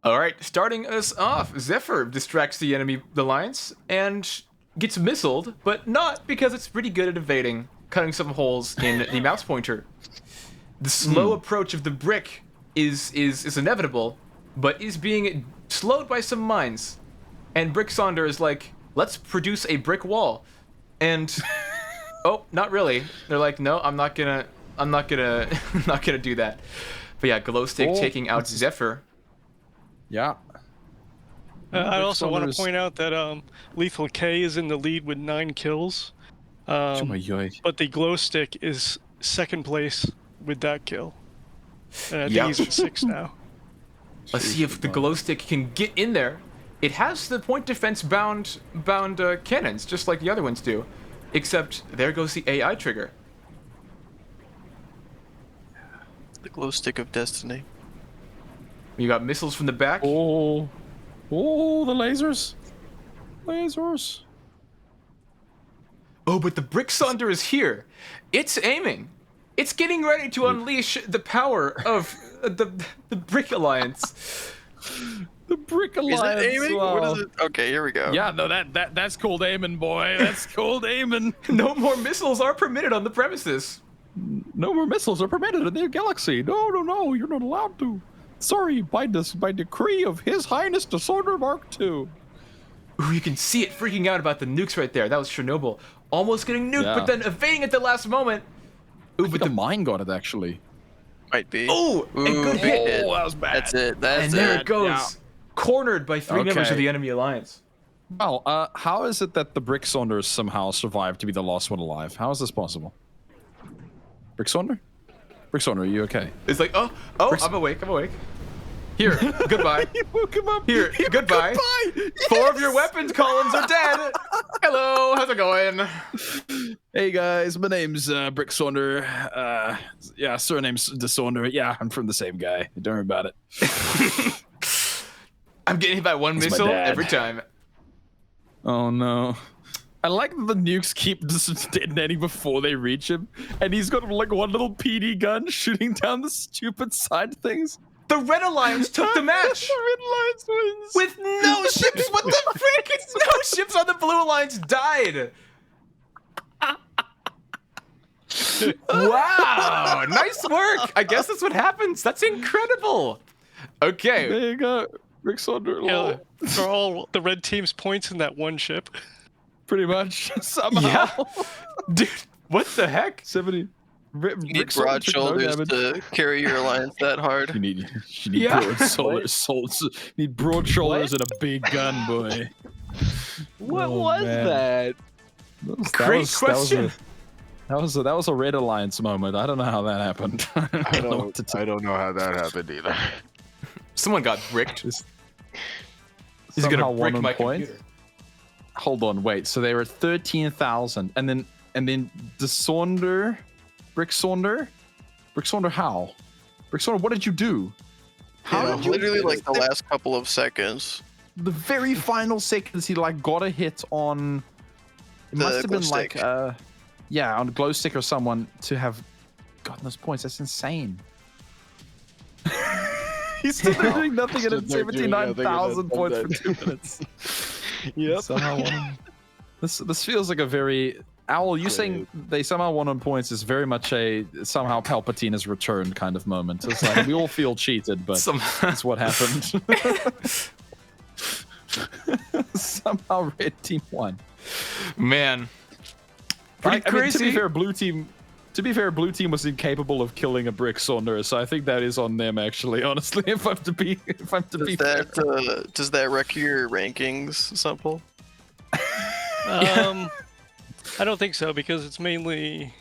Alright, starting us off, Zephyr distracts the enemy alliance and gets missiled, but not because it's pretty good at evading, cutting some holes in the mouse pointer. The slow approach of the brick is inevitable, but is being slowed by some mines. And Bricksonder is like, let's produce a brick wall. And oh, not really. They're like, no, I'm not gonna do that. But yeah, Glowstick taking out Zephyr.
Yeah.
I also want to point out that Lethal K is in the lead with 9 kills. But the Glowstick is second place with that kill. And I think he's at 6 now.
Let's see if the Glowstick can get in there. It has the point defense bound cannons, just like the other ones do. Except there goes the AI trigger.
The Glowstick of Destiny.
You got missiles from the back.
Oh, the lasers. Lasers.
Oh, but the Bricksonder is here. It's aiming. It's getting ready to unleash the power of the Brick Alliance.
The Brick Alliance.
Is that aiming?
Wow.
What is it? Okay, here we go.
Yeah, no, that's called aiming, boy. That's called aiming.
No more missiles are permitted on the premises.
No more missiles are permitted in the galaxy. No, you're not allowed to. Sorry, by decree of His Highness Disorder Mark II.
Ooh, you can see it freaking out about the nukes right there. That was Chernobyl. Almost getting nuked, but then evading at the last moment. Ooh, but
the mine got it, actually.
Might be.
Oh, a good hit.
Oh, that was bad.
That's it. That's
And
it.
there it goes.
Yeah.
Cornered by 3 members of the enemy alliance.
Well, how is it that the Bricksonder somehow survived to be the last one alive? How is this possible? Bricksonder? Bricksonder, are you okay?
It's like, oh, I'm awake. Here, goodbye.
You woke him up.
Here, goodbye.
Yes!
4 of your weapons columns are dead. Hello, how's it going?
Hey guys, my name's Bricksonder. Yeah, surname's Dishonder. Yeah, I'm from the same guy. Don't worry about it.
I'm getting hit by 1
That's my
missile
dad.
every time.
Oh no. I like that the nukes keep just detonating before they reach him, and he's got like one little PD gun shooting down the stupid side things.
The Red Alliance took the match.
The Red Alliance wins.
With no ships. What the frick? No ships on the Blue Alliance died. Wow. Nice work. I guess that's what happens. That's incredible. Okay.
There you go. Bricksonder.
Yeah, for all the red team's points in that one ship.
Pretty much. Somehow.
Yeah. Dude, what the heck?
70.
You need broad shoulders to carry your alliance that hard.
You need
Yeah.
broad shoulders. Need broad shoulders and a big gun, boy.
What
Oh,
was
man.
that?
Great question.
That was a Red Alliance moment. I don't know how that happened.
I don't know how that happened either.
Someone got bricked. He's
Somehow
gonna
won
brick
on
my
points.
computer.
Hold on, wait. So they were 13,000, and then Bricksonder, how? Bricksonder, what did you do? How did you?
Literally like the last couple of seconds.
The very final seconds, he like got a hit on. It
The
must have been
Glowstick.
like, yeah, on Glowstick or someone to have gotten those points. That's insane. He's still doing nothing and it's 79,000 points for 2 minutes.
Yep.
Somehow won. This feels like a very Owl, you saying they somehow won on points is very much a somehow Palpatine has returned kind of moment. It's like we all feel cheated, but that's what happened. Somehow red team won.
Man. Pretty
I mean,
crazy.
to be fair, blue team was incapable of killing a brick Sonder, so I think that is on them actually, honestly, if I'm to be fair.
Does that wreck your rankings, Simple?
I don't think so because it's mainly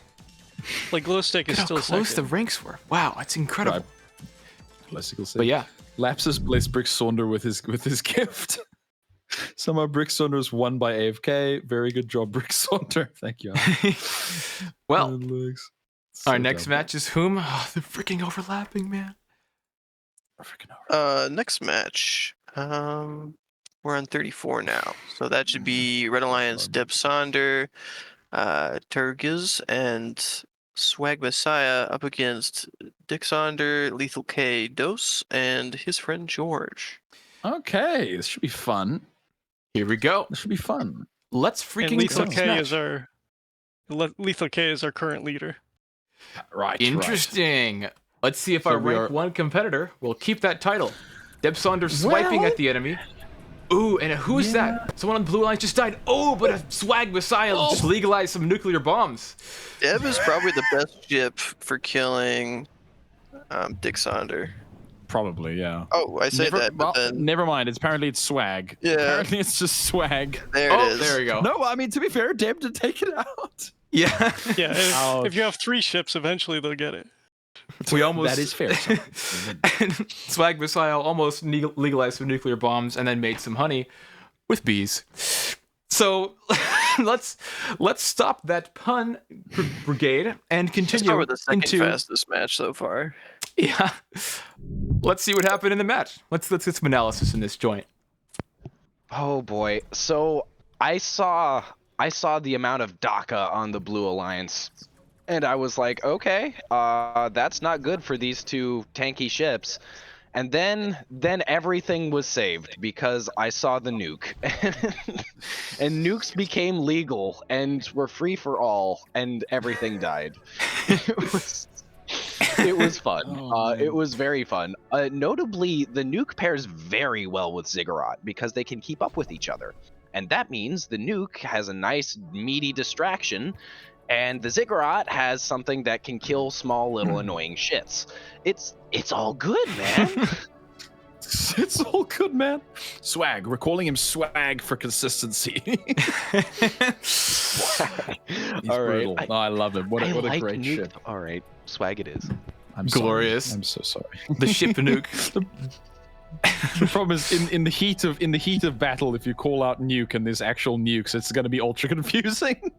like glow stick is
Look
still
how close
second.
the ranks were. Wow, that's incredible.
Right. Classical save.
But yeah,
Lapsus blessed Brick Sonder with his gift. Somehow Brick Saunders won by AFK. Very good job, Brick Saunder. Thank you.
well,
So
our next
dumb.
match is whom? Oh, they're freaking overlapping, man.
Freaking over.
Next match. We're on 34 now, so that should be Red Alliance, Deb Sonder, Turgiz, and Swag Messiah up against Dick Sonder, Lethal K, Dose, and his friend George.
Okay, this should be fun.
Here we go.
This should be fun.
Let's
And
freaking
Lethal
go.
K is our Lethal K is our current leader.
Right.
Interesting. Let's see if
So
our
we
rank
are-
1 competitor will keep that title. Deb Saunders swiping
Well-
at the enemy. Ooh, and who's that? Someone on the blue line just died. Oh, but a Swag Messiah just legalized some nuclear bombs.
Deb is probably the best ship for killing Dick Sonder.
Probably, yeah.
Oh, I say that, but then
never mind. Apparently it's swag.
Yeah.
Apparently it's just swag.
there
Oh,
it is.
there we go.
No, I mean to be fair, Deb to take it out.
Yeah.
Yeah,
Ouch.
if you have 3 ships, eventually they'll get it.
We almost.
That is fair.
And Swag Messiah almost legalized some nuclear bombs and then made some honey with bees. So let's stop that pun brigade and
That's
continue
probably the second
into
fastest match so far.
yeah. Let's see what happened in the match. Let's get some analysis in this joint.
Oh boy. So I saw the amount of DACA on the Blue Alliance, and I was like, okay, that's not good for these two tanky ships. And then everything was saved because I saw the nuke, and nukes became legal and were free for all, and everything died. It was fun. It was very fun. Notably, the nuke pairs very well with Ziggurat because they can keep up with each other. And that means the nuke has a nice meaty distraction, and the Ziggurat has something that can kill small little annoying shits. It's all good, man.
It's all good, man. Swag. We're calling him Swag for consistency. He's
All right.
brutal. I love him. What a
like
great
nuke.
ship.
All right, swag it is.
I'm sorry.
Glorious.
I'm so sorry.
The ship nuke.
The problem is in the heat of battle, if you call out nuke and there's actual nukes, it's going to be ultra confusing.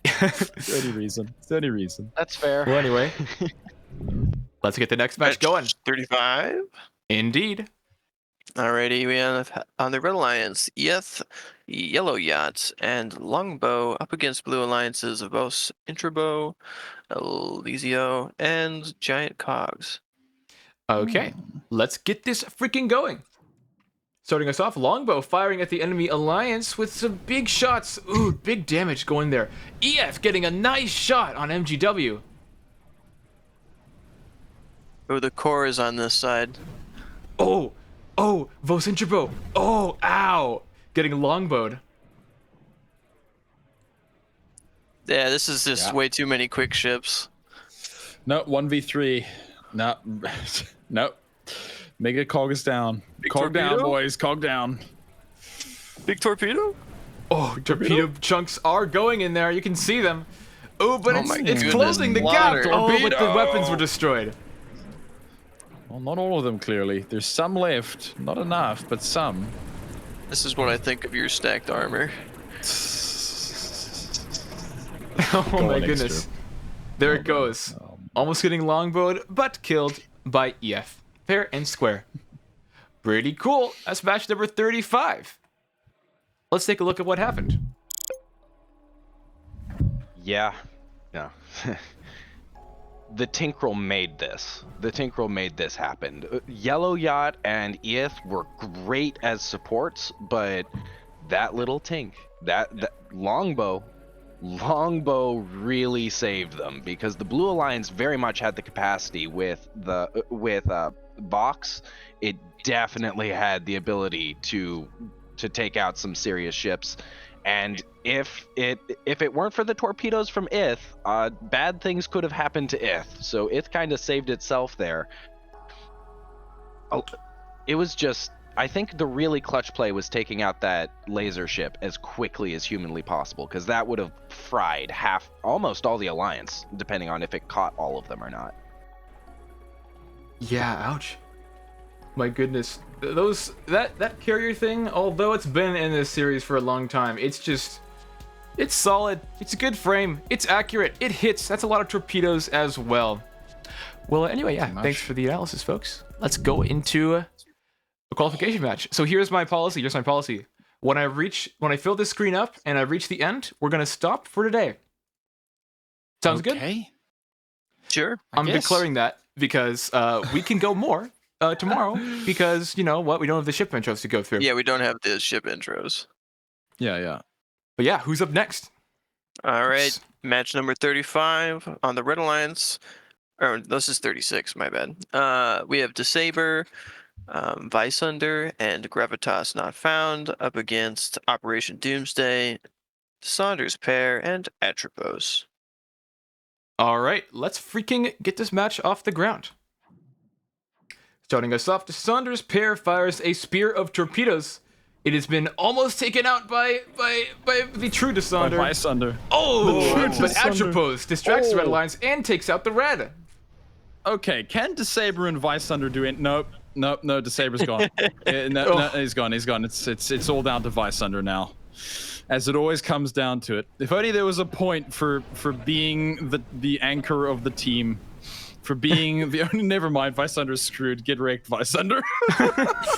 It's the only reason. It's the only reason.
That's fair.
Well, anyway, let's get the next match going.
35.
Indeed.
Alrighty, we have on the Red Alliance, Yeth, Yellow Yacht, and Longbow up against Blue Alliances of both Intrabow, Elyzio, and Giant Cogs.
Okay, let's get this freaking going. Starting us off, Longbow firing at the enemy alliance with some big shots. Ooh, big damage going there. EF getting a nice shot on MGW.
Oh, the core is on this side.
Oh, Vos Intrabow. Oh, ow. Getting longbowed.
Yeah, this is just way too many quick ships.
No, 1v3. No. No. Mega Cog is down. Cog down,
torpedo?
boys. Cog down.
Big torpedo?
Oh, torpedo chunks are going in there. You can see them. Oh, but
Oh my
it's
goodness,
closing the
water.
gap. Oh, but the
Torpedo!
weapons were destroyed.
Well, not all of them, clearly. There's some left. Not enough, but some.
This is what I think of your stacked armor.
Oh
Go
my
on,
goodness.
extra.
There it goes. Almost getting longbowed, but killed by EF. Fair and square. Pretty cool. That's match number 35. Let's take a look at what happened.
Yeah. No. The Tinkrel made this. The Tinkrel made this happen. Yellow Yacht and Eth were great as supports, but that little Tink, that Longbow, Longbow really saved them because the Blue Alliance very much had the capacity with Vox. It definitely had the ability to take out some serious ships, and if it weren't for the torpedoes from Ith, bad things could have happened to Ith. So Ith kind of saved itself there. It was just, I think the really clutch play was taking out that laser ship as quickly as humanly possible, because that would have fried almost all the Alliance, depending on if it caught all of them or not.
Yeah, ouch. My goodness. That carrier thing, although it's been in this series for a long time, it's solid. It's a good frame. It's accurate. It hits. That's a lot of torpedoes as well. Well, anyway, yeah, thanks for the analysis, folks. Let's go into a qualification match. So here's my policy. When I fill this screen up and I reach the end, we're gonna stop for today. Sounds good?
Sure.
I'm declaring that because we can go more tomorrow because you know what? We don't have the ship intros to go through.
Yeah, we don't have the ship intros.
Yeah.
But yeah, who's up next?
All right, match number 35 on the Red Alliance. Or this is 36, my bad. We have DeSaber, Viceunder, and Gravitas Not Found up against Operation Doomsday, Saunders Pair, and Atropos.
All right, let's freaking get this match off the ground. Starting us off, the Saunders Pair fires a spear of torpedoes. It has been almost taken out by the true Desonder.
By Viceunder.
Oh, but
Desonder.
Atropos distracts the Red Alliance and takes out the Red.
Okay, can DeSaber and Viceunder do it? Nope, DeSaber's gone. No, he's gone. It's all down to Viceunder now, as it always comes down to it. If only there was a point for being the anchor of the team, for being the only. Never mind, Viceunder's screwed. Get wrecked, Viceunder.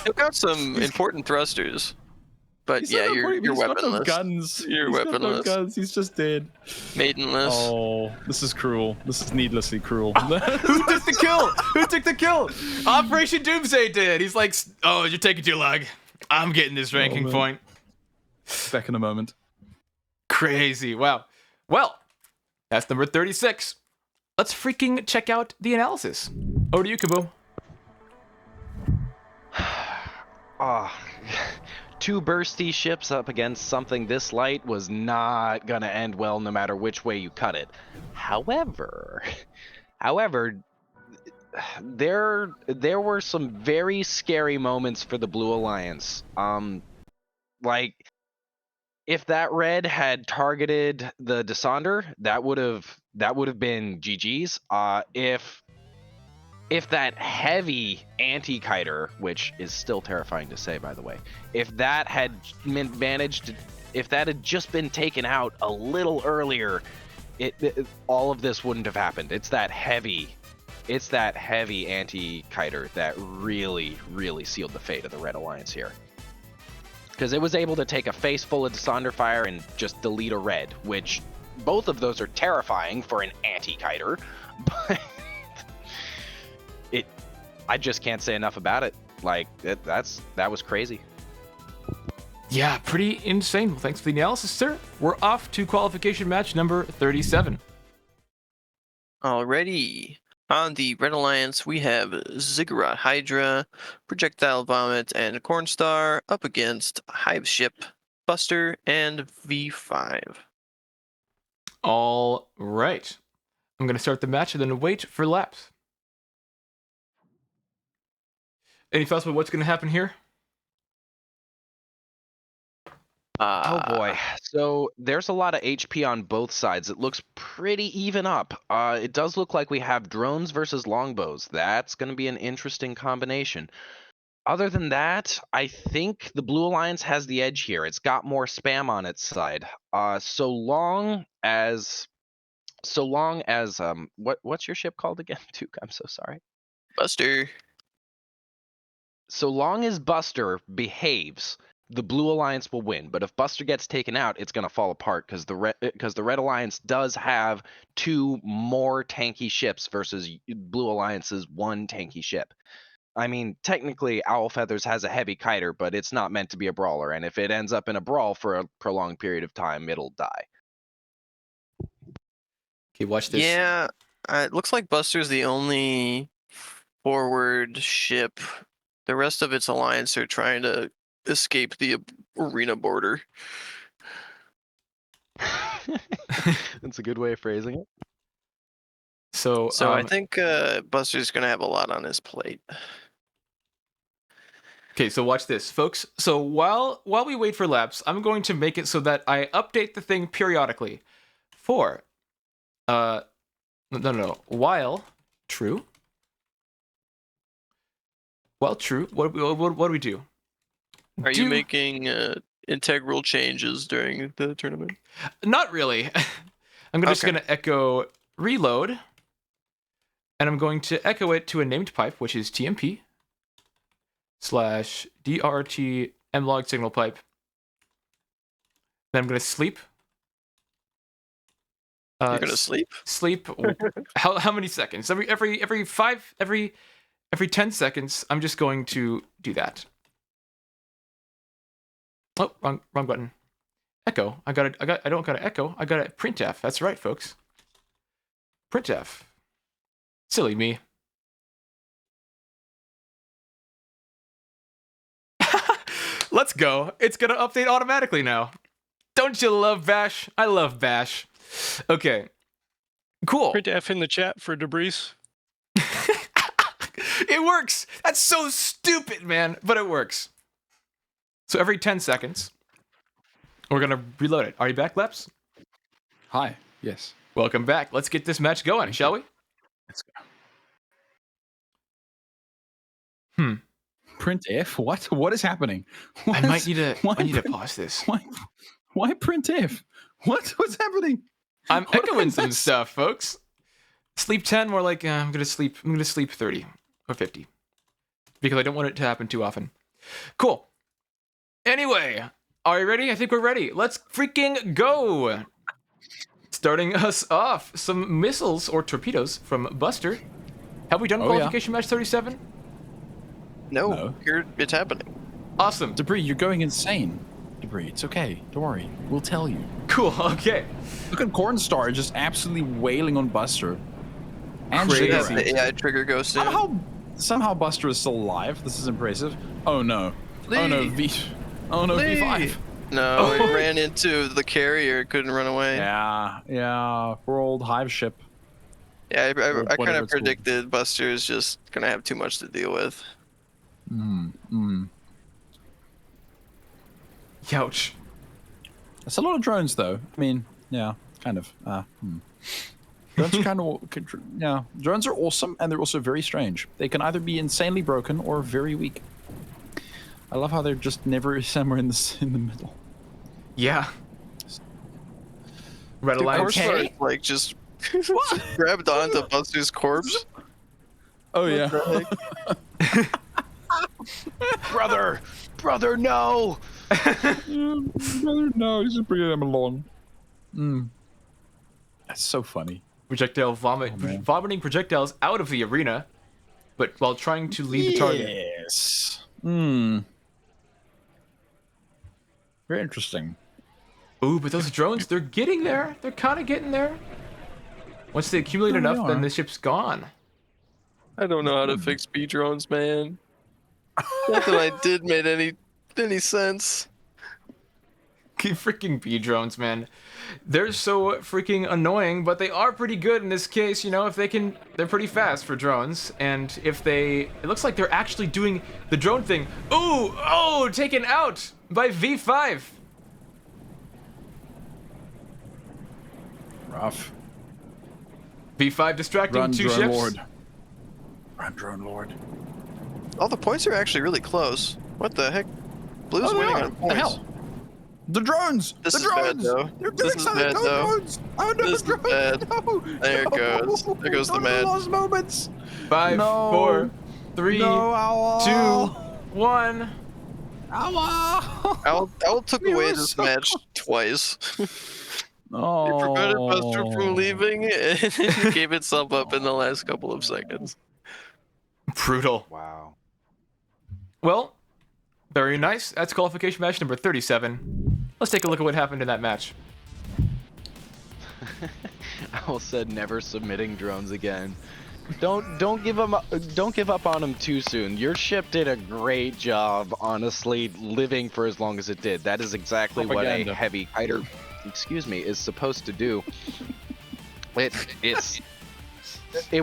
They've got some important thrusters, but
He's
yeah,
got
you're
he's got no
weaponless.
guns.
You're
He's got no
weaponless.
guns. He's just dead.
Maidenless.
Oh, this is cruel. This is needlessly cruel.
Who took the kill? Who took the kill? Operation Doomsday did. He's like, oh, you're taking too long. I'm getting this ranking point.
Back in a moment.
Crazy. Wow. Well, that's number 36. Let's freaking check out the analysis. Over to you, Kaboom.
Two bursty ships up against something this light was not gonna end well no matter which way you cut it. However, there were some very scary moments for the Blue Alliance. Like, if that Red had targeted the Desonder, that would have been GG's. If that heavy anti-kiter, which is still terrifying to say, by the way, if that had just been taken out a little earlier, all of this wouldn't have happened. It's that heavy anti-kiter that really sealed the fate of the Red Alliance here. Because it was able to take a face full of Desonder fire and just delete a Red, which both of those are terrifying for an anti-kiter, but I just can't say enough about it. Like, that was crazy.
Yeah, pretty insane. Well, thanks for the analysis, sir. We're off to qualification match number 37.
Alrighty. On the Red Alliance, we have Ziggurat Hydra, Projectile Vomit, and Cornstar up against Hive Ship, Buster, and V5.
All right. I'm going to start the match and then wait for laps. Any thoughts about what's going to happen here?
Oh boy. So there's a lot of HP on both sides. It looks pretty even up. It does look like we have drones versus longbows. That's going to be an interesting combination. Other than that, I think the Blue Alliance has the edge here. It's got more spam on its side. So long as what's your ship called again, Duke? I'm so sorry.
Buster.
So long as Buster behaves, the Blue Alliance will win. But if Buster gets taken out, it's going to fall apart because the Red Alliance does have two more tanky ships versus Blue Alliance's one tanky ship. I mean, technically, Owl Feathers has a heavy kiter, but it's not meant to be a brawler. And if it ends up in a brawl for a prolonged period of time, it'll die.
Okay, watch this.
Yeah, it looks like Buster's the only forward ship. The rest of its alliance are trying to escape the arena border.
That's a good way of phrasing it.
So,
I think Buster's gonna have a lot on his plate.
okay, so watch this, folks. So while we wait for laps, I'm going to make it so that I update the thing periodically. For no. While true. While true, what do we do?
Are you making integral changes during the tournament?
Not really. I'm just going to echo reload, and I'm going to echo it to a named pipe, which is TMP /DRRT mlog signal pipe. Then I'm going to sleep.
You're gonna sleep?
Sleep. How many seconds? Every 10 seconds, I'm just going to do that. Oh, wrong button. Echo. I don't got to echo. I got to printf. That's right, folks. Printf. Silly me. Let's go. It's gonna update automatically now. Don't you love Bash? I love Bash. Okay. Cool.
Print F in the chat for debris.
It works. That's so stupid, man, but it works. So every 10 seconds, we're going to reload it. Are you back, Leps?
Hi. Yes.
Welcome back. Let's get this match going, shall we?
Let's go. Print F? What? What is happening?
I might need to pause this.
Why print F? What's happening?
I'm echoing some stuff, folks. Sleep 10, more like I'm gonna sleep 30 or 50. Because I don't want it to happen too often. Cool. Anyway, are you ready? I think we're ready. Let's freaking go. Starting us off, some missiles or torpedoes from Buster. Have we done qualification match 37?
No. Here it's happening.
Awesome.
Debris, you're going insane. Debris, it's okay. Don't worry. We'll tell you.
Cool. Okay.
Look at Cornstar just absolutely wailing on Buster. And
Crazy.
The AI trigger goes soon.
Somehow Buster is still alive. This is impressive. Oh no.
Lee.
Oh no, V5.
No, he ran into the carrier, couldn't run away.
Yeah. Poor old Hive ship.
Yeah, I kind
whatever
of
it's called.
predicted Buster is just gonna have too much to deal with.
Ouch.
That's a lot of drones, though. I mean, yeah, kind of. Drones are kind of, yeah. Drones are awesome, and they're also very strange. They can either be insanely broken or very weak. I love how they're just never somewhere in the middle.
Yeah. Red Alliance.
Okay. Like just grabbed onto Buster's corpse.
Oh yeah.
Brother, no!
No, he's just bringing them along. That's so funny.
Projectile vomiting projectiles out of the arena, but while trying to leave the target.
Yes. Very interesting.
Ooh, but those drones, they're getting there. They're kind of getting there. Once they accumulate enough, then the ship's gone.
I don't know how to fix B drones, man. Nothing I did made any sense.
Freaking B drones, man. They're so freaking annoying, but they are pretty good in this case. You know, if they can, they're pretty fast for drones. And if it looks like they're actually doing the drone thing. Ooh, oh, taken out by V5.
Rough.
V5 distracting two ships.
Lord. Run, drone lord.
All the points are actually really close. What the heck? Blue's winning on
What
points.
the hell? The drones!
This
the
is bad,
drones!
though.
They're
This
doing
is
something!
bad,
No
though.
drones! Oh no,
This is
drones!
bad.
No!
There it goes. There goes the med.
Lost moments!
5,
No.
4, 3,
No, ow.
2, 1.
Ow!
Owl took
We
away
were
this
so
match twice.
Oh.
It prevented Buster from leaving, and it gave itself up in the last couple of seconds.
Brutal.
Wow.
Well, very nice. That's qualification match number 37. Let's take a look at what happened in that match.
Owl said never submitting drones again. Don't give up on them too soon. Your ship did a great job, honestly, living for as long as it did. That is exactly what a heavy kiter, is supposed to do. It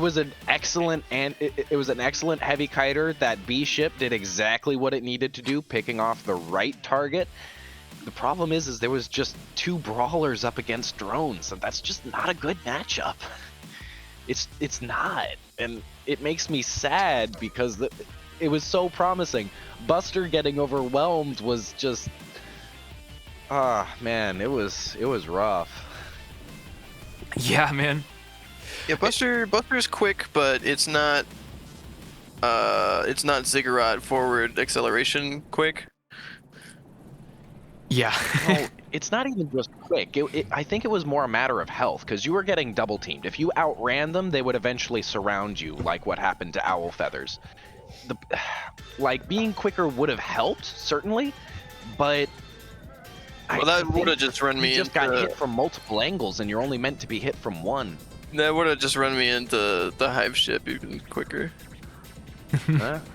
was an excellent heavy kiter. That B ship did exactly what it needed to do, picking off the right target. The problem is there was just 2 brawlers up against drones, and that's just not a good matchup. It's not, and it makes me sad because it was so promising. Buster getting overwhelmed was just, man, it was rough.
Yeah, man.
Yeah, Buster's quick, but it's not ziggurat forward acceleration quick.
Yeah.
No, it's not even just quick. I think it was more a matter of health, because you were getting double teamed. If you outran them, they would eventually surround you, like what happened to Owl Feathers. Being quicker would have helped, certainly, but
well, that would have just run me.
You just got hit from multiple angles, and you're only meant to be hit from one.
That would have just run me into the hive ship even quicker.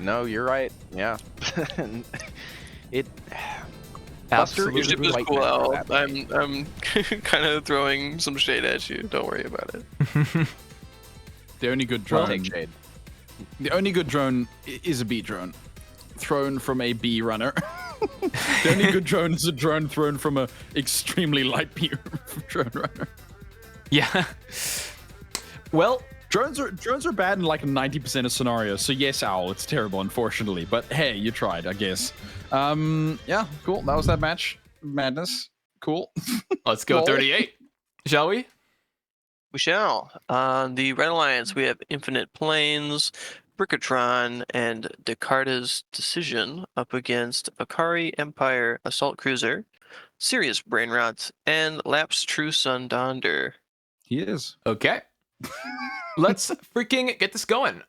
No, you're right. Yeah.
Buster, your ship is cool, Al. I'm kind of throwing some shade at you. Don't worry about it.
The only good drone. The only good drone is a B drone, thrown from a B runner. The only good drone is a drone thrown from a extremely light B drone runner.
Yeah. Well,
drones are bad in like 90% of scenarios. So yes, Owl, it's terrible, unfortunately. But hey, you tried, I guess. Yeah, cool. That was that match. Madness. Cool.
Let's go 38. Shall we?
We shall. On the Red Alliance, we have Infinite Planes, Brickatron, and Descartes' Decision up against Akari Empire Assault Cruiser, Serious Brain Rot, and Lap's True Sun Donder.
He is.
Okay. Let's freaking get this going.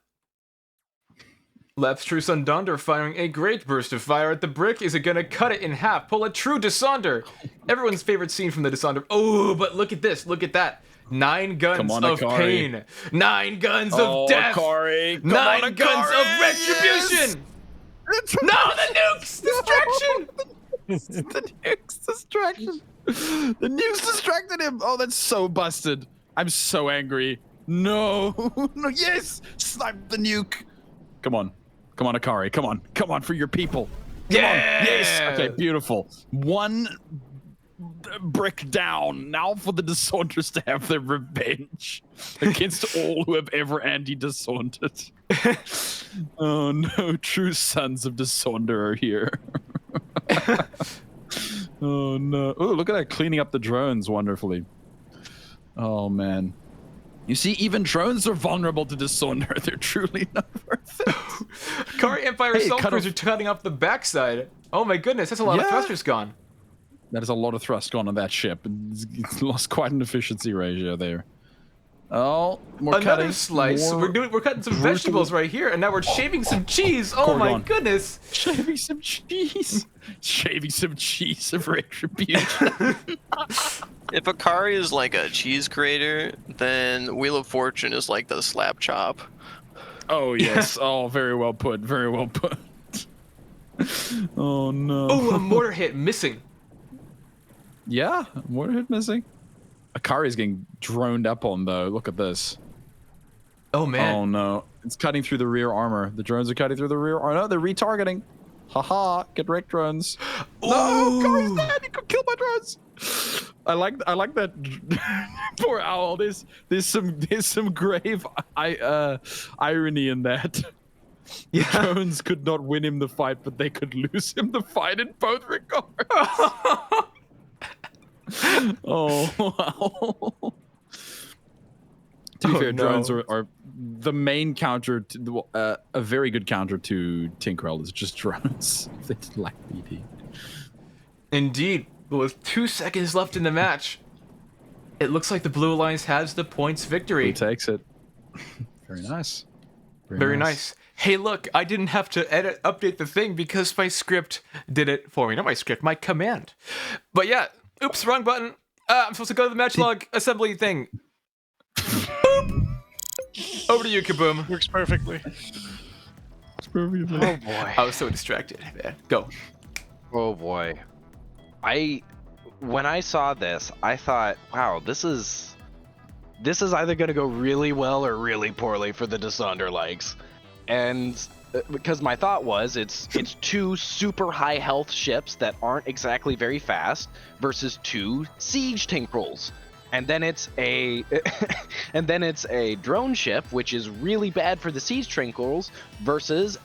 Lap's True Sun Donder firing a great burst of fire at the brick. Is it gonna cut it in half? Pull a true Desonder. Everyone's favorite scene from the Desonder. Oh, but look at this. Look at that. 9 guns of pain. 9 guns of death.
Akari.
9 guns of retribution.
Yes.
No, the nukes! Distraction!
The nukes distraction. The nukes distracted him. Oh, that's so busted. I'm so angry. No. No, yes! Snipe the nuke. Come on. Come on, Akari. Come on. Come on for your people. Come on. Yes! Okay, beautiful. 1 brick down. Now for the Desonders to have their revenge against all who have ever anti-Desondered. Oh no, true sons of Desonder are here. Oh no. Oh, look at that, cleaning up the drones wonderfully. Oh man. You see, even drones are vulnerable to Dishonor. They're truly not worth it.
Akari Empire Assault Cruiser cutting off the backside. Oh my goodness, that's a lot of thrusters gone.
That is a lot of thrust gone on that ship. It's lost quite an efficiency ratio there. Oh, more
another
cutting,
slice.
more
We're cutting some vegetables right here, and now we're shaving some cheese. Oh my goodness!
Shaving some cheese. Shaving some cheese of retribution.
If Akari is like a cheese grater, then Wheel of Fortune is like the slap chop.
Oh yes. Oh, very well put. Very well put. Oh no.
Oh, a mortar hit missing.
Yeah, mortar hit missing. Akari's getting droned up on though. Look at this.
Oh man.
Oh no. It's cutting through the rear armor. The drones are cutting through the rear armor. No, they're retargeting. Haha, get wrecked drones.
Ooh.
No, Akari's dead. He could kill my drones. I like that. Poor owl. There's some grave irony in that. Yeah. Drones could not win him the fight, but they could lose him the fight in both regards. Oh wow. To be fair, drones are the main counter to a very good counter to Tinkerell is just drones. They didn't like BP.
Indeed. But with 2 seconds left in the match, it looks like the Blue Alliance has the points victory.
Who takes it? Very nice.
Very nice. Hey, look, I didn't have to update the thing because my script did it for me. Not my script, my command. But yeah, oops, wrong button. I'm supposed to go to the match log assembly thing. Over to you, Kaboom.
Works perfectly.
Oh boy.
I was so distracted. Man. Go.
Oh boy. When I saw this, I thought, wow, this is either going to go really well or really poorly for the Dissonder likes. And because my thought was it's two super high health ships that aren't exactly very fast versus two siege tinkrels. And then it's a drone ship, which is really bad for the siege tinkrels versus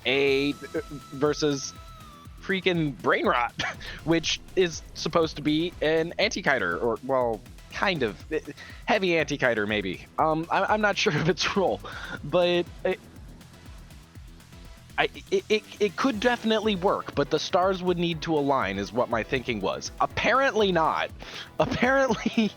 freaking brain rot, which is supposed to be an anti-kiter, or well, kind of heavy anti-kiter maybe. I'm not sure of its role, but it could definitely work, but the stars would need to align is what my thinking was. Apparently not. Apparently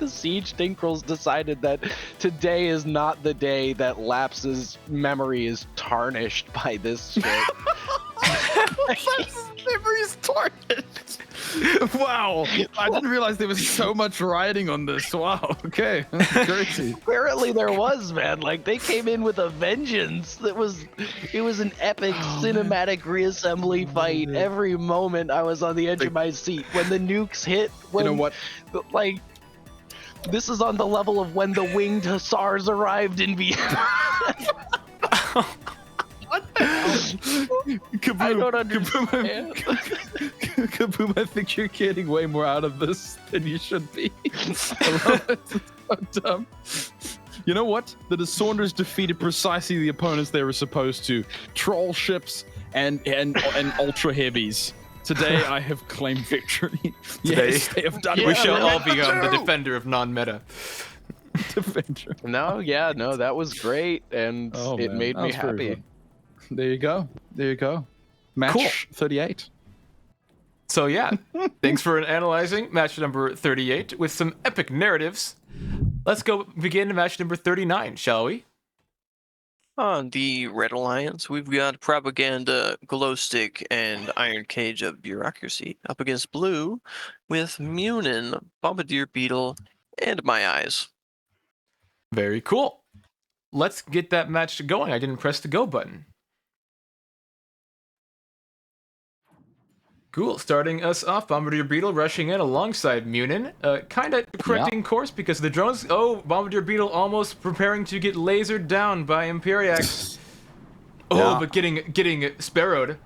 the siege tinkrels decided that today is not the day that Laps's memory is tarnished by this shit.
Laps's memory is tarnished. Wow, I didn't realize there was so much riding on this. Wow, okay, crazy.
Apparently there was, man. Like, they came in with a vengeance. It was an epic cinematic reassembly fight. Every moment I was on the edge of my seat when the nukes hit. When,
you know what?
Like, this is on the level of when the winged hussars arrived in Vienna.
Kaboom,
I don't understand.
Kaboom, I think you're getting way more out of this than you should be. I love it. It's so dumb. You know what? The Dissonders defeated precisely the opponents they were supposed to. Troll ships and ultra heavies. Today I have claimed victory. Yes, they have done.
We shall all be the defender of non-meta.
Defender.
No, that was great, and it made me happy.
There you go. There you go. Match
Cool.
38.
So yeah, thanks for analyzing match number 38 with some epic narratives. Let's go begin match number 39, shall we?
On the Red Alliance, we've got Propaganda, Glowstick, and Iron Cage of Bureaucracy up against Blue with Munin, Bombardier Beetle, and My Eyes.
Very cool. Let's get that match going. I didn't press the go button. Cool. Starting us off, Bombardier Beetle rushing in alongside Munin. Kind of correcting course because the drones... Oh, Bombardier Beetle almost preparing to get lasered down by Imperiax. Oh, but getting sparrowed.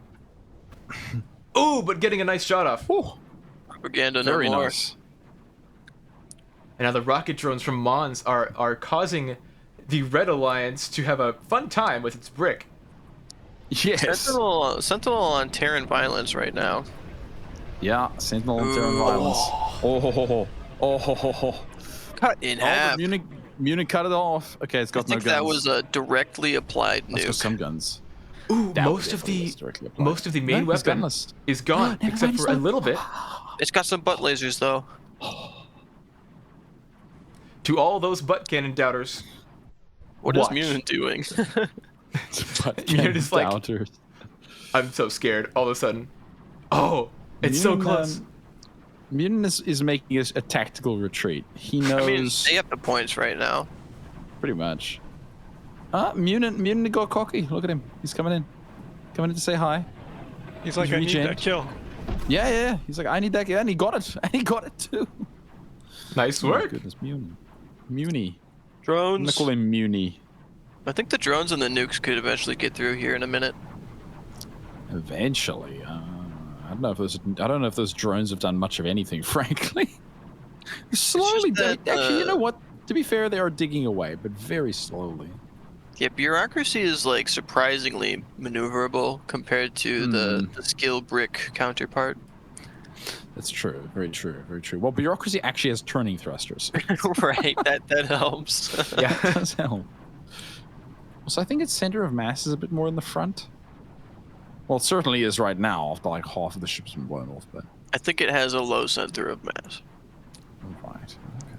Oh, but getting a nice shot off.
Ooh,
Propaganda,
very
no more.
nice.
And now the rocket drones from Mons are causing the Red Alliance to have a fun time with its brick.
Yes.
Sentinel on Terran Violence right now.
Yeah, Sentinel and Terran Violence. Oh.
Cut in half.
Munich cut it off. Okay, it's got no
I think
guns.
that was a directly applied
That's got
nuke.
some guns.
Ooh,
That
most of
definitely
the
was directly applied.
most of the main
No, he's
weapon
gunless.
is gone,
Never
except
mind,
for
he's
a
not.
little bit.
It's got some butt lasers though.
To all those butt cannon doubters,
What is
Watch.
Munin doing?
You're just like, I'm so scared all of a sudden. Oh, it's so close.
Munin is making a tactical retreat. He knows
I mean, they have the points right now.
pretty much. Munin got cocky. Look at him. He's coming in. Coming in to say hi.
He's like,
He's
I need
regen.
that kill.
Yeah. He's like, I need that. Yeah, and he got it. And he got it too.
Nice
Oh my
work.
goodness, Muni. I'm gonna
Drones.
call him Muni.
I think the drones and the nukes could eventually get through here in a minute.
Eventually. I don't know if those drones have done much of anything, frankly. Slowly,
that,
actually, you know what? To be fair, they are digging away, but very slowly.
Yeah, bureaucracy is like surprisingly maneuverable compared to the skill brick counterpart.
That's true. Very true. Very true. Well, bureaucracy actually has turning thrusters.
Right, that helps.
Yeah.
That does help. So I think its center of mass is a bit more in the front. Well, it certainly is right now, after like half of the ship's been blown off, but...
I think it has a low center of mass.
Right. Okay.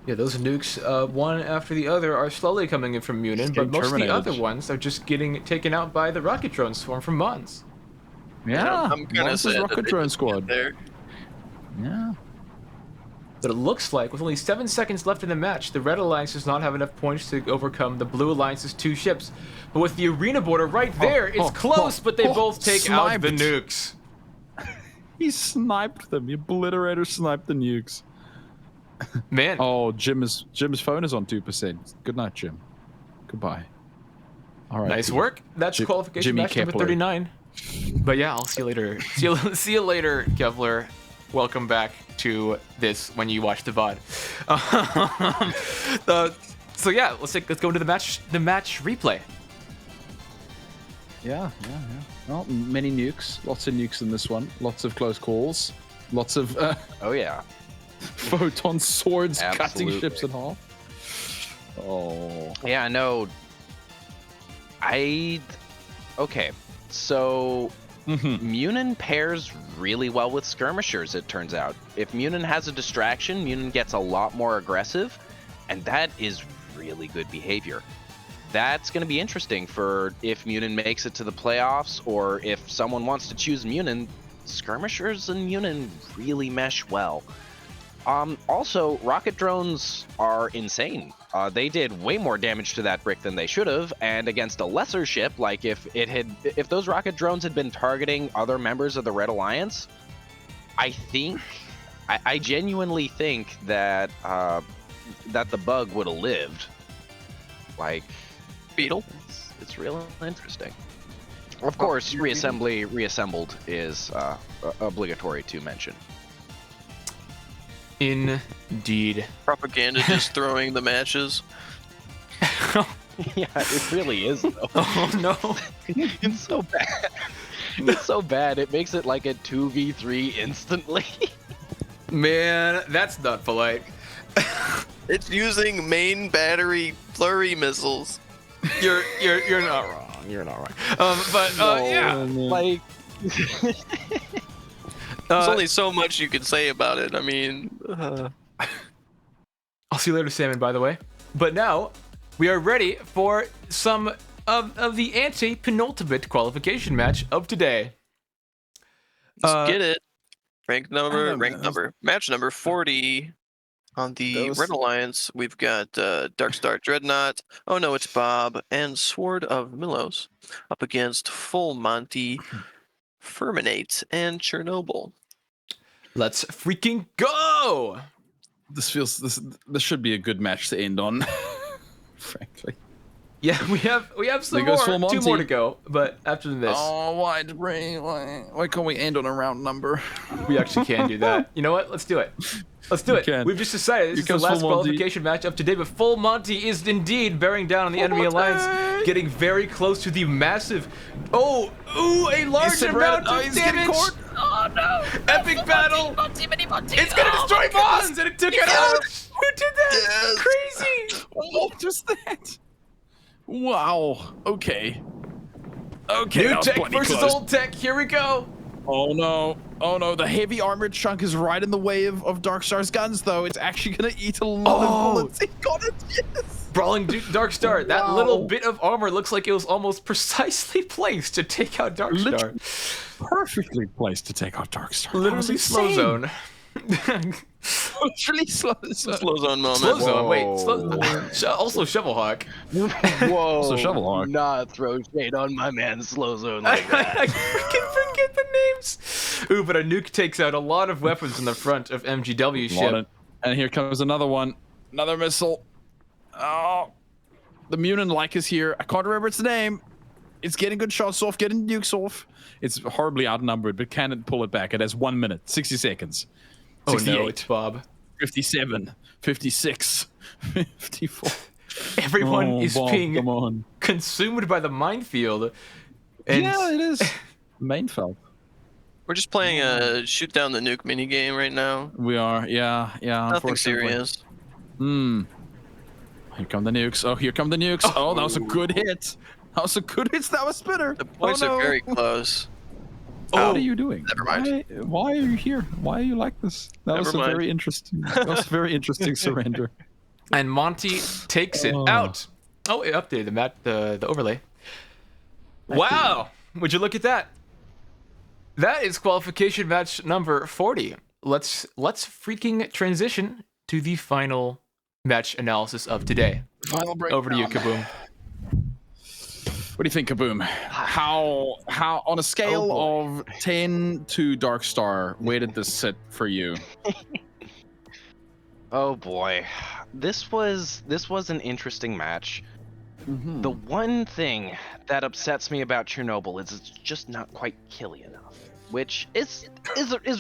Yeah, those nukes, one after the other, are slowly coming in from Munin, but most of the other ones are just getting taken out by the rocket drone swarm from Mons.
Yeah,
I'm kind of
Mons'
sad
rocket
that they
drone
didn't
squad.
get there.
Yeah.
But it looks like with only 7 seconds left in the match, the Red Alliance does not have enough points to overcome the Blue Alliance's 2 ships. But with the arena border right there, it's close, but they both take out the nukes.
He sniped them. The Obliterator sniped the nukes.
Man.
Oh, Jim's phone is on 2%. Good night, Jim. Goodbye. All right.
Nice work. That's qualification
Jimmy
match number
Kepler.
39. But yeah, I'll see you later. See you later, Kevlar. Welcome back to this when you watch the VOD. So yeah, let's go into the match replay.
Yeah. Well, many nukes. Lots of nukes in this one. Lots of close calls. Lots of
Oh yeah.
photon swords cutting
Absolutely.
ships in half. Oh.
Yeah, no. Okay, so Munin pairs really well with skirmishers, it turns out. If Munin has a distraction, Munin gets a lot more aggressive, and that is really good behavior. That's going to be interesting for if Munin makes it to the playoffs, or if someone wants to choose Munin. Skirmishers and Munin really mesh well. Also, rocket drones are insane. They did way more damage to that brick than they should have, and against a lesser ship, like if those rocket drones had been targeting other members of the Red Alliance, I genuinely think that that the bug would have lived. Like,
Beetle.
it's real interesting. Of course, reassembled is obligatory to mention.
Indeed.
Propaganda just throwing the matches.
Yeah, it really is, though.
Oh no.
It's so bad. It's so bad. It makes it like a 2v3 instantly.
Man, that's not polite.
It's using main battery flurry missiles.
You're not wrong. You're not wrong. Yeah.
Like,
There's only so much you can say about it. I mean,
I'll see you later, Salmon, by the way. But now, we are ready for some of the anti-penultimate qualification match of today.
let's get it. Match number 40 on the Red Alliance. We've got Darkstar Dreadnought. Oh no, it's Bob and Sword of Milos up against Full Monty, Ferminate, and Chernobyl.
Let's freaking go!
This this should be a good match to end on. Frankly.
Yeah, we have some
There goes
more,
Full
2
Monty.
more to go, but after this,
Oh, why can't we end on a round number?
we actually can do that. You know what? Let's do it. Let's do it.
can.
We've just decided this is the
comes
last
Full Monty.
qualification match of today, but Full Monty is indeed bearing down on the enemy alliance, getting very close to the massive... a large amount of damage!
Oh no!
Epic battle! It's gonna destroy Mons, and it took it out! Who did that?
Yes.
Crazy!
Oh, just that. Wow. Okay. Okay.
New
that was
tech
bloody
versus
close.
old tech, here we go!
Oh no. Oh no. The heavy armored chunk is right in the way of Darkstar's guns, though. It's actually gonna eat a lot of bullets. He got it. Yes.
Brawling Darkstar, that little bit of armor looks like it was almost precisely placed to take out Darkstar.
Perfectly placed to take out Darkstar. That was
Literally slow
insane.
zone.
Literally slow zone.
Slow zone moment.
Slow zone, wait.
Whoa.
Also Shovelhawk.
whoa!
So Shovelhawk.
Not throw shade on my man Slow Zone like that.
I freaking forget the names. Ooh, but a nuke takes out a lot of weapons in the front of MGW ship.
And here comes another one. Another missile. Oh. The Munin like is here. I can't remember its name. It's getting good shots off, getting nukes off. It's horribly outnumbered, but can it pull it back? It has 1 minute, 60 seconds.
Oh
68,
no, it's Bob.
57, 56, 54.
Everyone is
Bob,
being
come on.
consumed by the minefield. And
Yeah, it is. Mainfeld.
We're just playing a shoot down the nuke minigame right now.
We are, yeah.
Nothing
Unfortunately.
serious.
Here come the nukes. Oh, here come the nukes. Oh, that was a good hit. That was a good hit. That was spinner.
The points
oh, no.
are very close.
What are you doing?
Never mind.
Why are you here? Why are you like this? That was
Never
a
mind.
very interesting. That was a very interesting surrender.
And Monty takes it out. Oh, it updated the overlay. Wow! Would you look at that? That is qualification match number 40. let's freaking transition to the final match analysis of today.
Final breakdown.
Over to you, Kaboom.
What do you think, Kaboom? How on a scale of 10 to Darkstar, where did this sit for you?
Oh boy, this was an interesting match.
Mm-hmm.
The one thing that upsets me about Chernobyl is it's just not quite killy enough, which is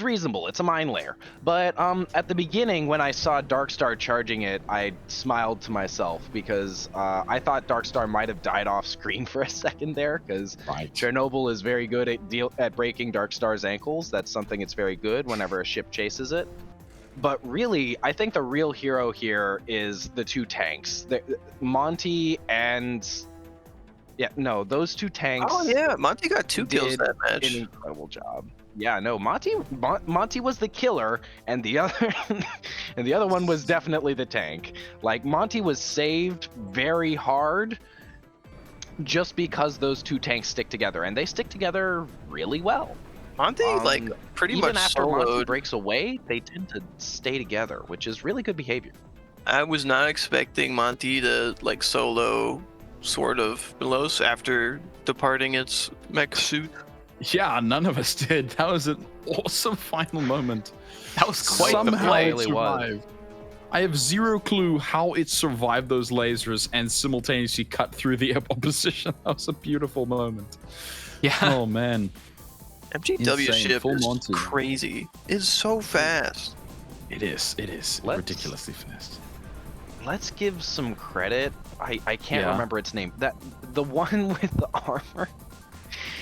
reasonable. It's a mine layer. But at the beginning, when I saw Darkstar charging it, I smiled to myself because I thought Darkstar might have died off screen for a second there, because Chernobyl is very good at breaking Darkstar's ankles. That's something it's very good whenever a ship chases it. But really, I think the real hero here is the two tanks, Monty and those two tanks.
Oh yeah, Monty got 2 kills that match.
An incredible job. Yeah, no, Monty was the killer, and the other one was definitely the tank. Like, Monty was saved very hard just because those two tanks stick together, and they stick together really well.
Monty pretty
even
much
after Monty
soloed.
breaks away, they tend to stay together, which is really good behavior.
I was not expecting Monty to solo Sword of Milos after departing its mech suit.
Yeah, none of us did. That was an awesome final moment.
That was quite the
Somehow
play.
it survived. I have zero clue how it survived those lasers and simultaneously cut through the opposition. That was a beautiful moment.
Yeah.
Oh man.
MGW
Insane.
ship
Full
is
Monty.
crazy. It's so fast.
It is ridiculously fast.
Let's give some credit. I can't
Yeah.
remember its name. The one with the armor.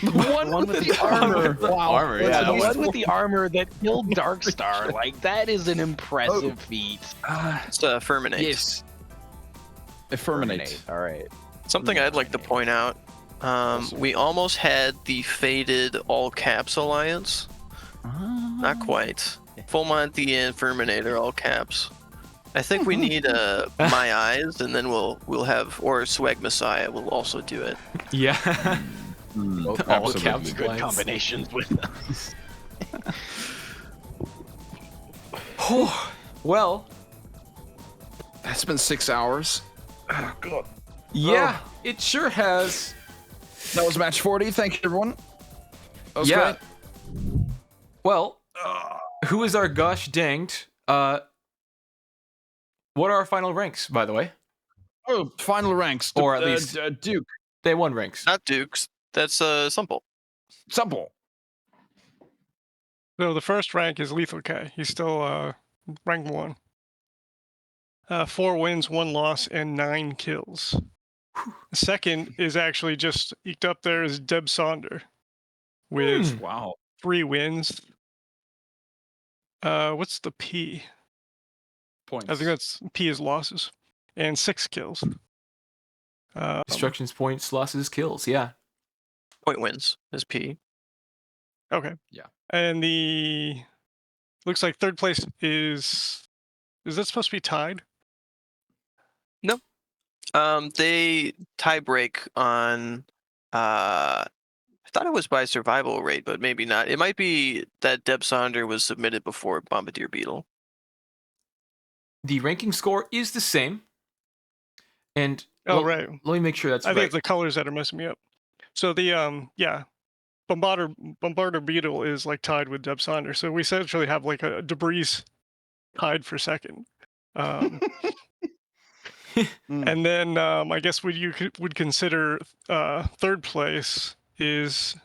The one with the armor. Wow.
Armor,
Yeah,
yeah.
the one with the armor that killed Darkstar. Like, that is an impressive feat.
It's Ferminate.
Yes. Affirminate.
All right.
Something I'd like to point out. We almost had the fated all caps alliance. Not quite. Full Monty and Ferminator all caps. I think we need My Eyes, and then we'll have, or Swag Messiah will also do it.
Yeah.
Both
All
absolutely
caps
good
lines.
combinations with us.
Well,
That's been 6 hours. Oh, God.
yeah, it sure has.
That was match 40. Thank you, everyone. That was
Yeah.
great.
Well, who is our gosh danged? What are our final ranks, by the way?
Oh, final ranks.
Or at least-
Duke.
They won ranks.
Not Dukes. That's Simple.
Simple.
So the first rank is Lethal K. He's still rank 1. 4 wins, 1 loss, and 9 kills. The second is actually just eked up there is Deb Sonder with
Wow.
3 wins. What's the P?
Points.
I think that's P is losses, and 6 kills.
Destructions, points, losses, kills. Yeah.
Point wins is P.
Okay.
Yeah.
And the looks like third place is that supposed to be tied?
They tie break on. I thought it was by survival rate, but maybe not. It might be that Deb Sonder was submitted before Bombardier Beetle.
The ranking score is the same. And
Oh, right.
let me make sure that's
I
right.
think it's the colors that are messing me up. So the Bombardier Beetle is tied with Deb Sonder. So we essentially have a debris tied for second. And then I guess you would consider third place is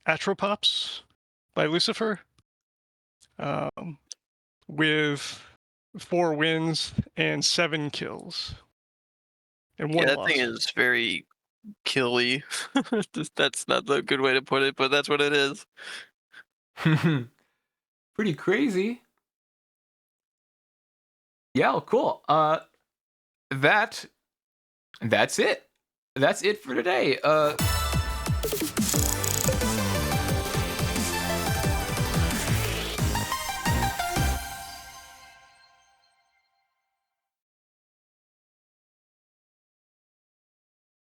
Atropops by Lucifer, with 4 wins and 7 kills. And 1
Yeah, that
loss.
thing is very killy. That's not the good way to put it, but that's what it is.
Pretty crazy. Yeah, well, cool. That's it. That's it for today.